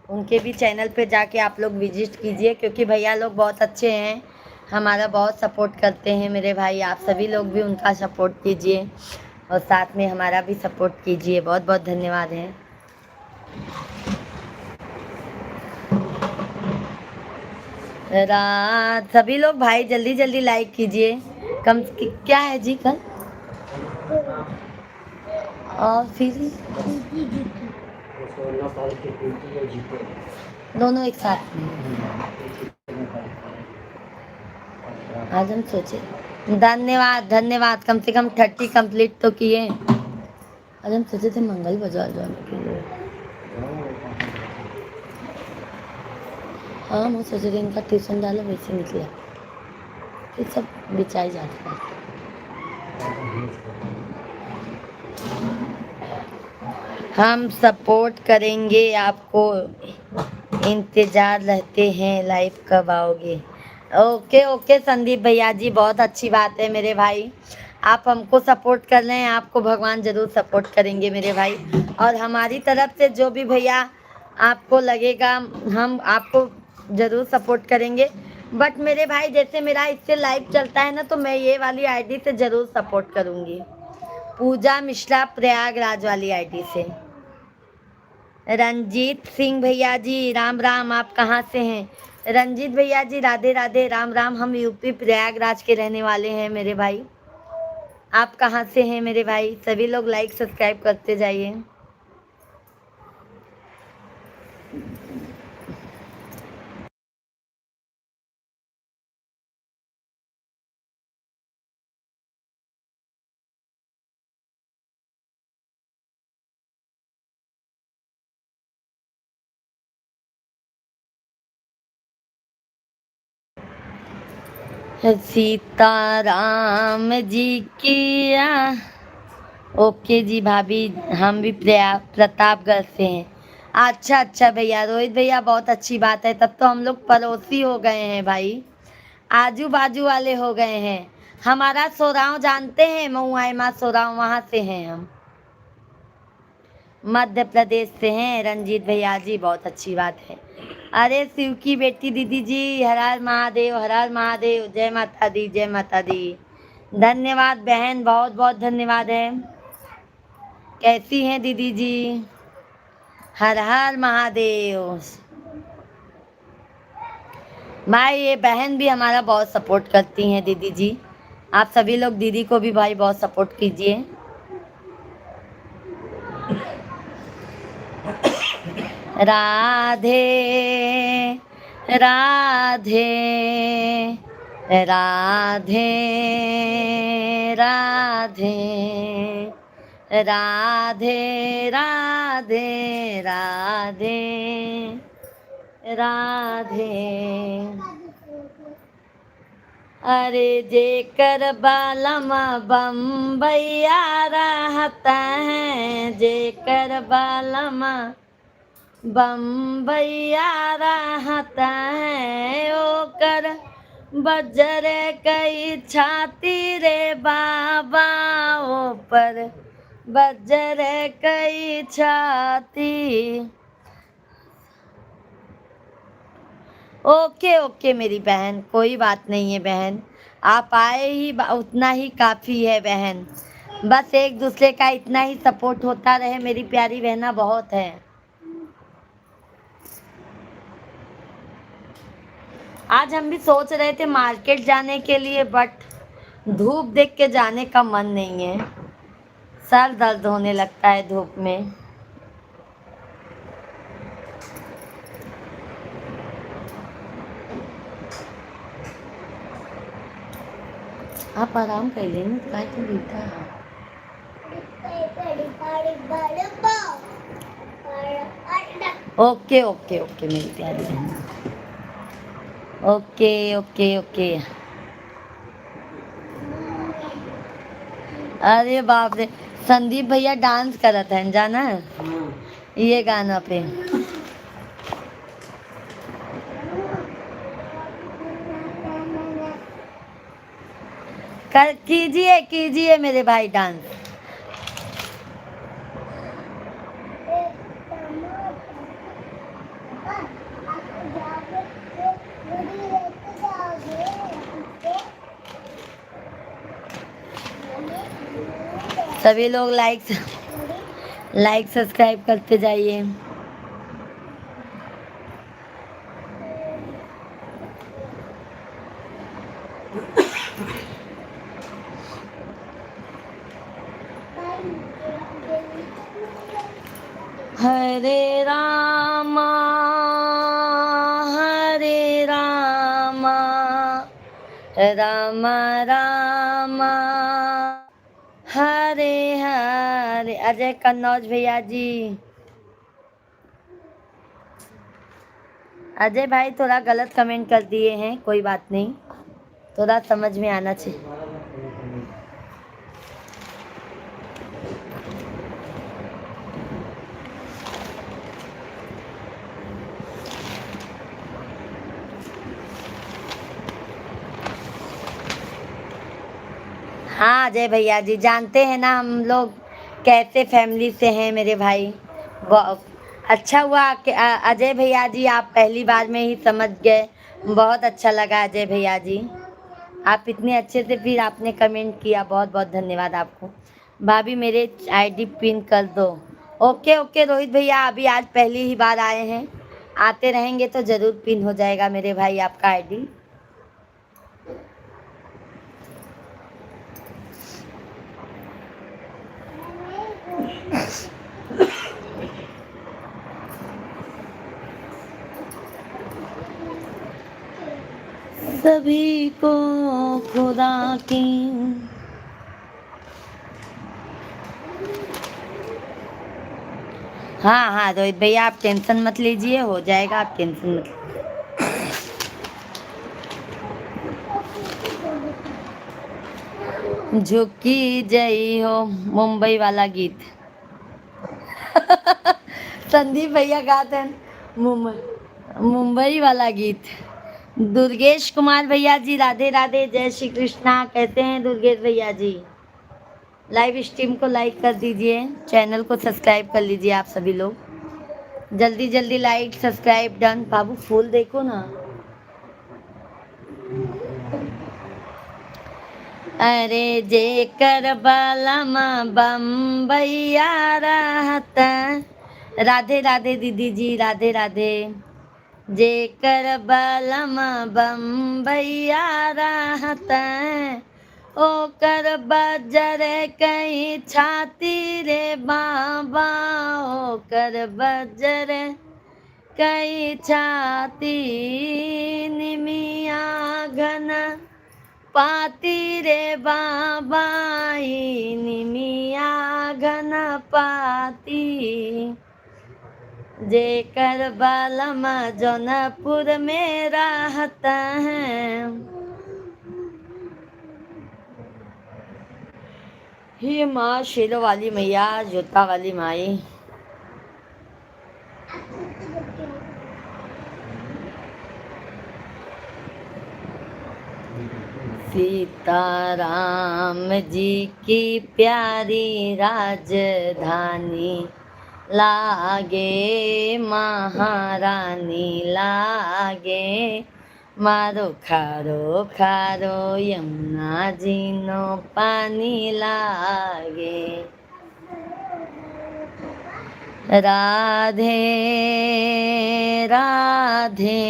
उनके भी चैनल पे जाके आप लोग विजिट कीजिए, क्योंकि भैया लोग बहुत अच्छे हैं, हमारा बहुत सपोर्ट करते हैं मेरे भाई। आप सभी लोग भी उनका सपोर्ट कीजिए और साथ में हमारा भी सपोर्ट कीजिए। बहुत बहुत धन्यवाद है। रात सभी लोग भाई जल्दी जल्दी लाइक कीजिए। क्या है जी कल, और फिर दोनों एक साथ में आज हम सोचे। धन्यवाद धन्यवाद, कम से कम 30 कंप्लीट तो किए। आज हम सोचे थे मंगल बाजार जाने के लिए। हाँ मैं सोचे थे इनका ट्यूशन डालो, वैसे निकला फिर सब बिछाई जाता है। हम सपोर्ट करेंगे आपको, इंतजार रहते हैं लाइव कब आओगे। ओके ओके संदीप भैया जी, बहुत अच्छी बात है मेरे भाई। आप हमको सपोर्ट कर रहे हैं, आपको भगवान जरूर सपोर्ट करेंगे मेरे भाई। और हमारी तरफ से जो भी भैया आपको लगेगा हम आपको जरूर सपोर्ट करेंगे। बट मेरे भाई जैसे मेरा इससे लाइव चलता है ना, तो मैं ये वाली आईडी से जरूर सपोर्ट करूँगी, पूजा मिश्रा प्रयागराज वाली आईडी से। रंजीत सिंह भैया जी राम राम, आप कहाँ से हैं? रंजीत भैया जी राधे राधे, राम राम। हम यूपी प्रयागराज के रहने वाले हैं मेरे भाई। आप कहाँ से हैं मेरे भाई? सभी लोग लाइक सब्सक्राइब करते जाइए। सीताराम जी किया। ओके जी भाभी, हम भी प्रतापगढ़ से हैं। अच्छा अच्छा भैया, रोहित भैया बहुत अच्छी बात है, तब तो हम लोग पड़ोसी हो गए हैं भाई, आजू बाजू वाले हो गए हैं। हमारा सोराव जानते हैं, मऊआई माँ सोराव, वहाँ से हैं हम, मध्य प्रदेश से हैं रंजीत भैया जी, बहुत अच्छी बात है। अरे शिव की बेटी दीदी जी, हर हर महादेव, हर हर महादेव, जय माता दी, जय माता दी। धन्यवाद बहन, बहुत बहुत धन्यवाद है। कैसी हैं दीदी जी? हर हर महादेव। भाई ये बहन भी हमारा बहुत सपोर्ट करती हैं दीदी जी, आप सभी लोग दीदी को भी भाई बहुत सपोर्ट कीजिए। राधे राधे राधे राधे राधे राधे राधे राधे। अरे जेकर बालमा बम्बैया रहता है, जेकर बालमा बम्बैया रहता है, ओकर बजर कई छाती रे बाबा, ऊपर बजर कई छाती। ओके ओके मेरी बहन, कोई बात नहीं है बहन, आप आए ही उतना ही काफ़ी है बहन, बस एक दूसरे का इतना ही सपोर्ट होता रहे मेरी प्यारी बहना, बहुत है। आज हम भी सोच रहे थे मार्केट जाने के लिए, बट धूप देख के जाने का मन नहीं है, सर दर्द होने लगता है धूप में। आप आराम कर लेना, काय तो बेटा। ओके ओके ओके मेरी प्यारी बहन, ओके ओके ओके। अरे बाप रे, संदीप भैया डांस करत हैं जाना है ये गाना पे। कर कीजिए कीजिए मेरे भाई डांस। सभी लोग लाइक सब्सक्राइब करते जाइए। हरे रामा राम राम हरे हरे। अजय कन्नौज भैया जी, अजय भाई थोड़ा गलत कमेंट कर दिए हैं, कोई बात नहीं, थोड़ा समझ में आना चाहिए। हाँ अजय भैया जी, जानते हैं ना हम लोग कैसे फैमिली से हैं मेरे भाई। अच्छा हुआ कि अजय भैया जी आप पहली बार में ही समझ गए, बहुत अच्छा लगा अजय भैया जी, आप इतने अच्छे से फिर आपने कमेंट किया, बहुत बहुत धन्यवाद आपको। भाभी मेरे आईडी पिन कर दो। ओके ओके रोहित भैया, अभी आज पहली ही बार आए हैं, आते रहेंगे तो ज़रूर पिन हो जाएगा मेरे भाई आपका आईडी। सभी को खुदा की हाँ हाँ रोहित भैया आप टेंशन मत लीजिए, हो जाएगा, आप टेंशन मत लीजिए। झुकी जई हो, मुंबई वाला गीत। संदीप भैया गाते हैं मुंबई वाला गीत। दुर्गेश कुमार भैया जी राधे राधे, जय श्री कृष्णा। कहते हैं दुर्गेश भैया जी, लाइव स्ट्रीम को लाइक कर दीजिए, चैनल को सब्सक्राइब कर लीजिए आप सभी लोग। जल्दी जल्दी लाइक सब्सक्राइब डन। बाबू फूल देखो ना। अरे जेकर बलमा बम्बैया रहत। राधे राधे दीदी जी, राधे राधे। जेकर बलमा बम्बैया रहत, ओकर बजर कहीं छाती रे बाबा, ओकर बजर कहीं छाती। निमिया घन पाती रे बाबा, निमिया घन पाती। जेकर बलम जौनपुर में रहता है। हे माँ शेरों वाली मैया, जोता वाली माई। सीताराम जी की प्यारी राजधानी लागे, महारानी लागे। मारो खारो खारो यमुना जी नो पानी लागे। राधे राधे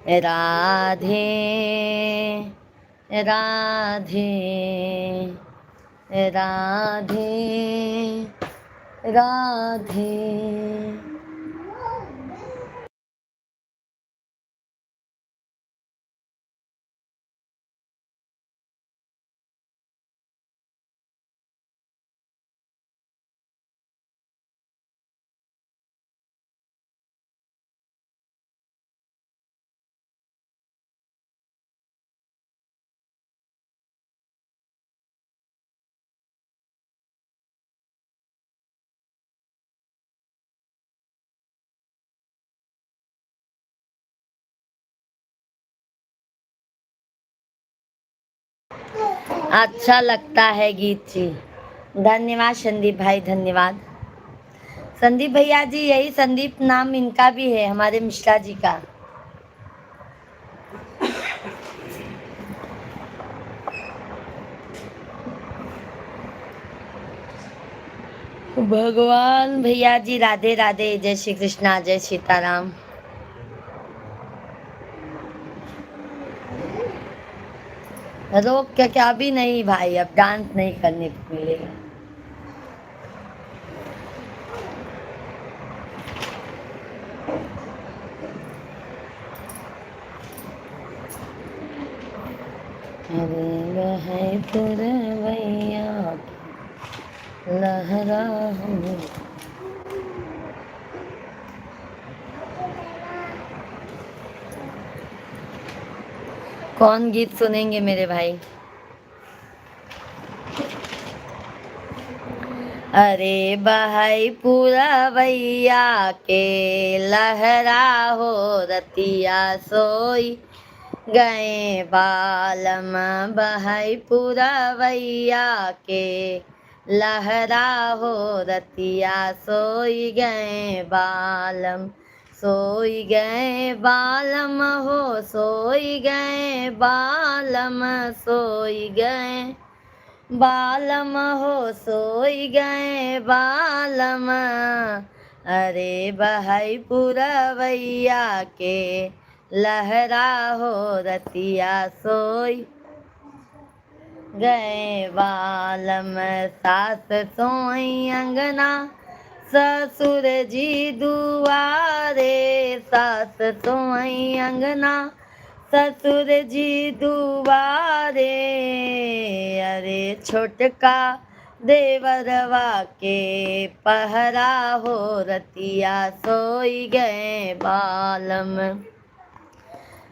राधे राधे राधे राधे। अच्छा लगता है गीत जी। धन्यवाद संदीप भाई, धन्यवाद। संदीप भैया जी, यही संदीप नाम इनका भी है, हमारे मिश्रा जी का। भगवान भैया जी राधे राधे, जय श्री कृष्णा, जय सीताराम। रोक क्या भी नहीं भाई, अब डांस नहीं करने को मिलेगा। अरे है पुरवैया लहरा हूँ। कौन गीत सुनेंगे मेरे भाई? अरे बहाई पुरवैया के लहरा हो, रतिया सोई गए बालम। बहाई पुरवैया के लहरा हो, रतिया सोई गए बालम। सोई गए बालम हो, सोई गए बालम, सोई गए बालम हो, सोई गए बालम। अरे बहाई पुरवैया के लहरा हो, रतिया सोई गए बालम। सास सोई अंगना, ससुर जी दुआरे। सास सोई अंगना, ससुर जी दुआरे। अरे छोटका देवरवा के पहरा हो, रतिया सोई गए बालम।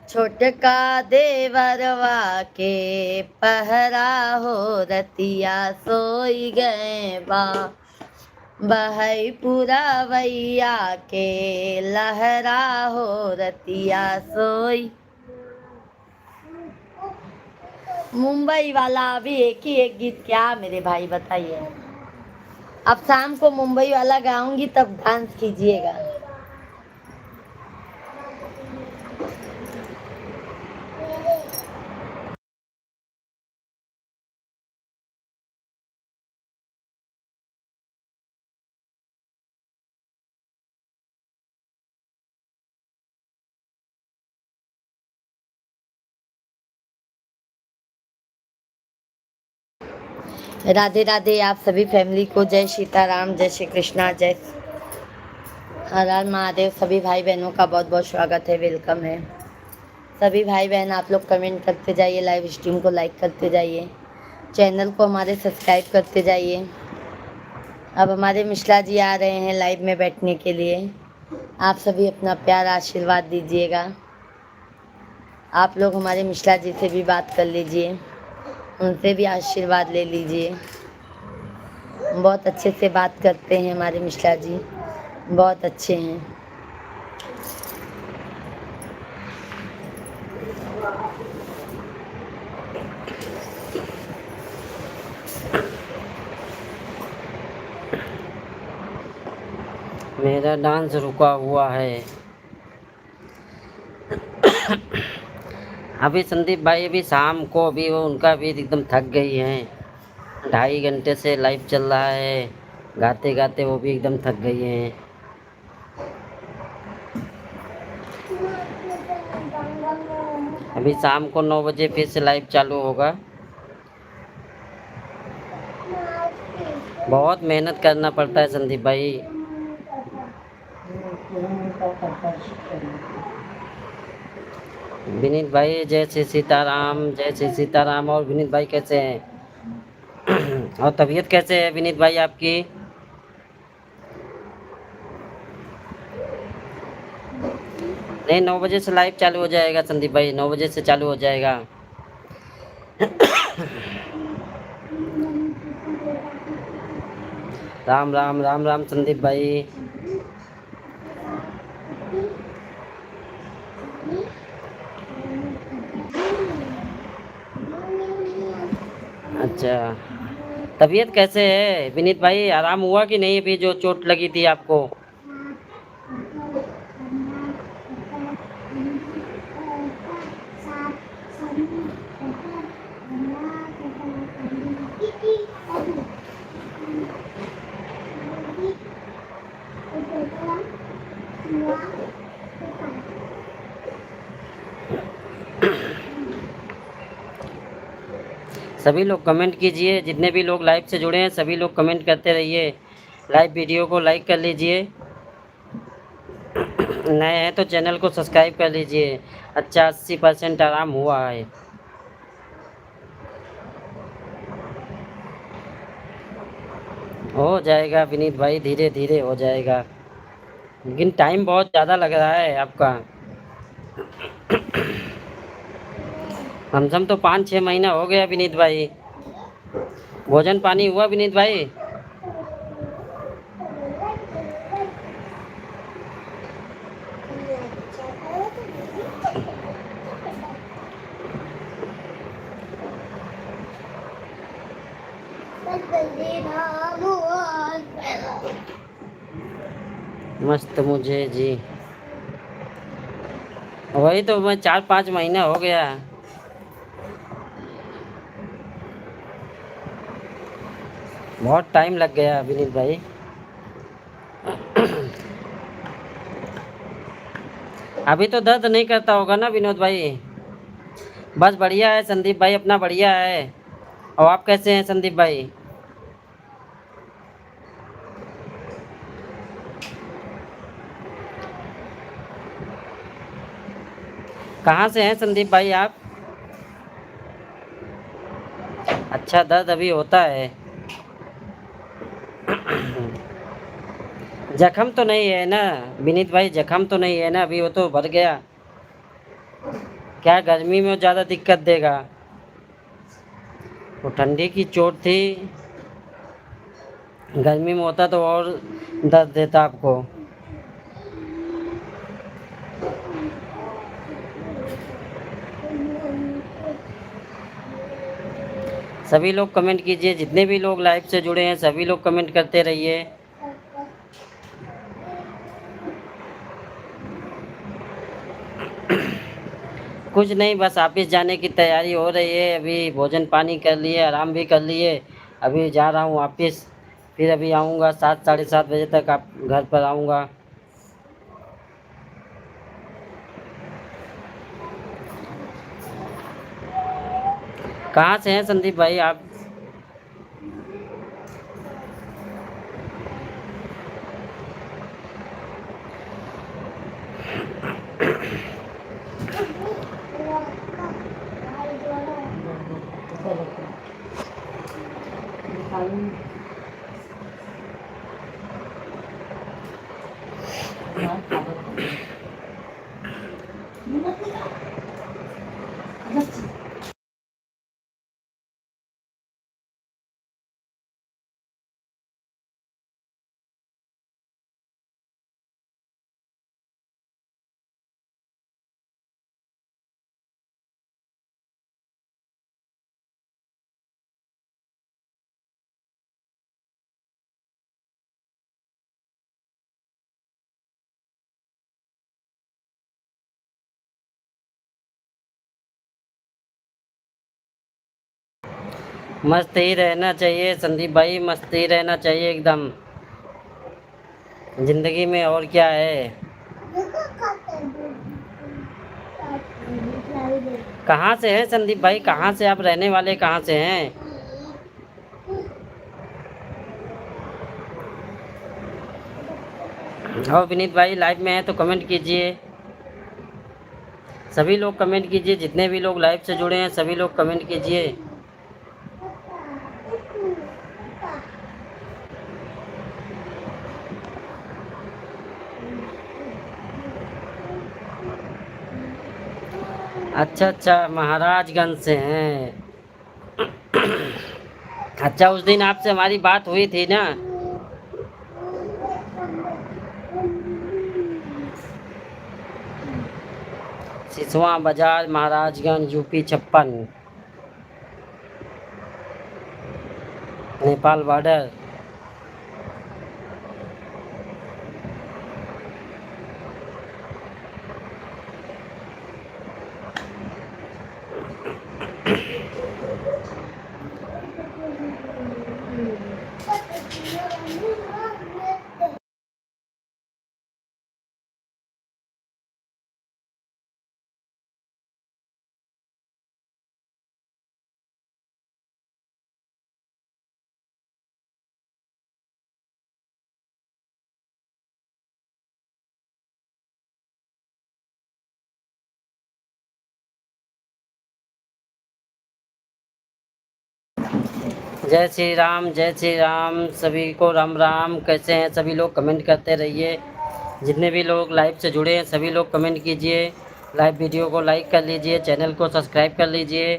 छोटका देवरवा के पहरा हो रतिया सोई गए बा बहई पुरवैया के लहरा हो रतिया सोई। मुंबई वाला अभी एक ही एक गीत क्या मेरे भाई बताइए। अब शाम को मुंबई वाला गाऊंगी तब डांस कीजिएगा। राधे राधे आप सभी फैमिली को जय सीताराम, जय श्री कृष्णा, जय हर हर महादेव। सभी भाई बहनों का बहुत बहुत स्वागत है, वेलकम है। सभी भाई बहन आप लोग कमेंट करते जाइए, लाइव स्ट्रीम को लाइक करते जाइए, चैनल को हमारे सब्सक्राइब करते जाइए। अब हमारे मिश्रा जी आ रहे हैं लाइव में बैठने के लिए। आप सभी अपना प्यार आशीर्वाद दीजिएगा। आप लोग हमारे मिश्रा जी से भी बात कर लीजिए, उनसे भी आशीर्वाद ले लीजिए। बहुत अच्छे से बात करते हैं हमारे मिश्रा जी, बहुत अच्छे हैं। मेरा डांस रुका हुआ है। अभी संदीप भाई अभी शाम को अभी वो उनका भी एकदम थक गई हैं। 2.5 घंटे से लाइव चल रहा है, गाते गाते वो भी एकदम थक गई हैं। अभी शाम को 9 बजे फिर से लाइव चालू होगा। बहुत मेहनत करना पड़ता है संदीप भाई। विनीत भाई जय श्री सीताराम, जय श्री सीताराम। और विनीत भाई कैसे हैं? और तबीयत कैसे है विनीत भाई आपकी? नहीं, 9 बजे से लाइव चालू हो जाएगा संदीप भाई, 9 बजे से चालू हो जाएगा। राम राम राम राम संदीप भाई। अच्छा, तबीयत कैसे है विनीत भाई? आराम हुआ कि नहीं अभी जो चोट लगी थी आपको? सभी लोग कमेंट कीजिए, जितने भी लोग लाइव से जुड़े हैं सभी लोग कमेंट करते रहिए। लाइव वीडियो को लाइक कर लीजिए, नए हैं तो चैनल को सब्सक्राइब कर लीजिए। अच्छा 80% आराम हुआ है। हो जाएगा विनीत भाई, धीरे धीरे हो जाएगा, लेकिन टाइम बहुत ज़्यादा लग रहा है आपका। कम तो 5-6 महीना हो गया विनीत भाई। भोजन पानी हुआ विनीत भाई? मस्त मुझे जी, वही तो मैं 4-5 महीना हो गया। बहुत टाइम लग गया विनीत भाई। अभी तो दर्द नहीं करता होगा ना विनोद भाई? बस बढ़िया है संदीप भाई, अपना बढ़िया है। और आप कैसे हैं संदीप भाई? कहाँ से हैं संदीप भाई आप? अच्छा, दर्द अभी होता है। जख्म तो नहीं है ना विनीत भाई? जख्म तो नहीं है ना अभी? वो तो भर गया। क्या गर्मी में ज़्यादा दिक्कत देगा? वो ठंडी की चोट थी, गर्मी में होता तो और दर्द देता आपको। सभी लोग कमेंट कीजिए, जितने भी लोग लाइव से जुड़े हैं सभी लोग कमेंट करते रहिए। कुछ नहीं, बस ऑफिस जाने की तैयारी हो रही है। अभी भोजन पानी कर लिए, आराम भी कर लिए। अभी जा रहा हूँ ऑफिस, फिर अभी आऊँगा 7 साढ़े 7 बजे तक आप घर पर आऊँगा। कहाँ से हैं संदीप भाई आप? मस्त ही रहना चाहिए संदीप भाई, मस्त ही रहना चाहिए एकदम जिंदगी में, और क्या है। कहाँ से हैं संदीप भाई, कहाँ से आप रहने वाले, कहाँ से हैं? और विनीत भाई लाइव में हैं तो कमेंट कीजिए। सभी लोग कमेंट कीजिए, जितने भी लोग लाइव से जुड़े हैं सभी लोग कमेंट कीजिए। अच्छा अच्छा, महाराजगंज से हैं। अच्छा, उस दिन आपसे हमारी बात हुई थी ना? सिसवा बाजार, महाराजगंज, यूपी 56, नेपाल बॉर्डर। जय श्री राम, जय श्री राम, सभी को राम राम। कैसे हैं सभी लोग, कमेंट करते रहिए। जितने भी लोग लाइव से जुड़े हैं सभी लोग कमेंट कीजिए। लाइव वीडियो को लाइक कर लीजिए, चैनल को सब्सक्राइब कर लीजिए।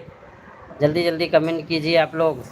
जल्दी जल्दी कमेंट कीजिए आप लोग।